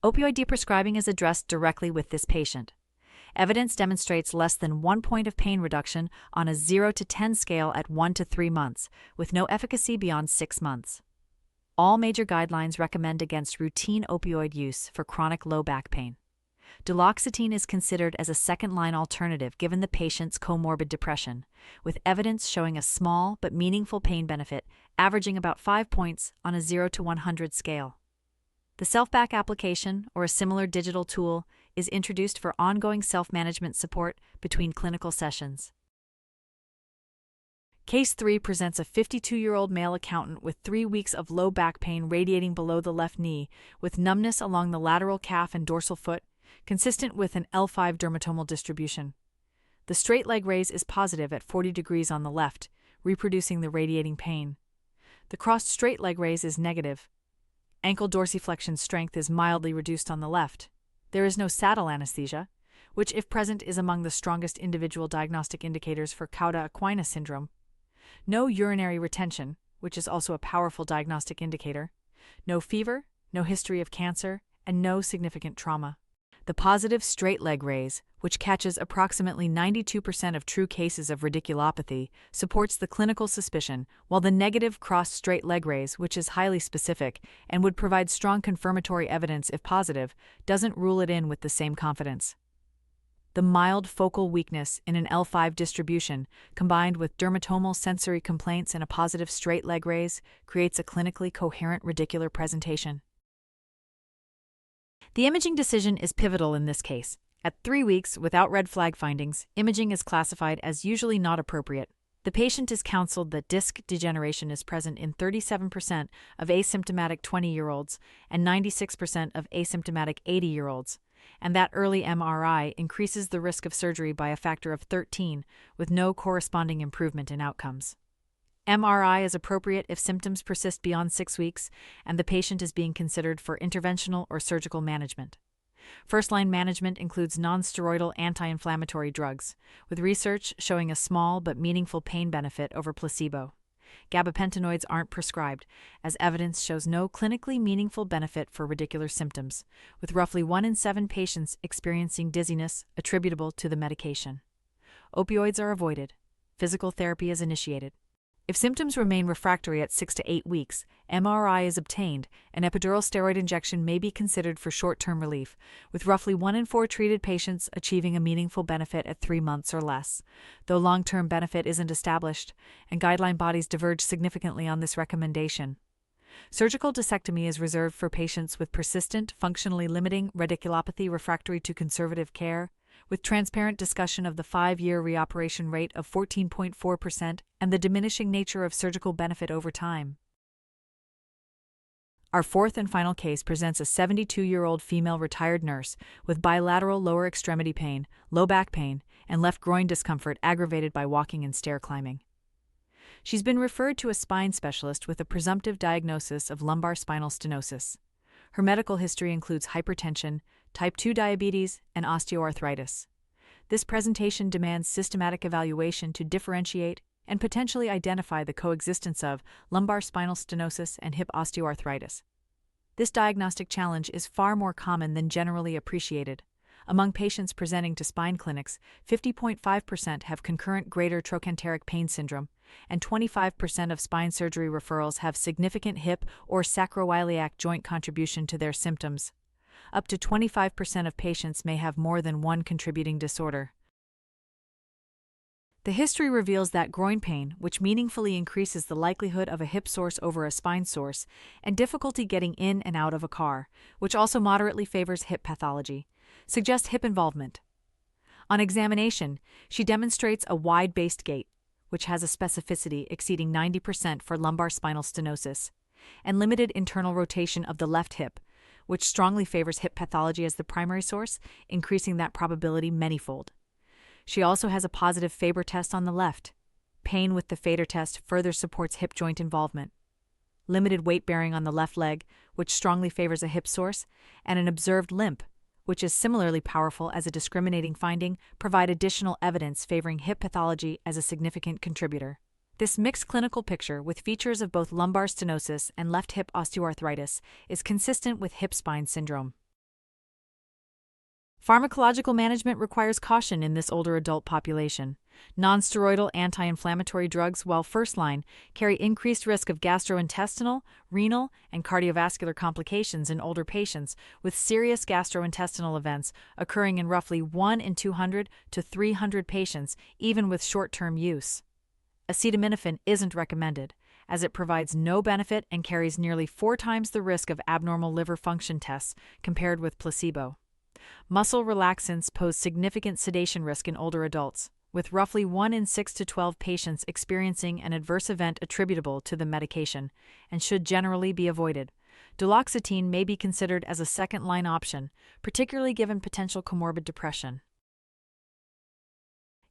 Opioid deprescribing is addressed directly with this patient. Evidence demonstrates less than 1 point of pain reduction on a 0 to 10 scale at 1 to 3 months, with no efficacy beyond 6 months. All major guidelines recommend against routine opioid use for chronic low back pain. Duloxetine is considered as a second-line alternative given the patient's comorbid depression, with evidence showing a small but meaningful pain benefit, averaging about 5 points on a 0 to 100 scale. The self-back application, or a similar digital tool, is introduced for ongoing self-management support between clinical sessions. Case 3 presents a 52-year-old male accountant with 3 weeks of low back pain radiating below the left knee, with numbness along the lateral calf and dorsal foot, consistent with an L5 dermatomal distribution. The straight leg raise is positive at 40 degrees on the left, reproducing the radiating pain. The crossed straight leg raise is negative. Ankle dorsiflexion strength is mildly reduced on the left. There is no saddle anesthesia, which, if present, is among the strongest individual diagnostic indicators for Cauda-Equina syndrome. No urinary retention, which is also a powerful diagnostic indicator. No fever, no history of cancer, and no significant trauma. The positive straight leg raise, which catches approximately 92% of true cases of radiculopathy, supports the clinical suspicion, while the negative crossed straight leg raise, which is highly specific and would provide strong confirmatory evidence if positive, doesn't rule it in with the same confidence. The mild focal weakness in an L5 distribution, combined with dermatomal sensory complaints and a positive straight leg raise, creates a clinically coherent radicular presentation. The imaging decision is pivotal in this case. At 3 weeks, without red flag findings, imaging is classified as usually not appropriate. The patient is counseled that disc degeneration is present in 37% of asymptomatic 20-year-olds and 96% of asymptomatic 80-year-olds, and that early MRI increases the risk of surgery by a factor of 13, with no corresponding improvement in outcomes. MRI is appropriate if symptoms persist beyond 6 weeks and the patient is being considered for interventional or surgical management. First-line management includes nonsteroidal anti-inflammatory drugs, with research showing a small but meaningful pain benefit over placebo. Gabapentinoids aren't prescribed, as evidence shows no clinically meaningful benefit for radicular symptoms, with roughly 1 in 7 patients experiencing dizziness attributable to the medication. Opioids are avoided. Physical therapy is initiated. If symptoms remain refractory at 6 to 8 weeks, MRI is obtained, and epidural steroid injection may be considered for short-term relief, with roughly 1 in 4 treated patients achieving a meaningful benefit at 3 months or less, though long-term benefit isn't established, and guideline bodies diverge significantly on this recommendation. Surgical discectomy is reserved for patients with persistent, functionally limiting radiculopathy refractory to conservative care, with transparent discussion of the 5-year reoperation rate of 14.4% and the diminishing nature of surgical benefit over time. Our fourth and final case presents a 72-year-old female retired nurse with bilateral lower extremity pain, low back pain, and left groin discomfort aggravated by walking and stair climbing. She's been referred to a spine specialist with a presumptive diagnosis of lumbar spinal stenosis. Her medical history includes hypertension, type 2 diabetes, and osteoarthritis. This presentation demands systematic evaluation to differentiate and potentially identify the coexistence of lumbar spinal stenosis and hip osteoarthritis. This diagnostic challenge is far more common than generally appreciated. Among patients presenting to spine clinics, 50.5% have concurrent greater trochanteric pain syndrome, and 25% of spine surgery referrals have significant hip or sacroiliac joint contribution to their symptoms. Up to 25% of patients may have more than one contributing disorder. The history reveals that groin pain, which meaningfully increases the likelihood of a hip source over a spine source, and difficulty getting in and out of a car, which also moderately favors hip pathology, suggest hip involvement. On examination, she demonstrates a wide-based gait, which has a specificity exceeding 90% for lumbar spinal stenosis, and limited internal rotation of the left hip, which strongly favors hip pathology as the primary source, increasing that probability manyfold. She also has a positive Faber test on the left. Pain with the Fader test further supports hip joint involvement. Limited weight bearing on the left leg, which strongly favors a hip source, and an observed limp, which which is similarly powerful as a discriminating finding, provide additional evidence favoring hip pathology as a significant contributor. This mixed clinical picture, with features of both lumbar stenosis and left hip osteoarthritis, is consistent with hip spine syndrome. Pharmacological management requires caution in this older adult population. Nonsteroidal anti-inflammatory drugs, while first-line, carry increased risk of gastrointestinal, renal, and cardiovascular complications in older patients, with serious gastrointestinal events occurring in roughly 1 in 200 to 300 patients, even with short-term use. Acetaminophen isn't recommended, as it provides no benefit and carries nearly 4 times the risk of abnormal liver function tests compared with placebo. Muscle relaxants pose significant sedation risk in older adults, with roughly 1 in 6 to 12 patients experiencing an adverse event attributable to the medication, and should generally be avoided. Duloxetine may be considered as a second-line option, particularly given potential comorbid depression.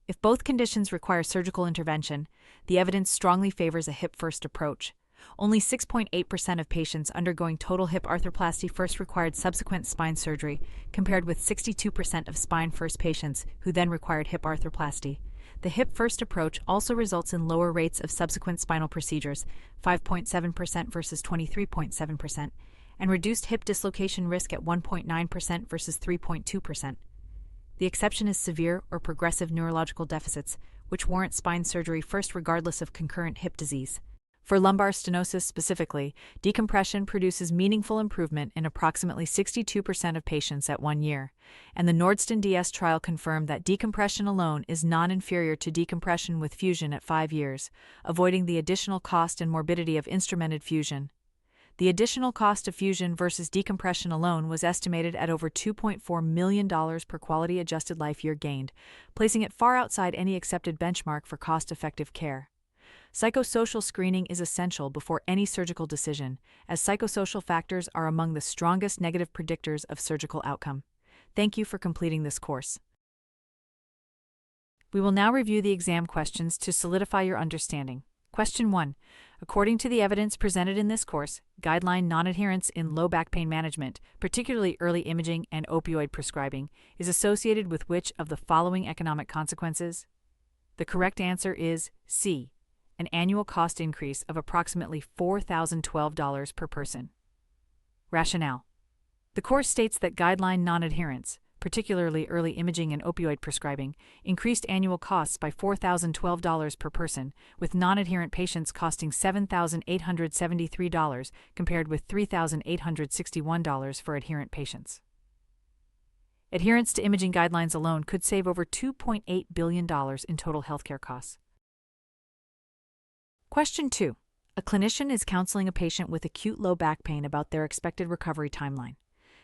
If both conditions require surgical intervention, the evidence strongly favors a hip-first approach. Only 6.8% of patients undergoing total hip arthroplasty first required subsequent spine surgery, compared with 62% of spine-first patients who then required hip arthroplasty. The hip-first approach also results in lower rates of subsequent spinal procedures, 5.7% versus 23.7%, and reduced hip dislocation risk at 1.9% versus 3.2%. The exception is severe or progressive neurological deficits, which warrant spine surgery first regardless of concurrent hip disease. For lumbar stenosis specifically, decompression produces meaningful improvement in approximately 62% of patients at 1 year, and the Nordsten DS trial confirmed that decompression alone is non-inferior to decompression with fusion at 5 years, avoiding the additional cost and morbidity of instrumented fusion. The additional cost of fusion versus decompression alone was estimated at over $2.4 million per quality-adjusted life year gained, placing it far outside any accepted benchmark for cost-effective care. Psychosocial screening is essential before any surgical decision, as psychosocial factors are among the strongest negative predictors of surgical outcome. Thank you for completing this course. We will now review the exam questions to solidify your understanding. Question 1. According to the evidence presented in this course, guideline non-adherence in low back pain management, particularly early imaging and opioid prescribing, is associated with which of the following economic consequences? The correct answer is C. An annual cost increase of approximately $4,012 per person. Rationale. The course states that guideline non-adherence, particularly early imaging and opioid prescribing, increased annual costs by $4,012 per person, with non-adherent patients costing $7,873 compared with $3,861 for adherent patients. Adherence to imaging guidelines alone could save over $2.8 billion in total healthcare costs. Question 2. A clinician is counseling a patient with acute low back pain about their expected recovery timeline.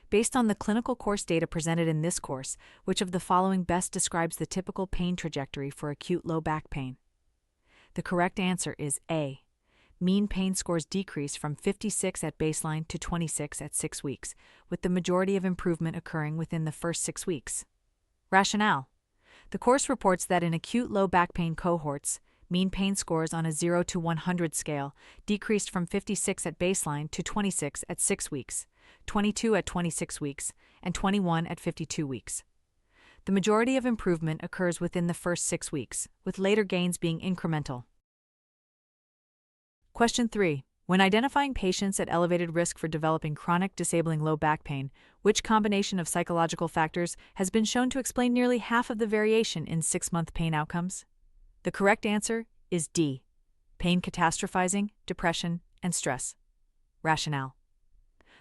Based on the clinical course data presented in this course, which of the following best describes the typical pain trajectory for acute low back pain? The correct answer is A. Mean pain scores decrease from 56 at baseline to 26 at 6 weeks, with the majority of improvement occurring within the first 6 weeks. Rationale. The course reports that in acute low back pain cohorts, mean pain scores on a 0 to 100 scale decreased from 56 at baseline to 26 at 6 weeks, 22 at 26 weeks, and 21 at 52 weeks. The majority of improvement occurs within the first 6 weeks, with later gains being incremental. Question 3. When identifying patients at elevated risk for developing chronic disabling low back pain, which combination of psychological factors has been shown to explain nearly half of the variation in 6-month pain outcomes? The correct answer is D. Pain catastrophizing, depression, and stress. Rationale.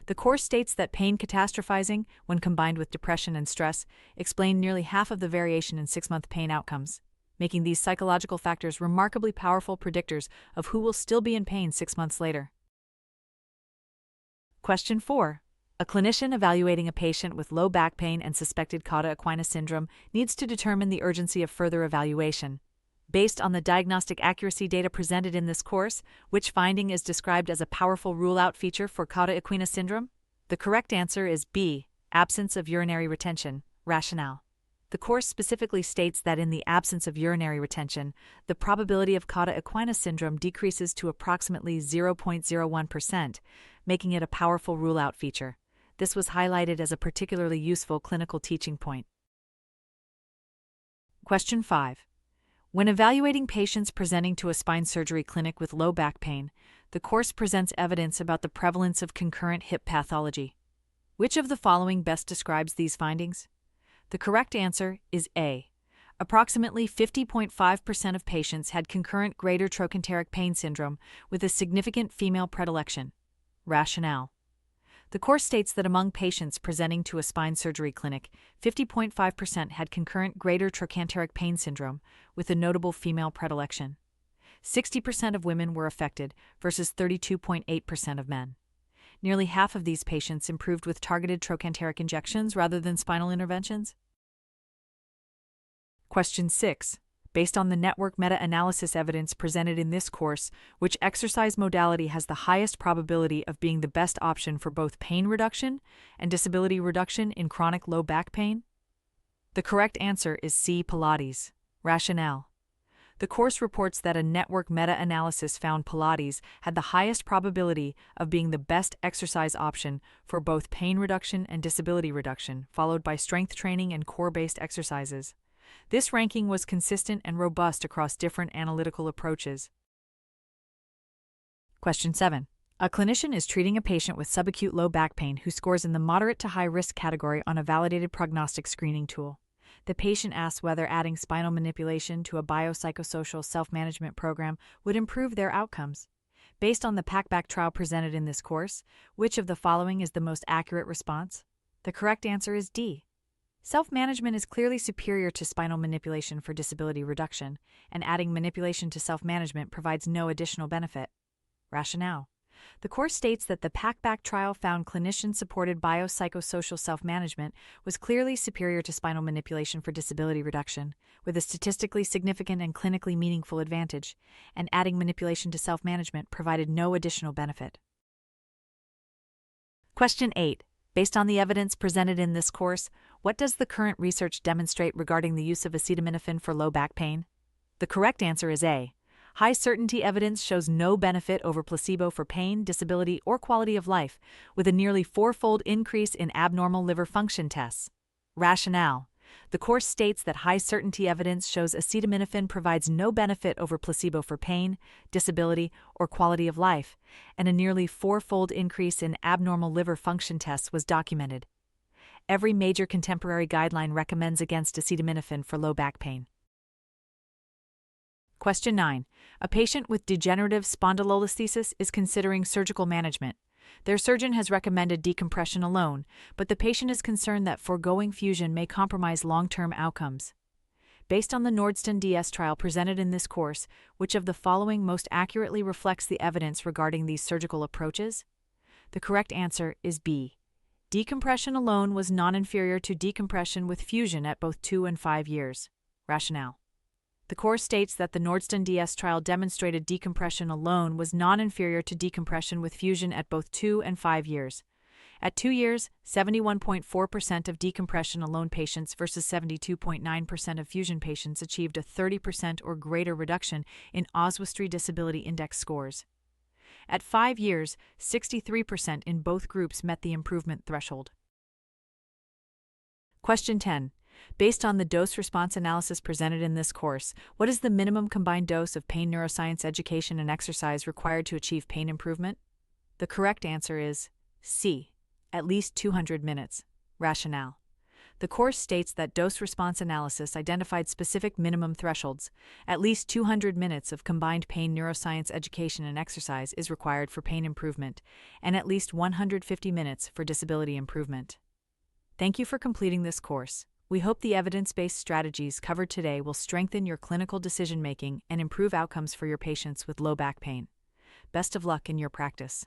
The course states that pain catastrophizing, when combined with depression and stress, explain nearly half of the variation in 6-month pain outcomes, making these psychological factors remarkably powerful predictors of who will still be in pain 6 months later. Question 4. A clinician evaluating a patient with low back pain and suspected cauda-equina syndrome needs to determine the urgency of further evaluation. Based on the diagnostic accuracy data presented in this course, which finding is described as a powerful rule-out feature for cauda-equina syndrome? The correct answer is B. Absence of urinary retention. Rationale. The course specifically states that in the absence of urinary retention, the probability of cauda-equina syndrome decreases to approximately 0.01%, making it a powerful rule-out feature. This was highlighted as a particularly useful clinical teaching point. Question 5. When evaluating patients presenting to a spine surgery clinic with low back pain, the course presents evidence about the prevalence of concurrent hip pathology. Which of the following best describes these findings? The correct answer is A. Approximately 50.5% of patients had concurrent greater trochanteric pain syndrome with a significant female predilection. Rationale. The course states that among patients presenting to a spine surgery clinic, 50.5% had concurrent greater trochanteric pain syndrome with a notable female predilection. 60% of women were affected versus 32.8% of men. Nearly half of these patients improved with targeted trochanteric injections rather than spinal interventions. Question 6. Based on the network meta-analysis evidence presented in this course, which exercise modality has the highest probability of being the best option for both pain reduction and disability reduction in chronic low back pain? The correct answer is C. Pilates. Rationale. The course reports that a network meta-analysis found Pilates had the highest probability of being the best exercise option for both pain reduction and disability reduction, followed by strength training and core-based exercises. This ranking was consistent and robust across different analytical approaches. Question 7. A clinician is treating a patient with subacute low back pain who scores in the moderate to high risk category on a validated prognostic screening tool. The patient asks whether adding spinal manipulation to a biopsychosocial self-management program would improve their outcomes. Based on the PACBAC trial presented in this course, which of the following is the most accurate response? The correct answer is D. Self-management is clearly superior to spinal manipulation for disability reduction, and adding manipulation to self-management provides no additional benefit. Rationale. The course states that the PACBAC trial found clinician-supported biopsychosocial self-management was clearly superior to spinal manipulation for disability reduction, with a statistically significant and clinically meaningful advantage, and adding manipulation to self-management provided no additional benefit. Question 8. Based on the evidence presented in this course, what does the current research demonstrate regarding the use of acetaminophen for low back pain? The correct answer is A. High certainty evidence shows no benefit over placebo for pain, disability, or quality of life, with a nearly four-fold increase in abnormal liver function tests. Rationale. The course states that high certainty evidence shows acetaminophen provides no benefit over placebo for pain, disability, or quality of life, and a nearly four-fold increase in abnormal liver function tests was documented. Every major contemporary guideline recommends against acetaminophen for low back pain. Question 9. A patient with degenerative spondylolisthesis is considering surgical management. Their surgeon has recommended decompression alone, but the patient is concerned that foregoing fusion may compromise long-term outcomes. Based on the Nordstrom DS trial presented in this course, which of the following most accurately reflects the evidence regarding these surgical approaches? The correct answer is B. Decompression alone was non-inferior to decompression with fusion at both 2 and 5 years. Rationale. The course states that the Nordstrom DS trial demonstrated decompression alone was non-inferior to decompression with fusion at both 2 and 5 years. At 2 years, 71.4% of decompression alone patients versus 72.9% of fusion patients achieved a 30% or greater reduction in Oswestry Disability Index scores. At 5 years, 63% in both groups met the improvement threshold. Question 10. Based on the dose-response analysis presented in this course, what is the minimum combined dose of pain neuroscience education and exercise required to achieve pain improvement? The correct answer is C. At least 200 minutes. Rationale. The course states that dose-response analysis identified specific minimum thresholds. At least 200 minutes of combined pain neuroscience education and exercise is required for pain improvement, and at least 150 minutes for disability improvement. Thank you for completing this course. We hope the evidence-based strategies covered today will strengthen your clinical decision-making and improve outcomes for your patients with low back pain. Best of luck in your practice.